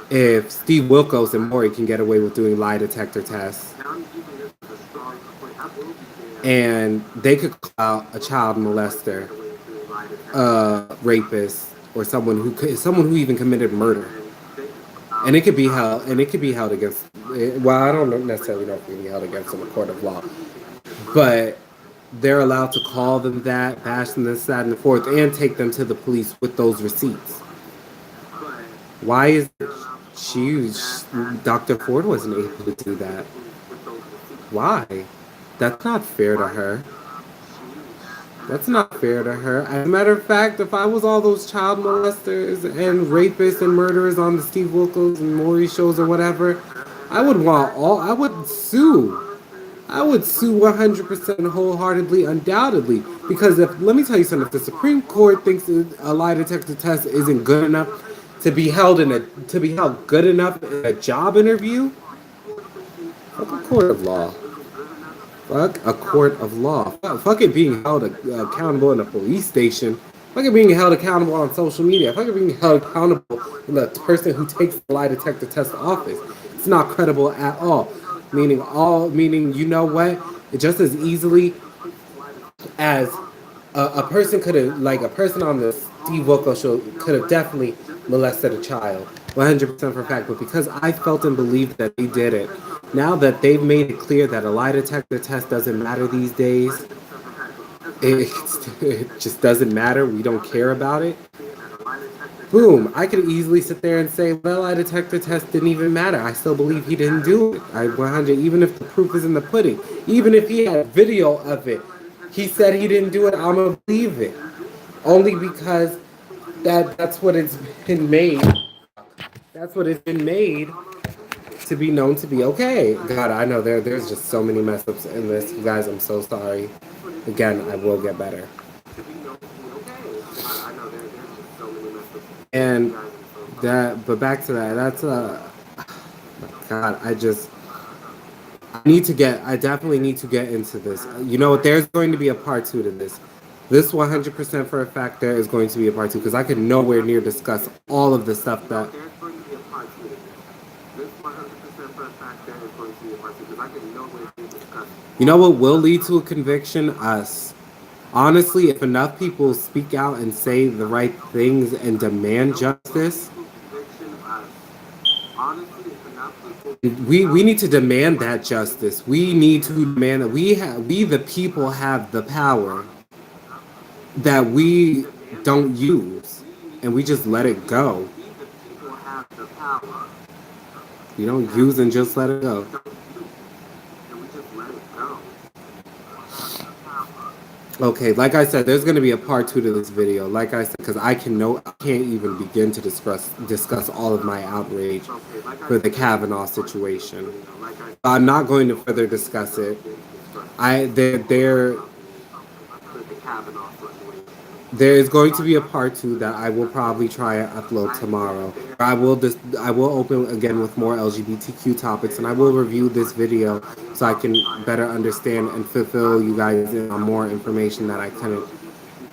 if Steve Wilkos and Maury can get away with doing lie detector tests, and they could call out a child molester, rapist, or someone who even committed murder, and it could be held against. Well, I don't necessarily know if it can be held against in a court of law, but they're allowed to call them that, bash them this, that, and the fourth, and take them to the police with those receipts. Why is Dr. Ford wasn't able to do that? Why? That's not fair to her. That's not fair to her. As a matter of fact, if I was all those child molesters and rapists and murderers on the Steve Wilkos and Maury shows or whatever, I would sue. I would sue 100% wholeheartedly, undoubtedly. Because let me tell you something, if the Supreme Court thinks a lie detector test isn't good enough to be held good enough in a job interview, fuck a court of law. Fuck a court of law. Fuck it being held accountable in a police station. Fuck it being held accountable on social media. Fuck it being held accountable in the person who takes the lie detector test office. It's not credible at all. Meaning you know what? It just as easily as a person could have, like a person on the Steve Wilkos show could have definitely molested a child, 100% for a fact. But because I felt and believed that they did it, now that they've made it clear that a lie detector test doesn't matter these days, it just doesn't matter. We don't care about it. Boom! I could easily sit there and say, well, lie detector test didn't even matter. I still believe he didn't do it. I 100, even if the proof is in the pudding, even if he had video of it, he said he didn't do it. I'm gonna believe it, only because that's what it's been made. That's what it's been made to be known to be okay. God, I know there's just so many mess ups in this. You guys, I'm so sorry. Again, I will get better. And but back to that. That's God. I definitely need to get into this. You know what? There's going to be a part two to this. This 100% for a fact there is going to be a part two because I could nowhere near discuss all of the stuff that. You know what will lead to a conviction? Us. Honestly, if enough people speak out and say the right things and demand justice, we need to demand that justice. We need to demand that we the people have the power that we don't use, and we just let it go. You don't use and just let it go. Okay, like I said, there's gonna be a part two to this video. Like I said, because I can't even begin to discuss all of my outrage for the Kavanaugh situation. I'm not going to further discuss it. There is going to be a part two that I will probably try and upload tomorrow. I will open again with more LGBTQ topics, and I will review this video so I can better understand and fulfill you guys on more information that I couldn't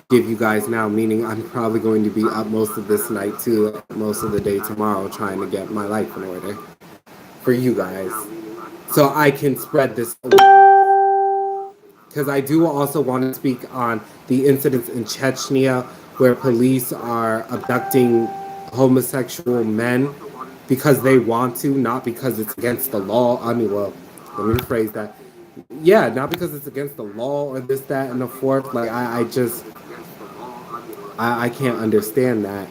give you guys now. Meaning I'm probably going to be up most of this night too, most of the day tomorrow, trying to get my life in order for you guys, so I can spread this. Because I do also want to speak on the incidents in Chechnya where police are abducting homosexual men because they want to, not because it's against the law. I mean, well, let me rephrase that. Yeah, not because it's against the law or this, that, and the fourth. Like, I can't understand that.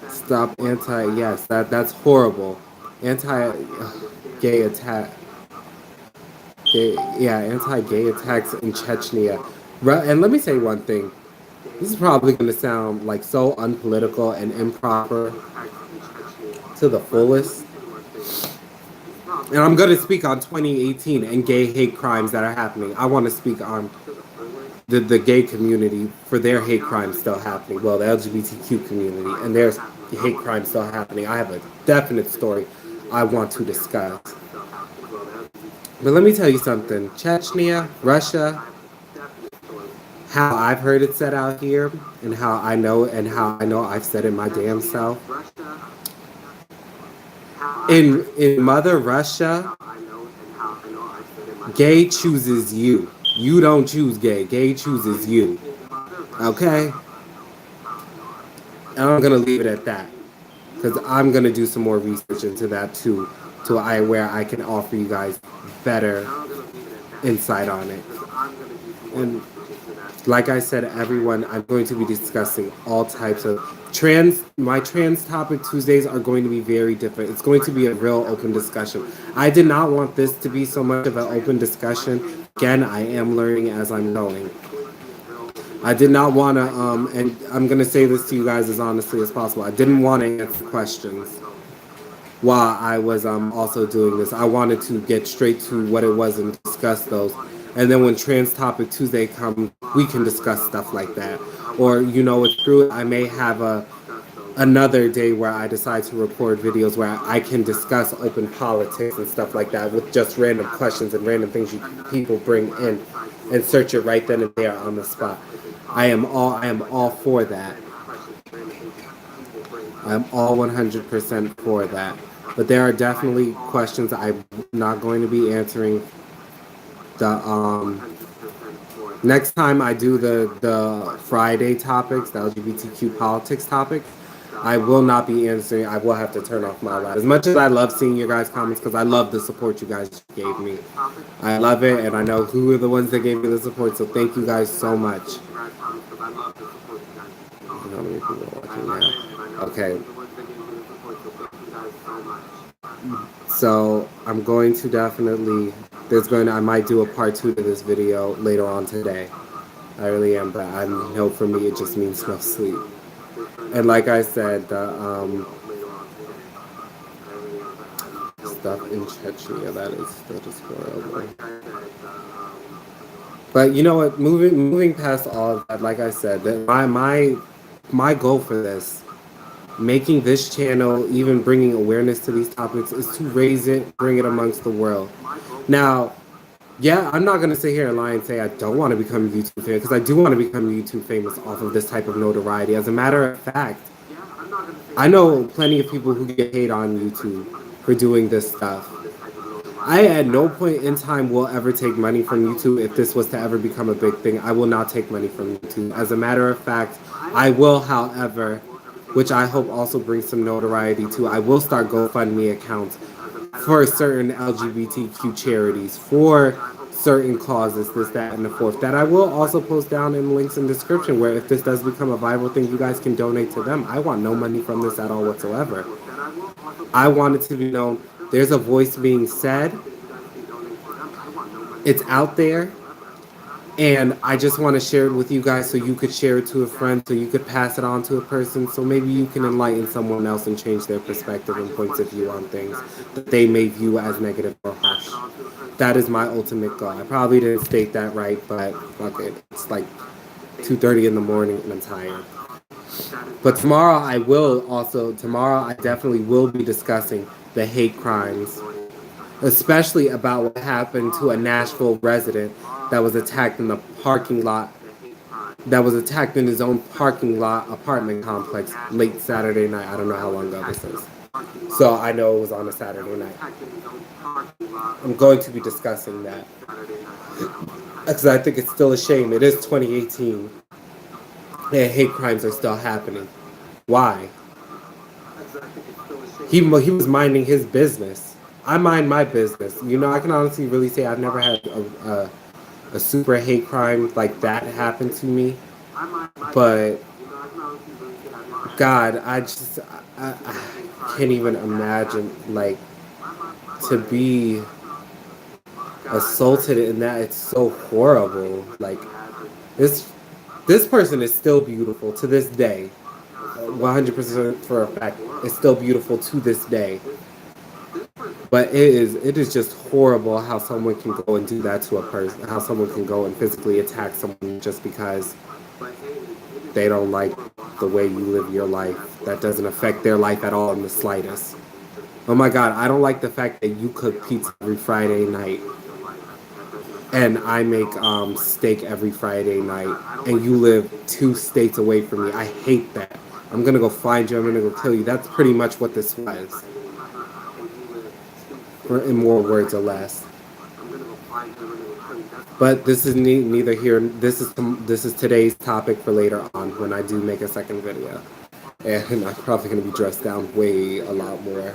Stop yes, that's horrible. Anti-gay attack. Anti-gay attacks in Chechnya. And let me say one thing. This is probably going to sound like so unpolitical and improper to the fullest. And I'm going to speak on 2018 and gay hate crimes that are happening. I want to speak on the gay community for their hate crimes still happening. Well, the LGBTQ community and their hate crimes still happening. I have a definite story I want to discuss. But let me tell you something. Chechnya, Russia, how I've heard it said out here, and how I know I've said it my damn self. In Mother Russia, gay chooses you. You don't choose gay. Gay chooses you. Okay? And I'm gonna leave it at that. Because I'm gonna do some more research into that too, where I can offer you guys better insight on it. And like I said, everyone, I'm going to be discussing all types of my trans topic Tuesdays are going to be very different. It's going to be a real open discussion. I did not want this to be so much of an open discussion. Again, I am learning as I'm going. I did not want to, and I'm going to say this to you guys as honestly as possible. I didn't want to answer questions while I was also doing this. I wanted to get straight to what it was and discuss those. And then when Trans Topic Tuesday comes, we can discuss stuff like that. Or, you know, it's true, I may have another day where I decide to record videos where I can discuss open politics and stuff like that with just random questions and random things people bring in and search it right then and there on the spot. I am all for that. I'm all 100% for that. But there are definitely questions I'm not going to be answering. The next time I do the Friday topics, the LGBTQ politics topic, I will not be answering. I will have to turn off my live. As much as I love seeing your guys' comments, because I love the support you guys gave me. I love it, and I know who are the ones that gave me the support, so thank you guys so much. How many people are watching now? Okay. So I'm going to definitely, I might do a part 2 to this video later on today. I really am, but I know for me it just means no sleep. And like I said, the stuff in Chechnya, that is horrible. But you know what? Moving past all of that, like I said, that my goal for this, making this channel, even bringing awareness to these topics, is to raise it, bring it amongst the world. Now, yeah, I'm not gonna sit here and lie and say I don't want to become YouTube famous, because I do want to become YouTube famous off of this type of notoriety. As a matter of fact, I know plenty of people who get paid on YouTube for doing this stuff. I at no point in time will ever take money from YouTube if this was to ever become a big thing. I will not take money from YouTube. As a matter of fact, I will, however, which I hope also brings some notoriety too, I will start GoFundMe accounts for certain LGBTQ charities, for certain causes, this, that, and the fourth, that I will also post down in links in the description where if this does become a viral thing, you guys can donate to them. I want no money from this at all whatsoever. I want it to be known there's a voice being said, it's out there, and I just want to share it with you guys so you could share it to a friend, so you could pass it on to a person, so maybe you can enlighten someone else and change their perspective and points of view on things that they may view as negative or harsh. That is my ultimate goal. I probably didn't state that right, but fuck it. It's like 2:30 in the morning and I'm tired. But tomorrow I definitely will be discussing the hate crimes, especially about what happened to a Nashville resident that was attacked in the parking lot, that was attacked in his own parking lot apartment complex late Saturday night. I don't know how long ago this is. So I know it was on a Saturday night. I'm going to be discussing that. Because I think it's still a shame. It is 2018. And hate crimes are still happening. Why? He was minding his business. I mind my business. You know, I can honestly really say I've never had a super hate crime like that happen to me. But God, I can't even imagine, like, to be assaulted in that. It's so horrible. Like, this person is still beautiful to this day. 100% for a fact, it's still beautiful to this day. But it is just horrible how someone can go and do that to a person. How someone can go and physically attack someone just because they don't like the way you live your life. That doesn't affect their life at all in the slightest. Oh my God, I don't like the fact that you cook pizza every Friday night and I make steak every Friday night and you live 2 states away from me. I hate that. I'm gonna go find you, I'm gonna go kill you. That's pretty much what this was. In more words or less. But this is neither here. This is today's topic for later on when I do make a second video, and I'm probably gonna be dressed down way a lot more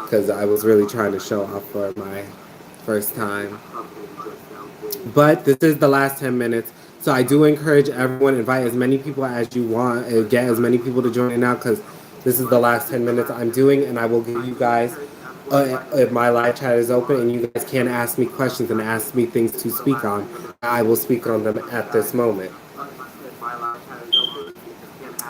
because I was really trying to show off for my first time. But this is the last 10 minutes, so I do encourage everyone, invite as many people as you want, get as many people to join in now because this is the last 10 minutes I'm doing, and I will give you guys. If my live chat is open and you guys can ask me questions and ask me things to speak on, I will speak on them at this moment.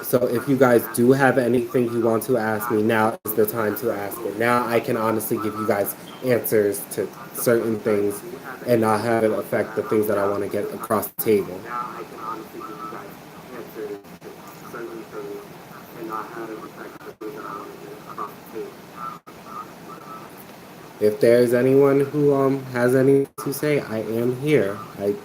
So if you guys do have anything you want to ask me, now is the time to ask it. Now I can honestly give you guys answers to certain things and not have it affect the things that I want to get across the table. If there's anyone who has anything to say, I am here. I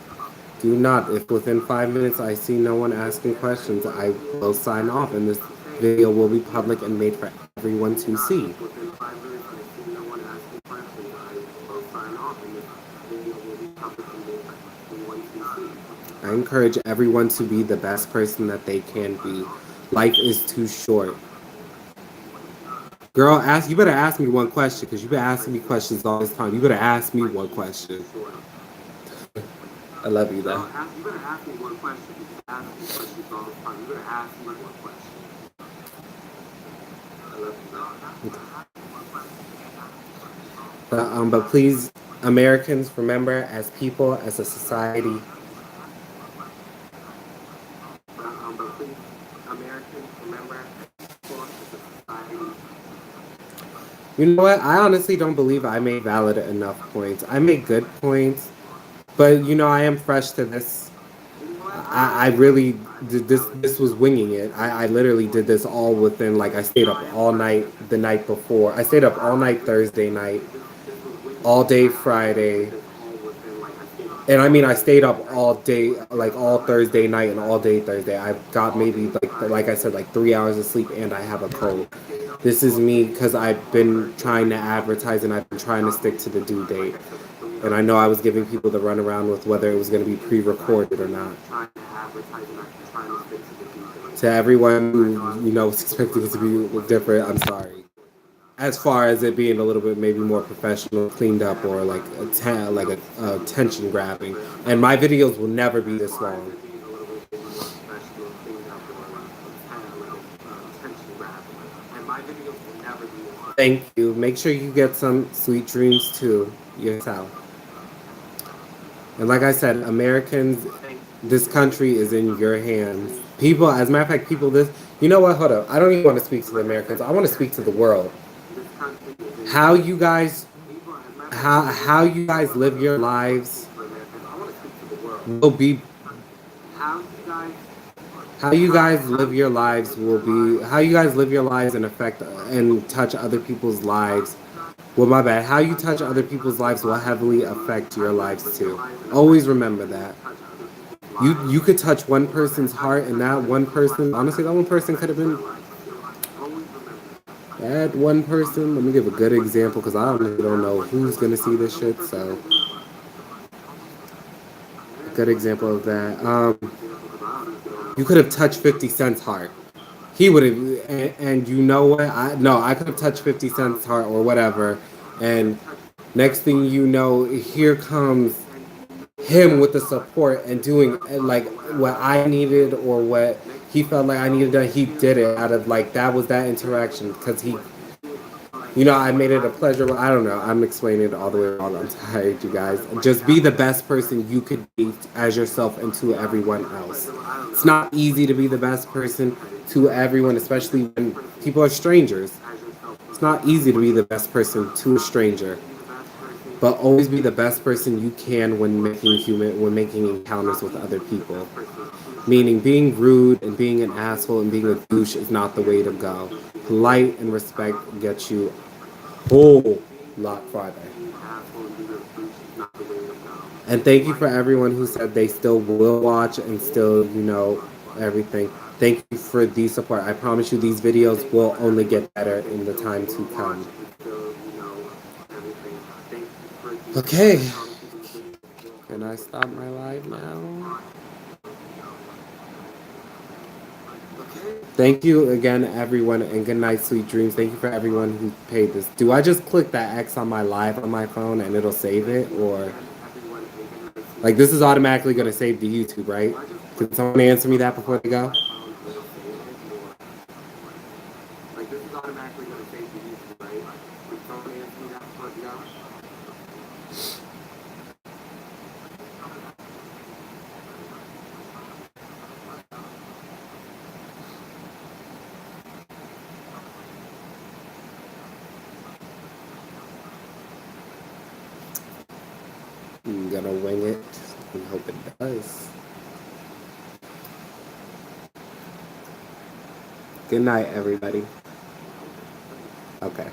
do not. If within 5 minutes I see no one asking questions, I will sign off, and this video will be public and made for everyone to see. I encourage everyone to be the best person that they can be. Life is too short. Girl, you better ask me one question, because you've been asking me questions all this time. You better ask me one question. I love you, though. You better ask me one question. You ask me questions all the time. You better ask me one question. I love you, though. But please, Americans, remember, as people, as a society. But please, Americans, remember, as people, as a society. You know what? I honestly don't believe I made valid enough points. I made good points, but I am fresh to this. I really did this. This was winging it. I literally did this all within, like, I stayed up all night the night before. I stayed up all night Thursday night, all day Friday. And I mean, I stayed up all day, like all Thursday night and all day Thursday. I got maybe, like I said, like 3 hours of sleep, and I have a cold. This is me because I've been trying to advertise, and I've been trying to stick to the due date. And I know I was giving people the runaround with whether it was going to be pre-recorded or not. To everyone who, was expecting it to be different, I'm sorry. As far as it being a little bit maybe more professional, cleaned up, or like a attention grabbing. And my videos will never be this long. Thank you. Make sure you get some sweet dreams too yourself. And like I said, Americans, this country is in your hands. People, as a matter of fact, people, you know what? Hold up. I don't even want to speak to the Americans. I want to speak to the world. How you guys live your lives will be how you guys live your lives will be how you guys live your lives and affect and touch other people's lives. Well, my bad. How you touch other people's lives will heavily affect your lives too. Always remember that. You could touch one person's heart, and that one person, honestly, that one person could have been that one person. Let me give a good example, because I don't know who's gonna see this shit. So, a good example of that. You could have touched 50 Cent's heart. He would have, and you know what? I could have touched 50 Cent's heart or whatever, and next thing you know, here comes him with the support and doing like what I needed or what he felt like I needed done. He did it out of like that was that interaction, because he, I made it a pleasure. I don't know. I'm explaining it all the way wrong. I'm tired, you guys. Just be the best person you could be as yourself and to everyone else. It's not easy to be the best person to everyone, especially when people are strangers. It's not easy to be the best person to a stranger. But always be the best person you can when making encounters with other people. Meaning, being rude and being an asshole and being a douche is not the way to go. Polite and respect gets you a whole lot farther. And thank you for everyone who said they still will watch and still, everything. Thank you for the support. I promise you these videos will only get better in the time to come. Okay. Can I stop my live now? Thank you again, everyone, and good night, sweet dreams. Thank you for everyone who paid this. Do I just click that X on my live on my phone and it'll save it? Or, like, this is automatically going to save to YouTube, right? Can someone answer me that before they go? Like, this is automatically going to save to YouTube, right? Can someone answer me that before they go? I'm gonna wing it and hope it does. Good night, everybody. Okay.